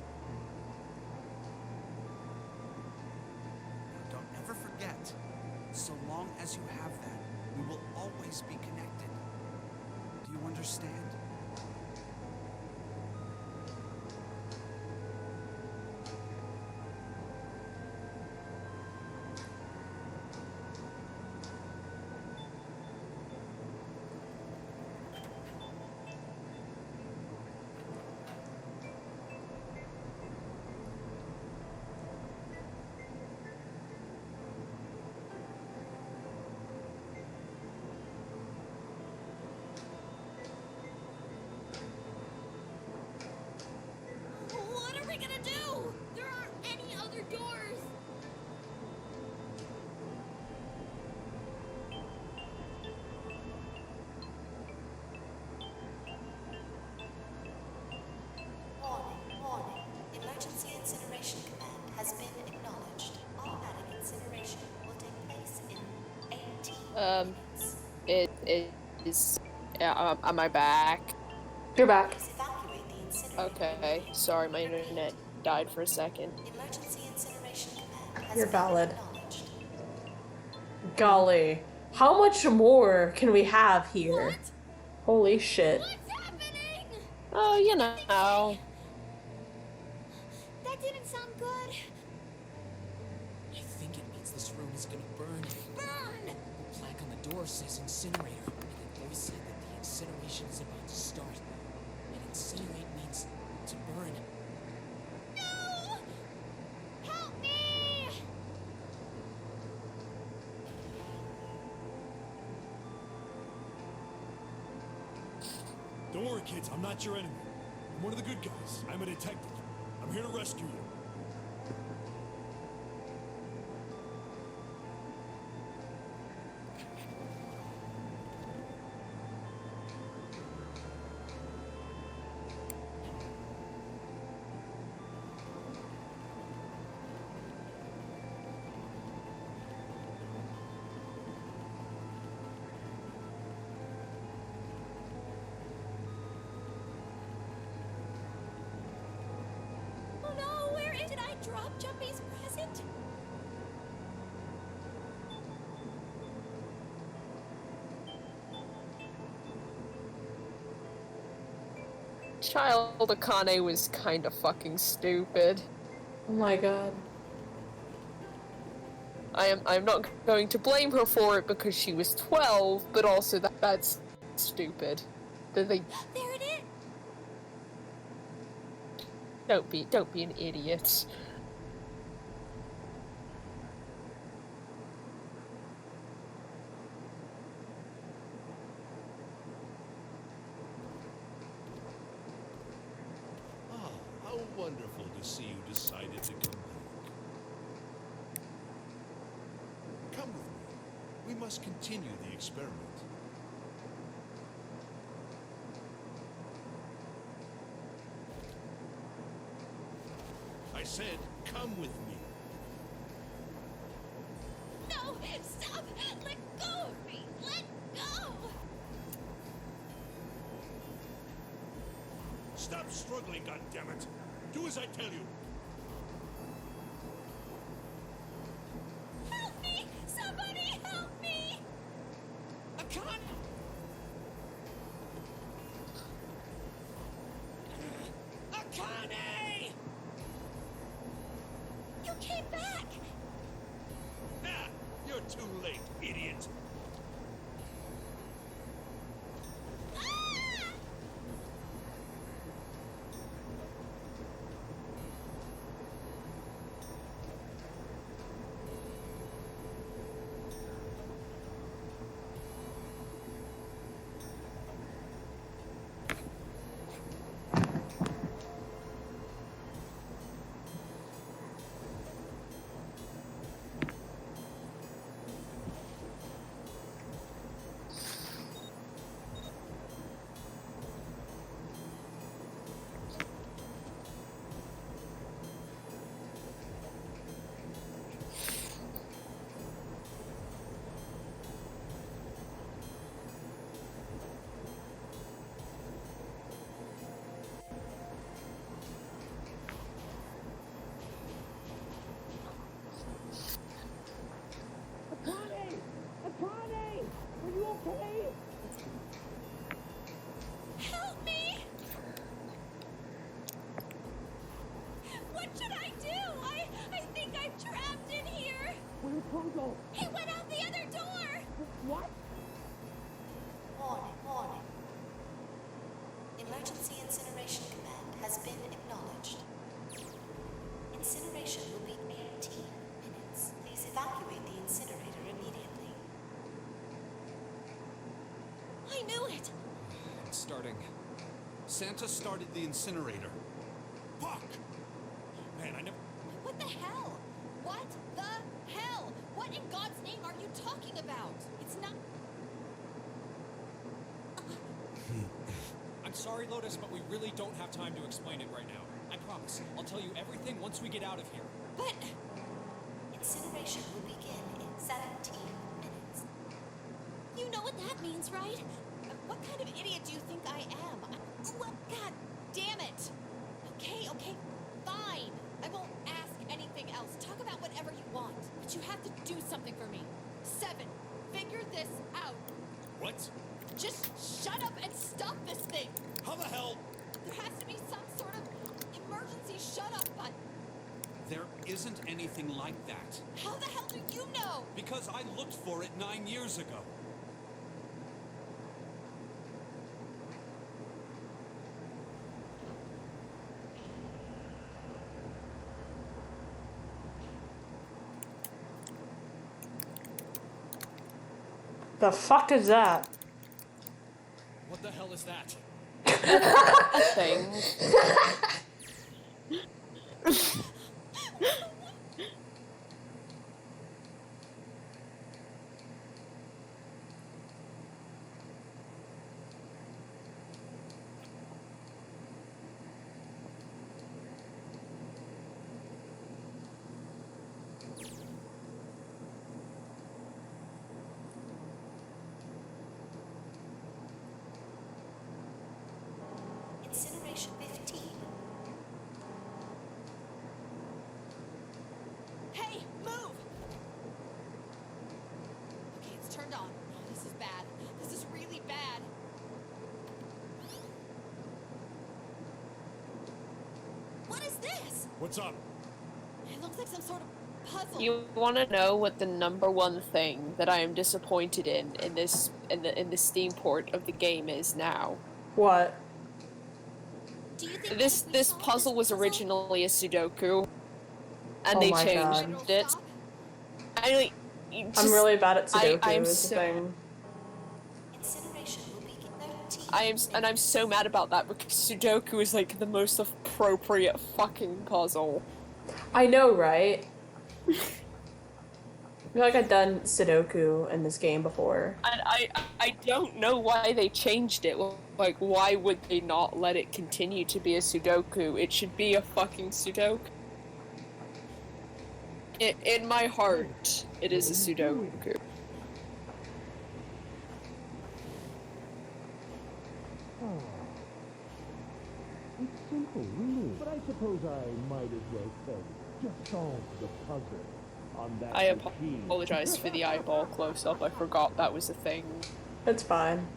Now, don't ever forget, long as you have that, we will always be connected. Do you understand? What are we gonna do? There aren't any other doors. Warning, warning. Emergency incineration command has been acknowledged. Automatic incineration will take place in 18 minutes. It is. Yeah, am I back? You're back. Please evacuate the incinerator. Okay, sorry, my internet died for a second. Emergency incineration command has You're been valid. acknowledged. Golly. How much more can we have here? What? Holy shit. What's happening? Oh, you know. That didn't sound good. I think it means this room is gonna burn. Burn! The plaque on the door says incinerator, and it voice said that the incineration is about to start. And incinerate means to burn. No! Help me! Don't worry, kids. I'm not your enemy. I'm one of the good guys. I'm a detective. I'm here to rescue you. Oh no, where did I drop Jumpy's present? Child Akane was kinda fucking stupid. Oh my god. I'm not going to blame her for it because she was 12, but also that's stupid. That they There it is! don't be an idiot. Ah, how wonderful to see you decided to come back. Come with me. We must continue the experiment. I said, come with me. No! Stop! Let go of me! Let go! Stop struggling, goddammit! Do as I tell you. Help me! Somebody help me! Akane! Akane! You came back! Ah, you're too late, idiot. Ah! Puzzle! He went out the other door! What? Warning, warning. Emergency incineration command has been acknowledged. Incineration will be 18 minutes. Please evacuate the incinerator immediately. I knew it! It's starting. Santa started the incinerator. Fuck! Man, I never. What the hell? What the hell? What in God's name are you talking about? It's not. I'm sorry, Lotus, but we really don't have time to explain it right now. I promise. I'll tell you everything once we get out of here. But. Incineration will begin in 17 minutes. You know what that means, right? What kind of idiot do you think I am? What? God damn it! Okay, fine. I won't ask anything else. Talk about whatever you want. But you have to do something for me. 7, figure this out. What? Just shut up and stop this thing! How the hell? There has to be some sort of emergency shut up button. There isn't anything like that. How the hell do you know? Because I looked for it 9 years ago. The fuck is that? What the hell is that? A thing. Incineration 15. Hey, move! Okay, it's turned on. Oh, this is bad. This is really bad. What is this? What's up? It looks like some sort of puzzle. You want to know what the number one thing that I am disappointed in this in the Steam port of the game is now? What? Do you think This puzzle was originally a Sudoku, and Oh they my changed God. it. I'm really bad at Sudoku. I'm is the so- thing. Incineration will begin 13. I'm so mad about that because Sudoku is like the most appropriate fucking puzzle. I know, right? I feel like I've done Sudoku in this game before. And I don't know why they changed it. Like, why would they not let it continue to be a Sudoku? It should be a fucking Sudoku. In my heart, it is a Sudoku. Oh. It's simple, really. But I suppose I might as well say, just solve the puzzle on that I machine. apologize for the eyeball close-up. I forgot that was a thing. It's fine.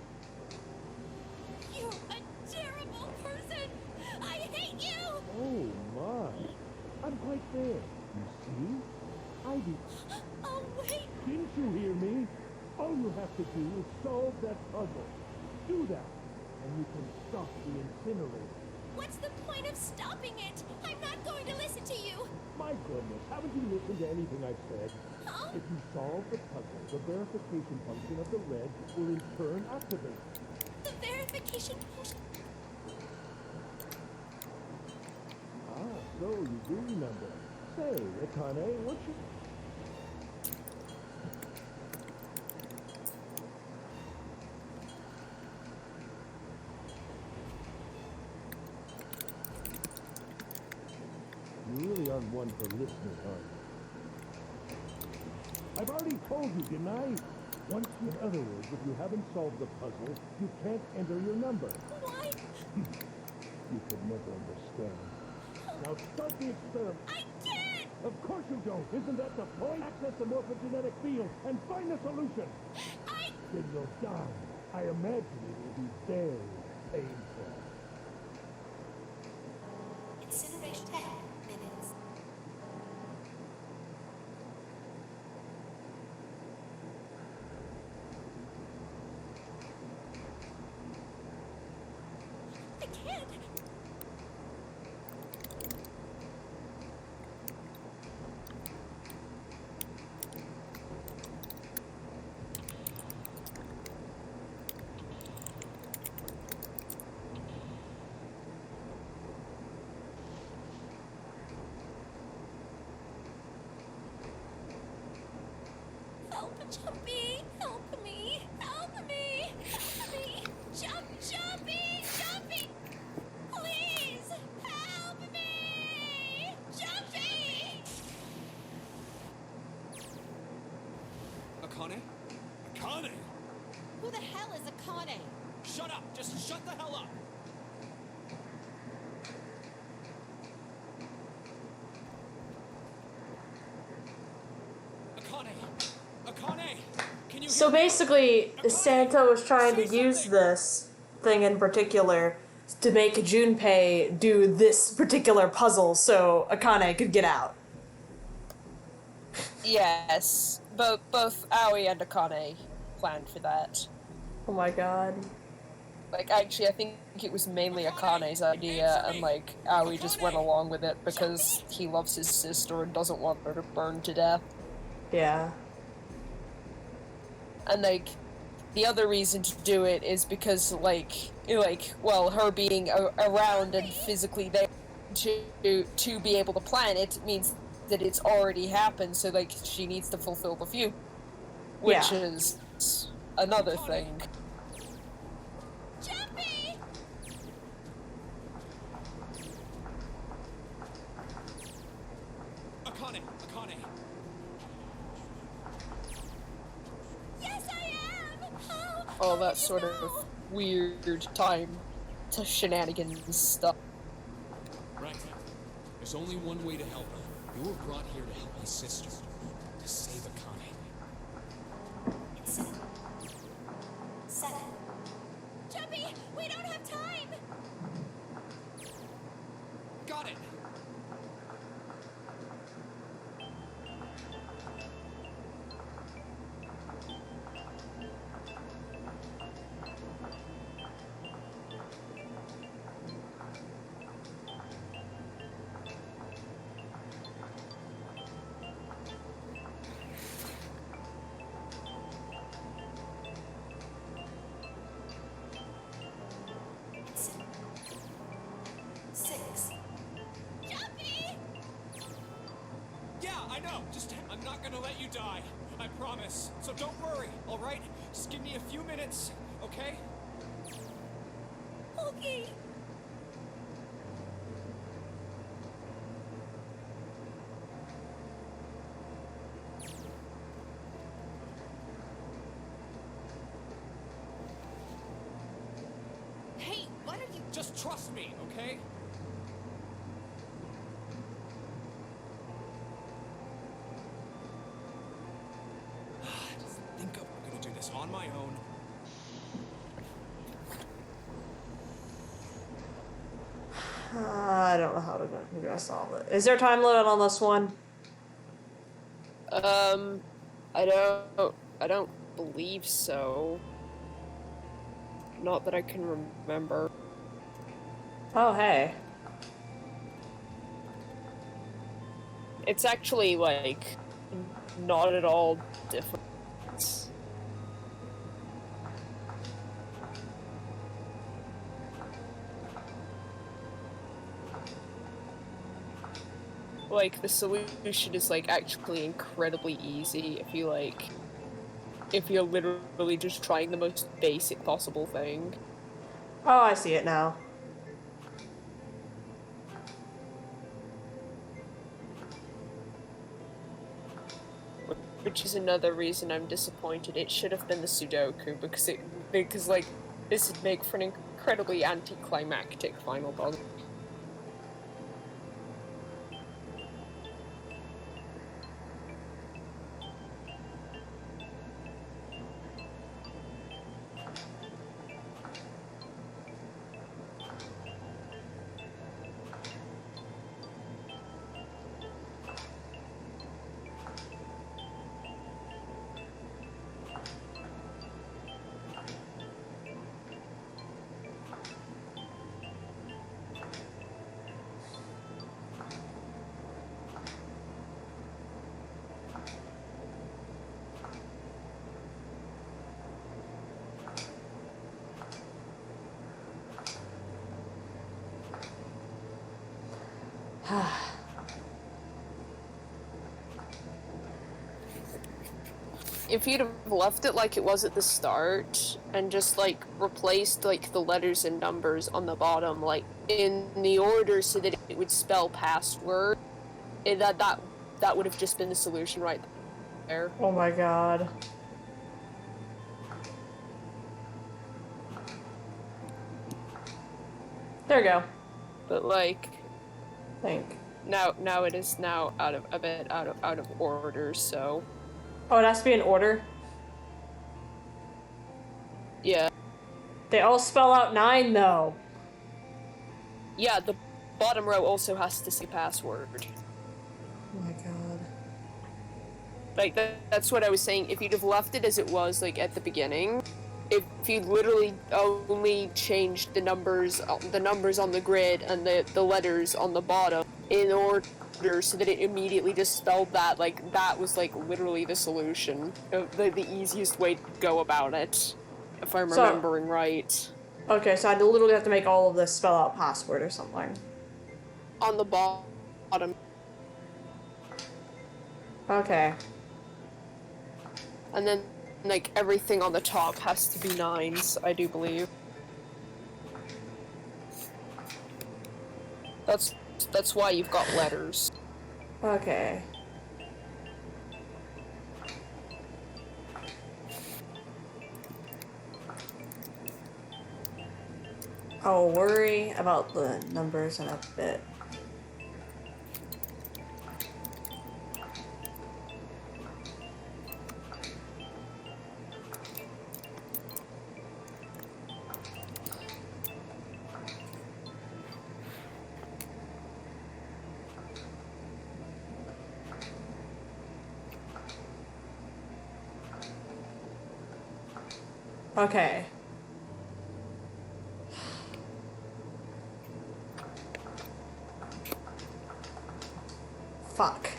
You're a terrible person! I hate you! Oh my. I'm quite there. You see? I did. Oh, wait! Didn't you hear me? All you have to do is solve that puzzle. Do that, and you can stop the incinerator. What's the point of stopping it? I'm not going to listen to you! My goodness, haven't you listened to anything I've said? Huh? If you solve the puzzle, the verification function of the red will in turn activate. The verification function. Ah, so you do remember. Say, Akane, what should... You really aren't one for listening, are you? I've already told you, didn't I? Once, in other words, if you haven't solved the puzzle, you can't enter your number. Why? You could never understand. Now start the experiment. I can't! Of course you don't. Isn't that the point? Access the morphogenetic field and find the solution. Then you'll die. I imagine it will be very painful. Incineration 10 minutes. Jumpy, help me! Help me! Help me! Jumpy! Jumpy! Please! Help me! Jumpy! Akane? Akane! Who the hell is Akane? Shut up! Just shut the hell up! Akane! Can you So hear me? basically, Santa was trying to use this thing in particular to make Junpei do this particular puzzle so Akane could get out. Yes, both Aoi and Akane planned for that. Oh my god. Like, actually, I think it was mainly Akane's idea, and, like, Aoi just went along with it because he loves his sister and doesn't want her to burn to death. Yeah. And, like, the other reason to do it is because, well, her being around and physically there to be able to plan it means that it's already happened, so, like, she needs to fulfill the few. Which is another thing. Jumpy! Akane! Yes, I am! All that sort of weird time to shenanigans stuff. Right. There's only one way to help her. You were brought here to help my sister. To save Akane. Incident. 7. Jumpy, we don't have time! Got it! Incident. 6. Jumpy! Yeah, I know! I'm not gonna let you die. I promise. So don't worry, alright? Just give me a few minutes, okay? Okay. Hey, what are you... Just trust me, okay? Just think I'm gonna do this on my own. I don't know how to solve it. Is there a time limit on this one? I don't believe so. Not that I can remember. Oh, hey. It's actually, like, not at all different. Like, the solution is, like, actually incredibly easy if you're literally just trying the most basic possible thing. Oh, I see it now. Which is another reason I'm disappointed. It should have been the Sudoku, because like, this would make for an incredibly anticlimactic final boss. if you'd have left it like it was at the start and just like replaced like the letters and numbers on the bottom like in the order so that it would spell password, that would have just been the solution right there. Oh my god. There we go. But like, Think. now it is now out of order. So. Oh, it has to be in order? Yeah. They all spell out 9, though. Yeah, the bottom row also has to say password. Oh my god. Like, that's what I was saying. If you'd have left it as it was, like, at the beginning, if you'd literally only changed the numbers on the grid and the letters on the bottom in order so that it immediately just spelled that, like, that was, like, literally the solution. The easiest way to go about it, if I'm remembering right. Okay, so I'd literally have to make all of this spell out password or something. On the bottom. Okay. And then, like, everything on the top has to be 9s, I do believe. That's why you've got letters. Okay. I'll worry about the numbers in a bit. Okay. Fuck.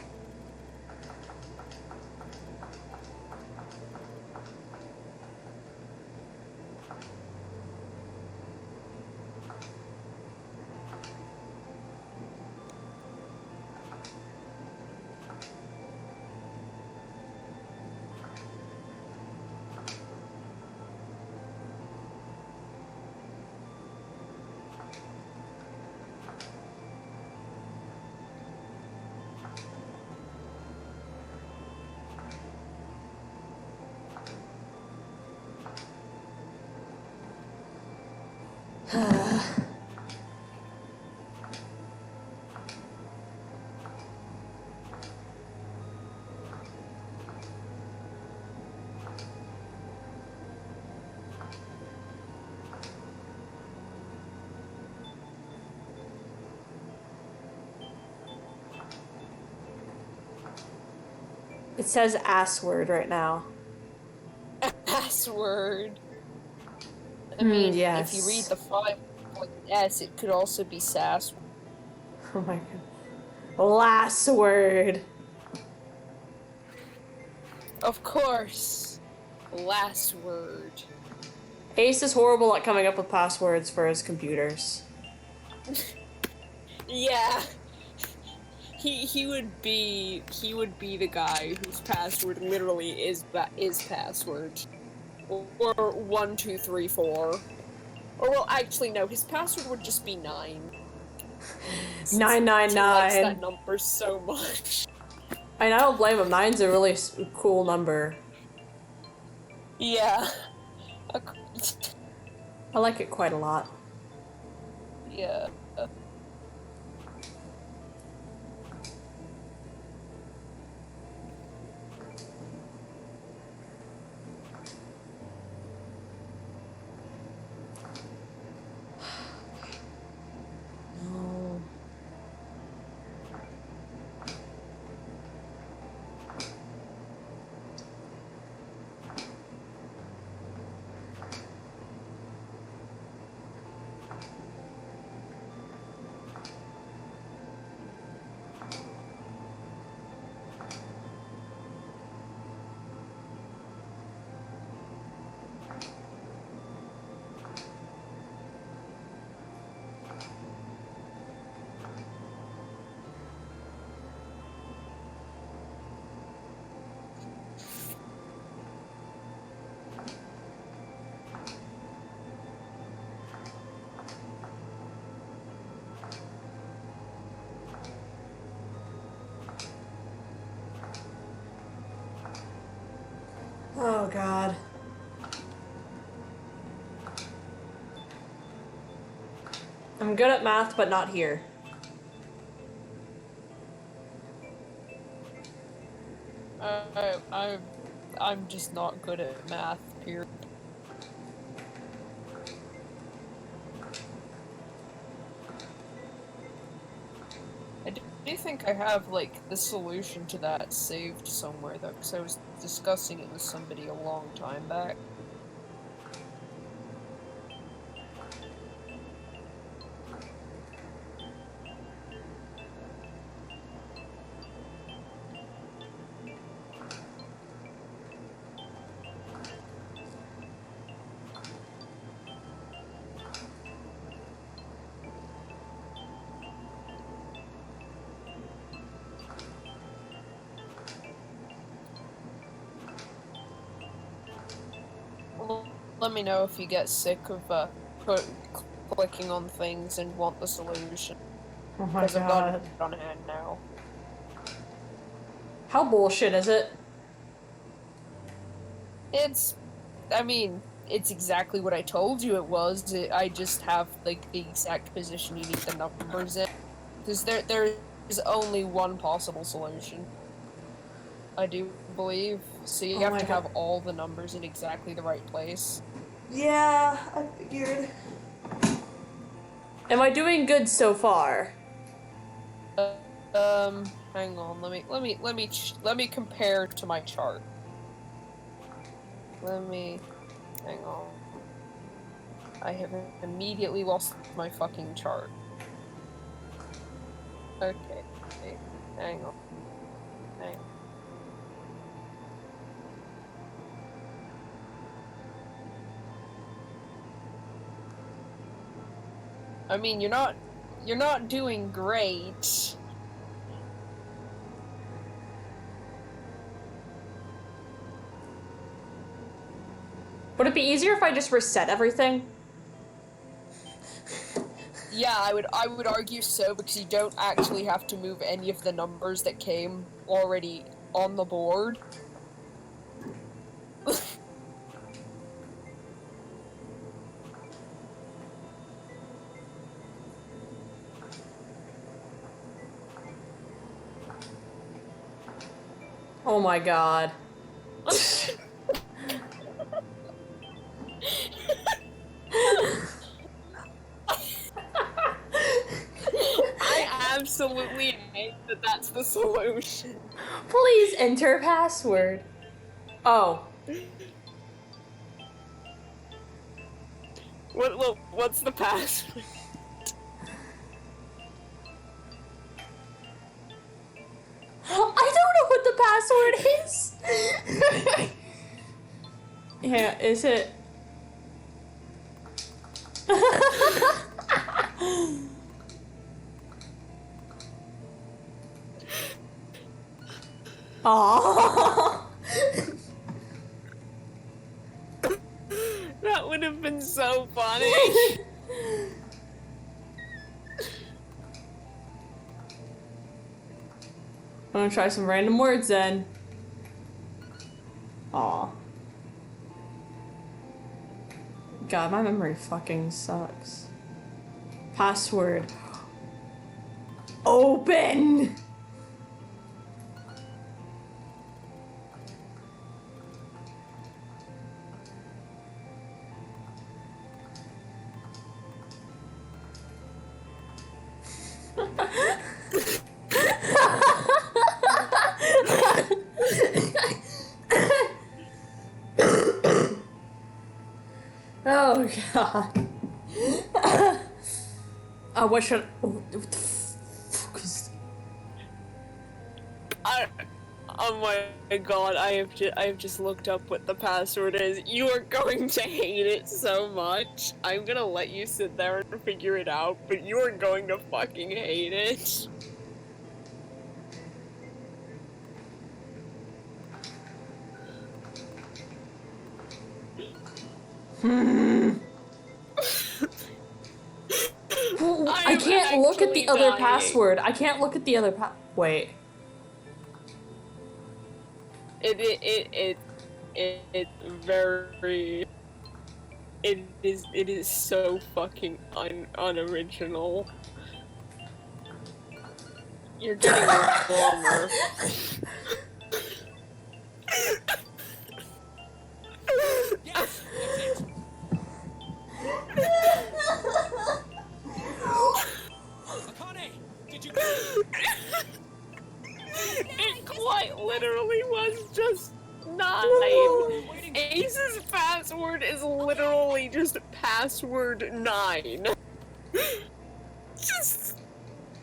It says ass word right now. Password. I mean, yes. if you read the 5 with S, it could also be sass. Oh my god. Last word. Of course. Last word. Ace is horrible at coming up with passwords for his computers. Yeah. He would be the guy whose password literally is password. Or 1, 2, 3, 4. Or well, actually no, his password would just be 9. 999. He likes that number so much. And I don't blame him. 9's a really cool number. Yeah. I like it quite a lot. Yeah. No. Oh god. I'm good at math, but not here. I'm just not good at math, period. I do think I have, like, the solution to that saved somewhere, though, because I was discussing it with somebody a long time back. Let me know if you get sick of clicking on things and want the solution. Oh my Because I've got god. it on hand now. How bullshit is it? I mean, it's exactly what I told you it was. I just have, like, the exact position you need the numbers in. Because there is only one possible solution. I do believe. So you have to have all the numbers in exactly the right place. Yeah, I figured. Am I doing good so far? Hang on. Let me compare to my chart. Hang on. I have immediately lost my fucking chart. Okay. Hang on. I mean, you're not doing great. Would it be easier if I just reset everything? Yeah, I would argue so, because you don't actually have to move any of the numbers that came already on the board. Oh my god. I absolutely hate that that's the solution. Please enter password. Oh. What's the password? I don't know what the password is. Yeah, is it? Aww. That would have been so funny. I'm gonna try some random words then. Aw. God, my memory fucking sucks. Password. Open! Oh god. What should what the fuck is... Oh my god, I have just looked up what the password is. You are going to hate it so much. I'm gonna let you sit there and figure it out, but you are going to fucking hate it. I can't look at the other password. I can't look at the other wait. it's very... It is so fucking unoriginal. You're getting warmer. Yes, that's it. Akane, did you? It quite literally was just 9. Ace's password is literally just password 9. Just...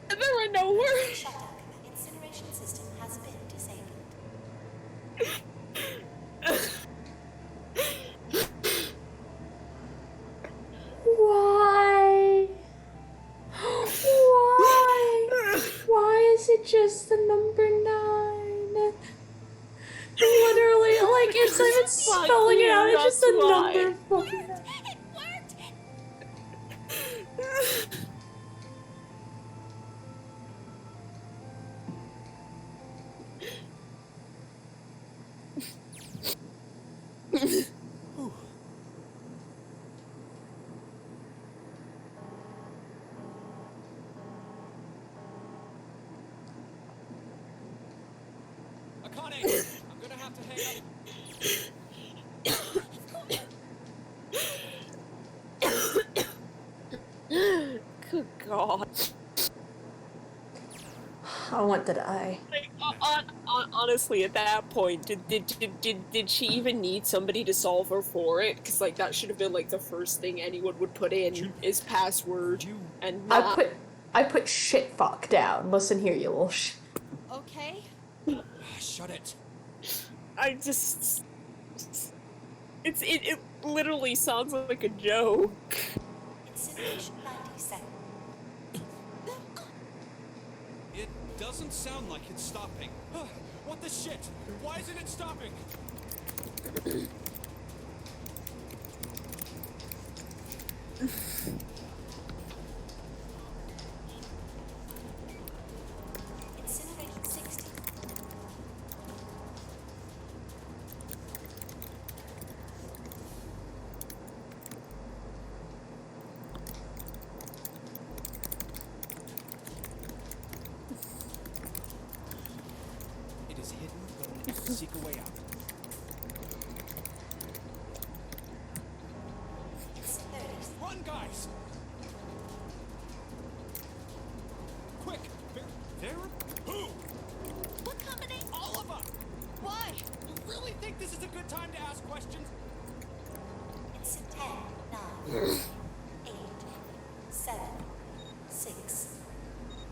There are no words. Shut up. Incineration system has been disabled. Why? Why? Why is it just the number 9? Literally, like, it's not even spelling it out, it's just a number fucking 9. Akane, I'm gonna have to hang up. Good God. I want to die. Like, honestly, at that point, did she even need somebody to solve her for it? Because, like, that should have been, like, the first thing anyone would put in is password and not... I put shit fuck down. Listen here, you little Okay. Shut it. I just... It literally sounds like a joke. Incineration 97. It doesn't sound like it's stopping. What the shit? Why isn't it stopping? Incineration 60. It is hidden, but we need to seek a way out. It's 30. Run, guys! Quick! There? Who? What company? All of us! Why? You really think this is a good time to ask questions? It's 10, 9, 8, 7, 6,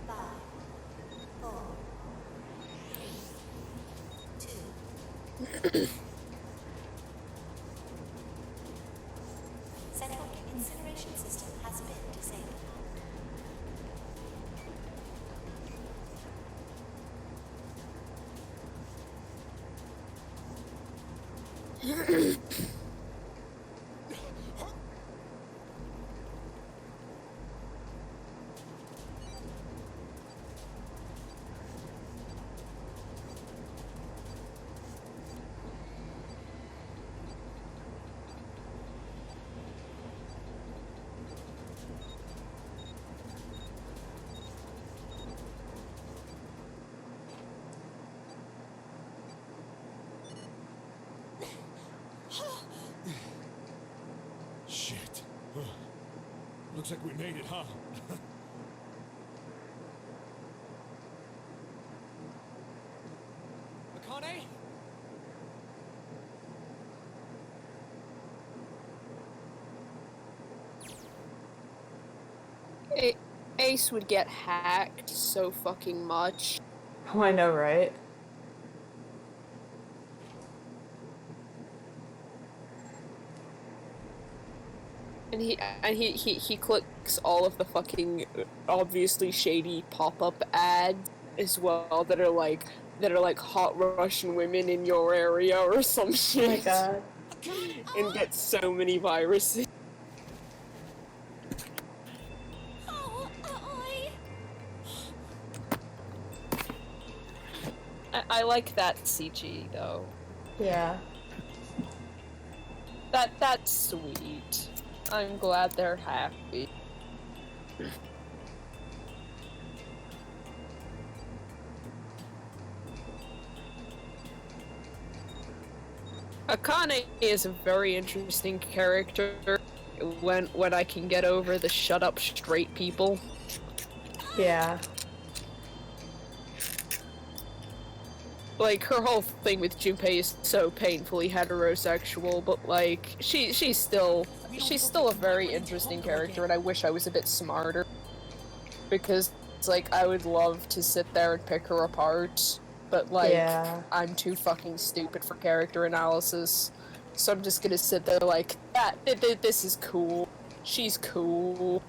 5, 4, 3, 2. Central incineration system has been disabled. Shit. Looks like we made it, huh? Akane? Ace would get hacked so fucking much. Oh, I know, right? And he clicks all of the fucking obviously shady pop-up ads as well that are like hot Russian women in your area or some shit. Oh my god. And gets so many viruses. I like that CG though. Yeah. That's sweet. I'm glad they're happy. Akane is a very interesting character when I can get over the shut up straight people. Yeah. Like, her whole thing with Junpei is so painfully heterosexual, but like, she's still a very interesting character, and I wish I was a bit smarter. Because, like, I would love to sit there and pick her apart, but like, Yeah. I'm too fucking stupid for character analysis. So I'm just gonna sit there like, this is cool. She's cool.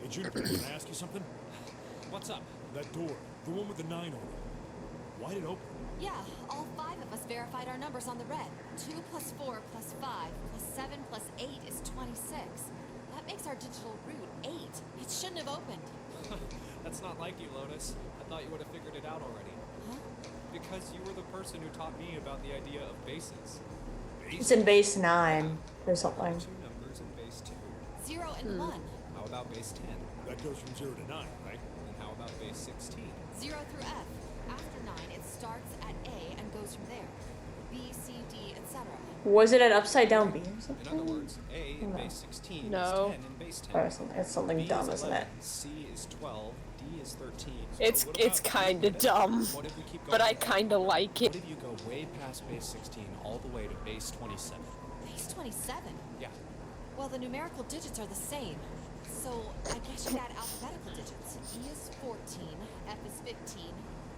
Hey, Juniper, can I ask you something? What's up? That door, the one with the 9 on it. Why'd it open? Yeah, all 5 of us verified our numbers on the red. 2 plus 4 plus 5 plus 7 plus 8 is 26. That makes our digital root 8. It shouldn't have opened. That's not like you, Lotus. I thought you would have figured it out already. Huh? Because you were the person who taught me about the idea of bases. It's in base 9 or something. 2 numbers in base 2. 0 and 1. How about base 10? That goes from 0 to 9, right? And how about base 16? 0 through F. After 9, it starts at A and goes from there. B, C, D, etc. Was it an upside down B or In something? other words, A in base 16 No. is 10 in base 10. Or it's something B dumb, is isn't 11, it? C is 12, D is 13. It's kinda dumb, What if we keep going? but I kinda like What it. if you go way past base 16 all the way to base 27? Base 27? Yeah. Well, the numerical digits are the same. So I guess you'd add alphabetical digits. E is 14, F is 15,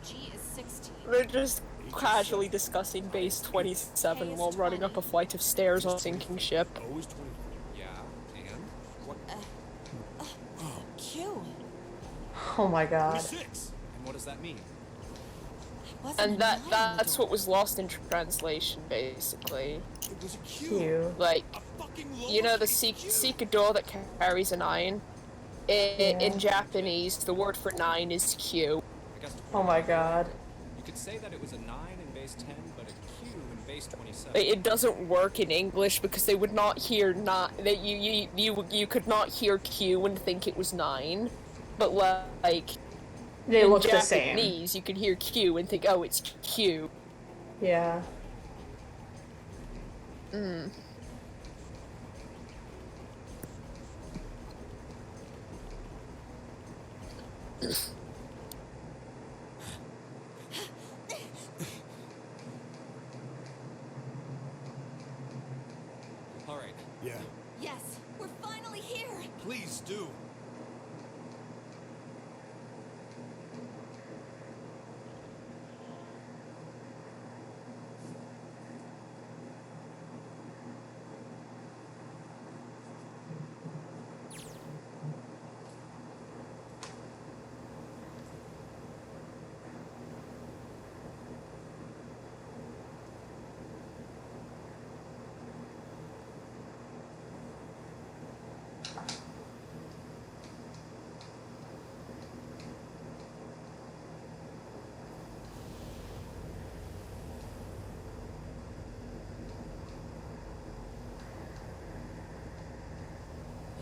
G is 16. They're just casually discussing base 27 while running up a flight of stairs on a sinking ship. Always 20. Yeah, and? What? Q. Oh my god. 26. And what does that mean? Wasn't And a 9 on the that's door. what was lost in translation, basically. It was a Q. Q. Like, A fucking you know the lowercase Q. seek a door that carries a 9? In Japanese, the word for 9 is Q. I guess Oh my god. you could say that it was a 9 in base 10, but a Q in base 27. It doesn't work in English because they would not hear that you could not hear Q and think it was 9. But like They in look the same. Japanese, you could hear Q and think, oh, it's Q. Yeah. All right, Yeah. Yes, we're finally here. Please do.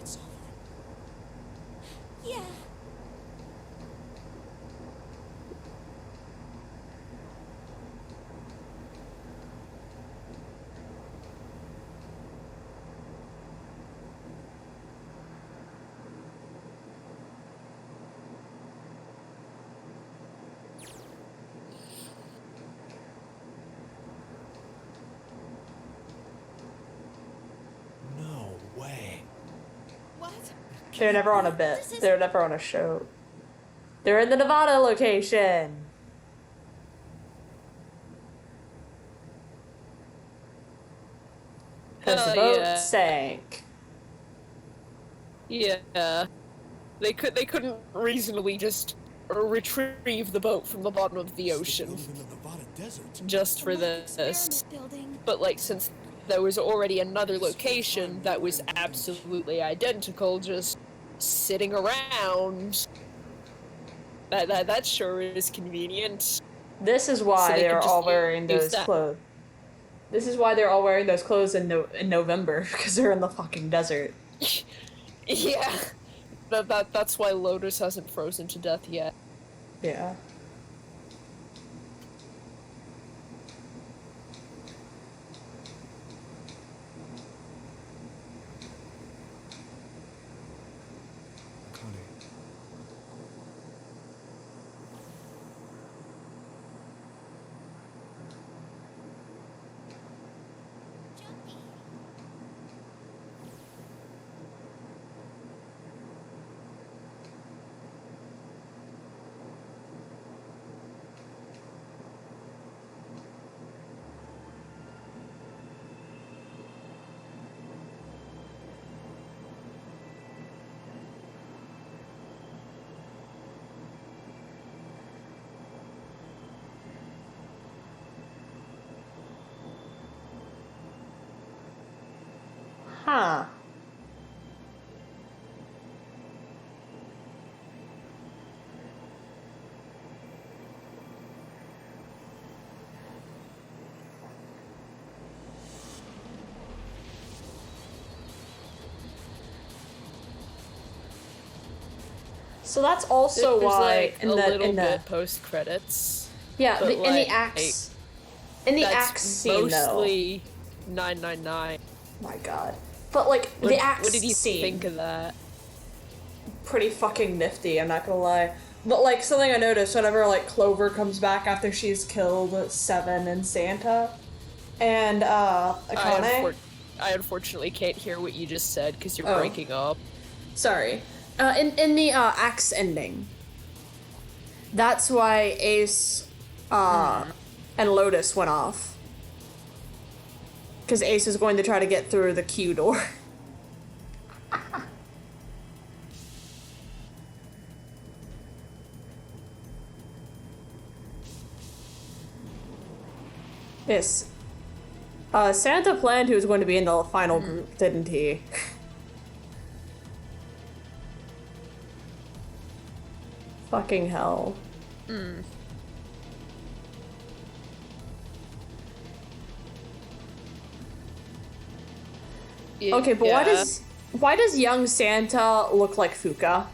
It's over. Yeah. No way. What? They're never on a bit. They're never on a show. They're in the Nevada location. Because the boat yeah. sank. Yeah. They couldn't reasonably just retrieve the boat from the bottom of the ocean Building in the Nevada desert. just for The this. experiment building. But like, since there was already another location that was absolutely identical, just sitting around, that sure is convenient. This is why So they they're could all just wearing use those that. clothes. This is why they're all wearing those clothes in November, because they're in the fucking desert. Yeah. That's why Lotus hasn't frozen to death yet. Yeah. Huh. So that's also There's why like in a the little bit post credits. yeah but, in the like, axe in the axe scene mostly 999. though. My God. But like the axe What did you scene, think of that? pretty fucking nifty, I'm not gonna lie. But like something I noticed whenever like Clover comes back after she's killed Seven and Santa and Akane. I unfortunately can't hear what you just said because you're Oh. breaking up. Sorry. In the axe ending. That's why Ace and Lotus went off. Because Ace is going to try to get through the Q door. Yes. Santa planned who was going to be in the final group, didn't he? Fucking hell. Okay, but why does young Santa look like Fuka?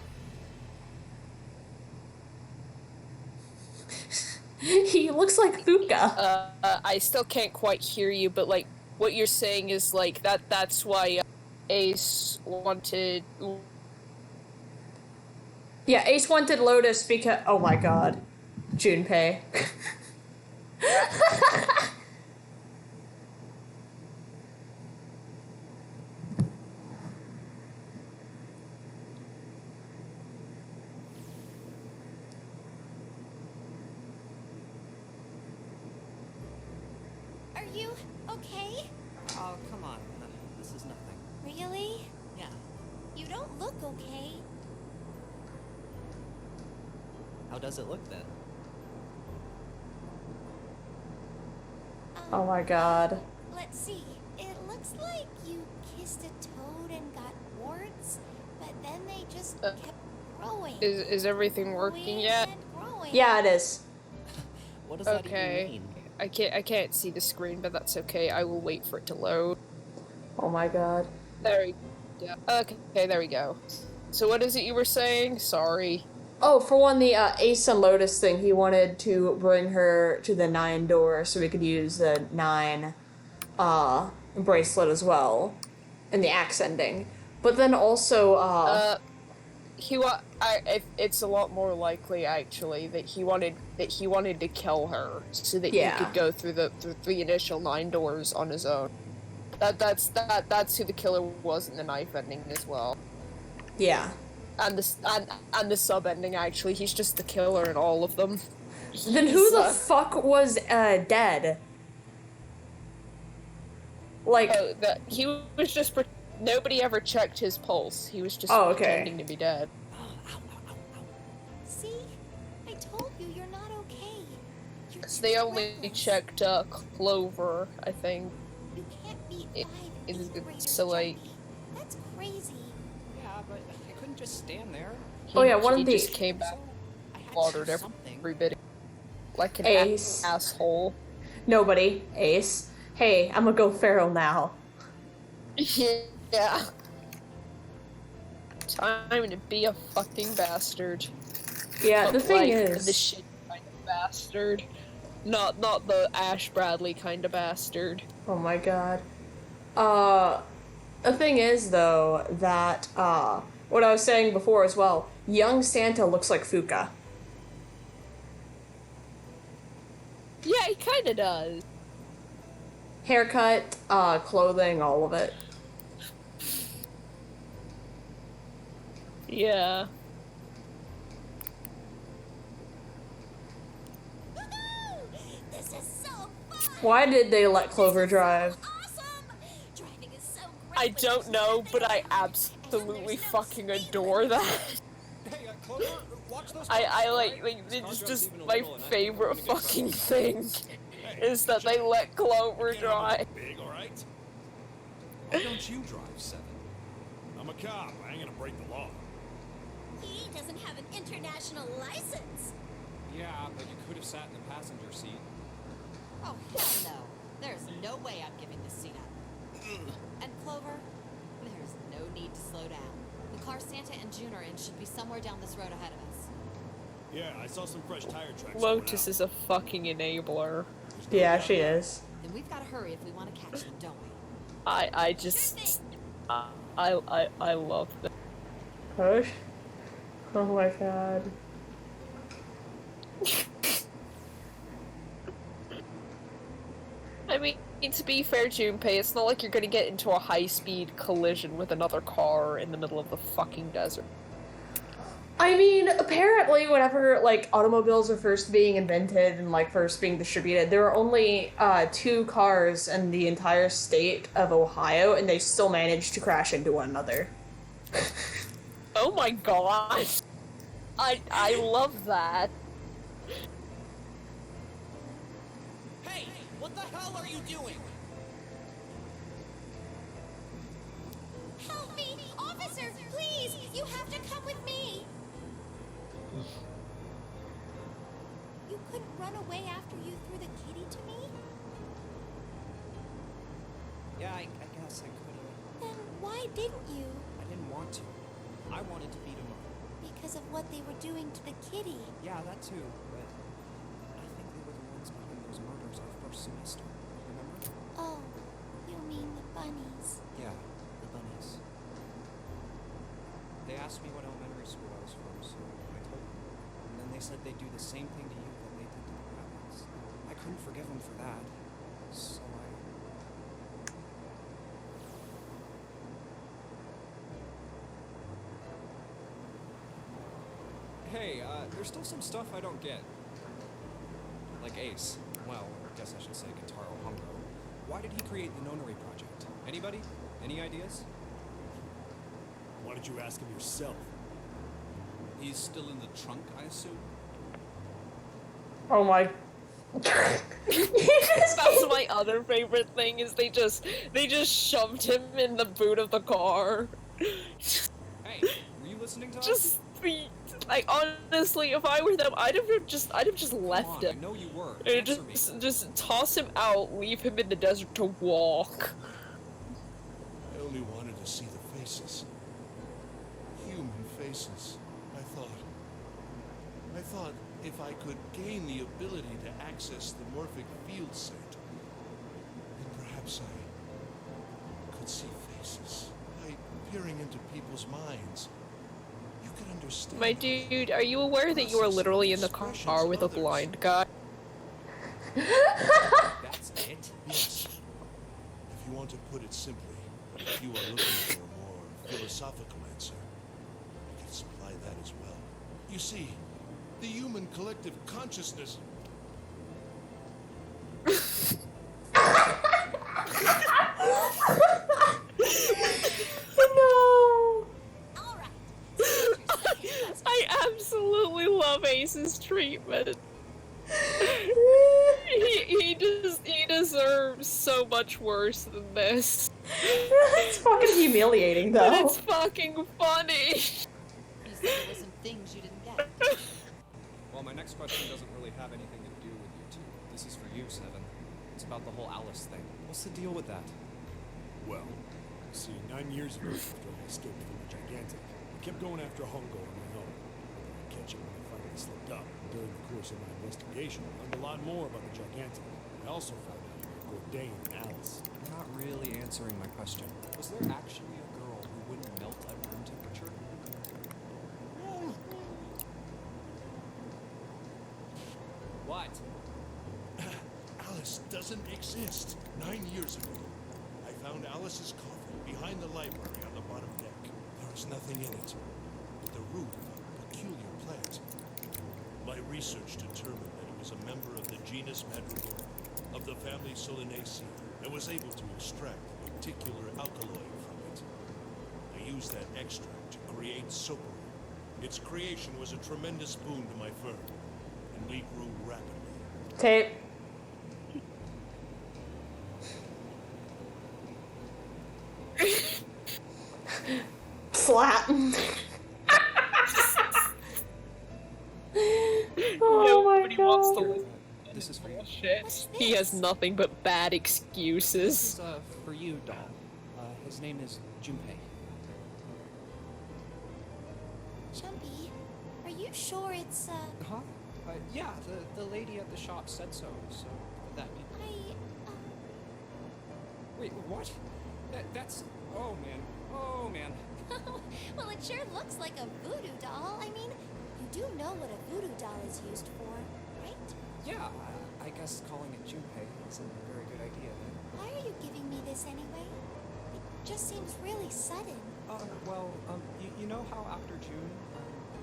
He looks like Fuka. I still can't quite hear you, but like what you're saying is like that's why Ace wanted. Yeah, Ace wanted Lotus because oh my God, Junpei. Are you okay? Oh, come on. This is nothing. Really? Yeah. You don't look okay. How does it look then? Oh my God. Let's see. It looks like you kissed a toad and got warts, but then they just kept growing. Is everything working yet? Yeah, it is. What does that Okay. even mean? I can't see the screen, but that's okay. I will wait for it to load. Oh my God. There we go. Okay, there we go. So what is it you were saying? Sorry. Oh, for one, the Ace and Lotus thing, he wanted to bring her to the 9 door so we could use the 9 bracelet as well in the axe ending. But then also, it's a lot more likely actually that he wanted to kill her so that Yeah. he could go through the initial 9 doors on his own. That's who the killer was in the knife ending as well. yeah. And the sub ending actually, he's just the killer in all of them. Then who the fuck was dead? Like, he was just nobody ever checked his pulse. He was just pretending to be dead. See? I told you you're not okay. You're So they only checked Clover, I think. You can't be So like, That's crazy. Yeah, but I couldn't just stand there. Oh yeah, one he of the just came back, slaughtered every bit, like an Ace. asshole. Nobody. Ace. hey, I'm gonna go feral now. Yeah. Time to be a fucking bastard. Yeah, But the thing like, is... the shit kind of bastard. Not the Ash Bradley kind of bastard. Oh my god. The thing is, though, that, what I was saying before as well, young Santa looks like Fuka. Yeah, he kinda does. Haircut, clothing, all of it. Yeah. This is so fun! Why did they let Clover drive? Driving is so I don't know, but I absolutely fucking adore that. Hey, Clover, watch those. I like it's just my favorite fucking thing is that they let Clover drive. Big, all right? Why don't you drive, Seven? I'm a cop. I ain't gonna break the law. He doesn't have an international license. Yeah, but you could have sat in the passenger seat. Oh, hell no. There's no way I'm giving this seat up. And Clover, there's no need to slow down. The car Santa and June are in should be somewhere down this road ahead of us. Yeah, I saw some fresh tire tracks. Lotus is a fucking enabler. Yeah, she is. Then we've got to hurry if we want to catch them, don't we? I just I love that. Push? Oh my god. I mean, to be fair, Junpei, it's not like you're gonna get into a high-speed collision with another car in the middle of the fucking desert. I mean, apparently whenever, like, automobiles are first being invented and, like, first being distributed, there were only 2 cars in the entire state of Ohio, and they still managed to crash into one another. Oh my god! I love that. Hey, what the hell are you doing? Help me! Officer, please! You have to come with me! You couldn't run away after you threw the kitty to me? Yeah, I guess I could have. Then why didn't you? I didn't want to. I wanted to beat him up. Because of what they were doing to the kitty. Yeah, that too, but I think they were the ones behind those murders our first semester. Remember? Oh, you mean the bunnies. Yeah, the bunnies. They asked me what elementary school I was from, so I told them. And then they said they'd do the same thing to you that they did to the rabbits. I couldn't forgive them for that, so I... Hey, there's still some stuff I don't get. Like Ace. Well, I guess I should say Kentaro Hongo. Why did he create the Nonary Project? Anybody? Any ideas? Why don't you ask him yourself? He's still in the trunk, I assume? Oh my... That's my other favorite thing is they just shoved him in the boot of the car. Hey, were you listening to us? Just like honestly, if I were them, I'd have just left him. I know you were. And just toss him out, leave him in the desert to walk. I only wanted to see the faces. Human faces. I thought if I could gain the ability to access the morphic field set, then perhaps I could see faces. By peering into people's minds, you could understand. My dude, are you aware that you are literally in the car with a blind guy? That's it? Yes. If you want to put it simply, if you are looking for a more philosophical answer, I can supply that as well. You see, the human collective consciousness... No! I absolutely love Ace's treatment. he deserves so much worse than this. It's fucking humiliating, though. But it's fucking funny. You said there were some things you didn't get. Well, my next question doesn't really have anything to do with you two. This is for you, Seven. It's about the whole Alice thing. What's the deal with that? Well, see, 9 years ago, after I escaped from the Gigantic, I kept going after Hongo on my own. I catch him when I finally slipped up. During the course of my investigation, I learned a lot more about the Gigantic. I also found out about Bourdain and Alice. You're not really answering my question. Was there actually a girl who wouldn't melt at room temperature? What? Alice doesn't exist. 9 years ago, I found Alice's coffin behind the library on the bottom deck. There was nothing in it but the root of a peculiar plant. My research determined that it was a member of the genus Madrigera, of the family Solanaceae, and was able to extract a particular alkaloid from it. I used that extract to create soapary. Its creation was a tremendous boon to my firm, and we grew rapidly. Tape. Slap. Oh Nobody wants to listen. This is for you. Shit. He has nothing but bad excuses. This is for you, doll. His name is Junpei. Jumpy, are you sure it's, Huh? Yeah, the lady at the shop said so, so that... Wait, what? That's... Oh, man. Oh, man. well, it sure looks like a voodoo doll. I mean, you do know what a voodoo doll is used for, right? Yeah, I guess calling it Junpei is a very good idea. Why are you giving me this anyway? It just seems really sudden. You know how after June,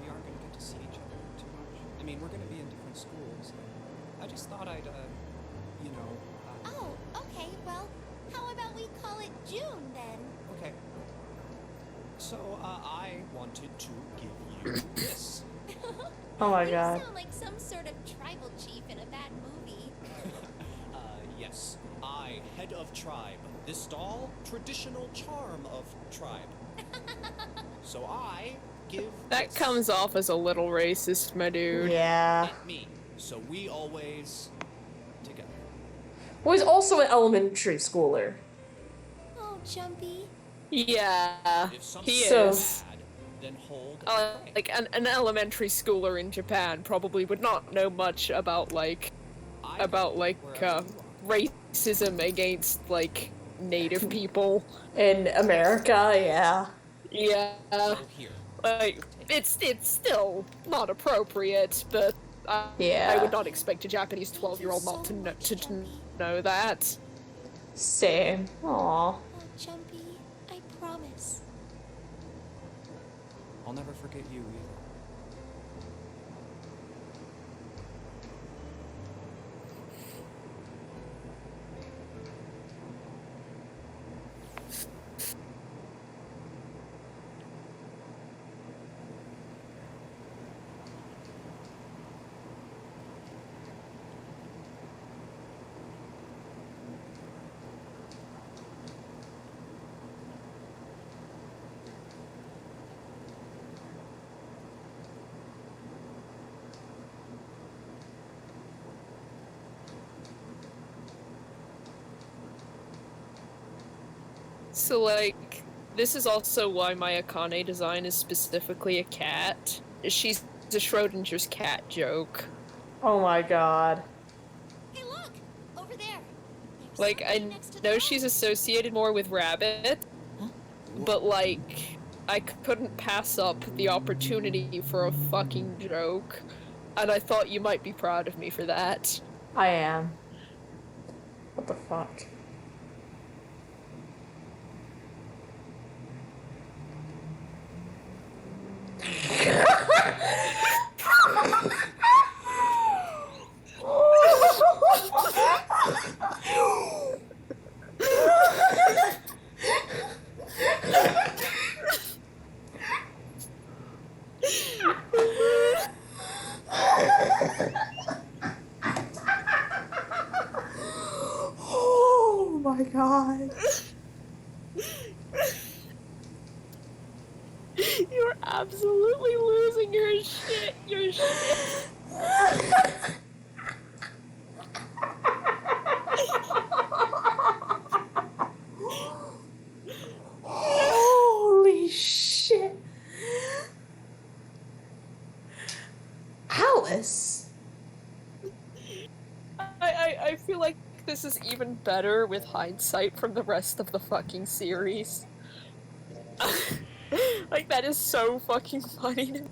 we aren't going to get to see each other too much? I mean, we're going to be in different schools. I just thought I'd, Oh, okay, well, how about we call it June, then? Okay. So, I wanted to give you this. Oh my god. You sound like some sort of tribal chief in a bad movie. Yes. I, head of tribe. This doll, traditional charm of tribe. So I give That this. comes off as a little racist, my dude. Yeah. And me. So we always together. Well, he's also an elementary schooler. Oh, Jumpy. Yeah, If something he So- is. bad, then hold. Like an elementary schooler in Japan probably would not know much about racism against like native people. In America, yeah. Yeah, Here. like it's still not appropriate, but I Yeah. would not expect a Japanese 12-year-old not to know that. Same. Aww. Oh, Jumpy, I promise. I'll never forget you either. So like, this is also why my Akane design is specifically a cat. She's a Schrodinger's cat joke. Oh my god. Hey, look! Over there! There's Like, I something next to the know door. she's associated more with Rabbit, but like, I couldn't pass up the opportunity for a fucking joke, and I thought you might be proud of me for that. I am. What the fuck? Oh my god. You're absolutely losing your shit. Your shit. better with hindsight from the rest of the fucking series. Like, that is so fucking funny to me.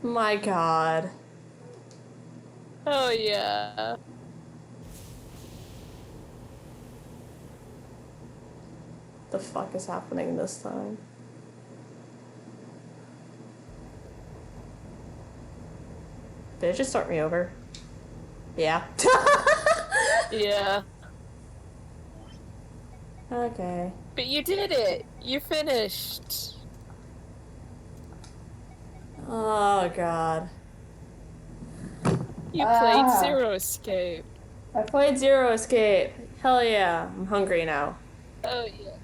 My god. Oh yeah. The fuck is happening this time? Did it just start me over? Yeah. Yeah. Okay. But you did it! You finished! Oh god. You played Zero Escape. I played Zero Escape. Hell yeah. I'm hungry now. Oh yeah.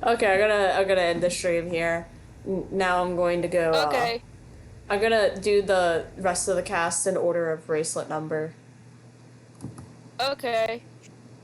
Okay, I'm gonna end the stream here. Now I'm going to go. Okay. I'm gonna do the rest of the cast in order of bracelet number. Okay.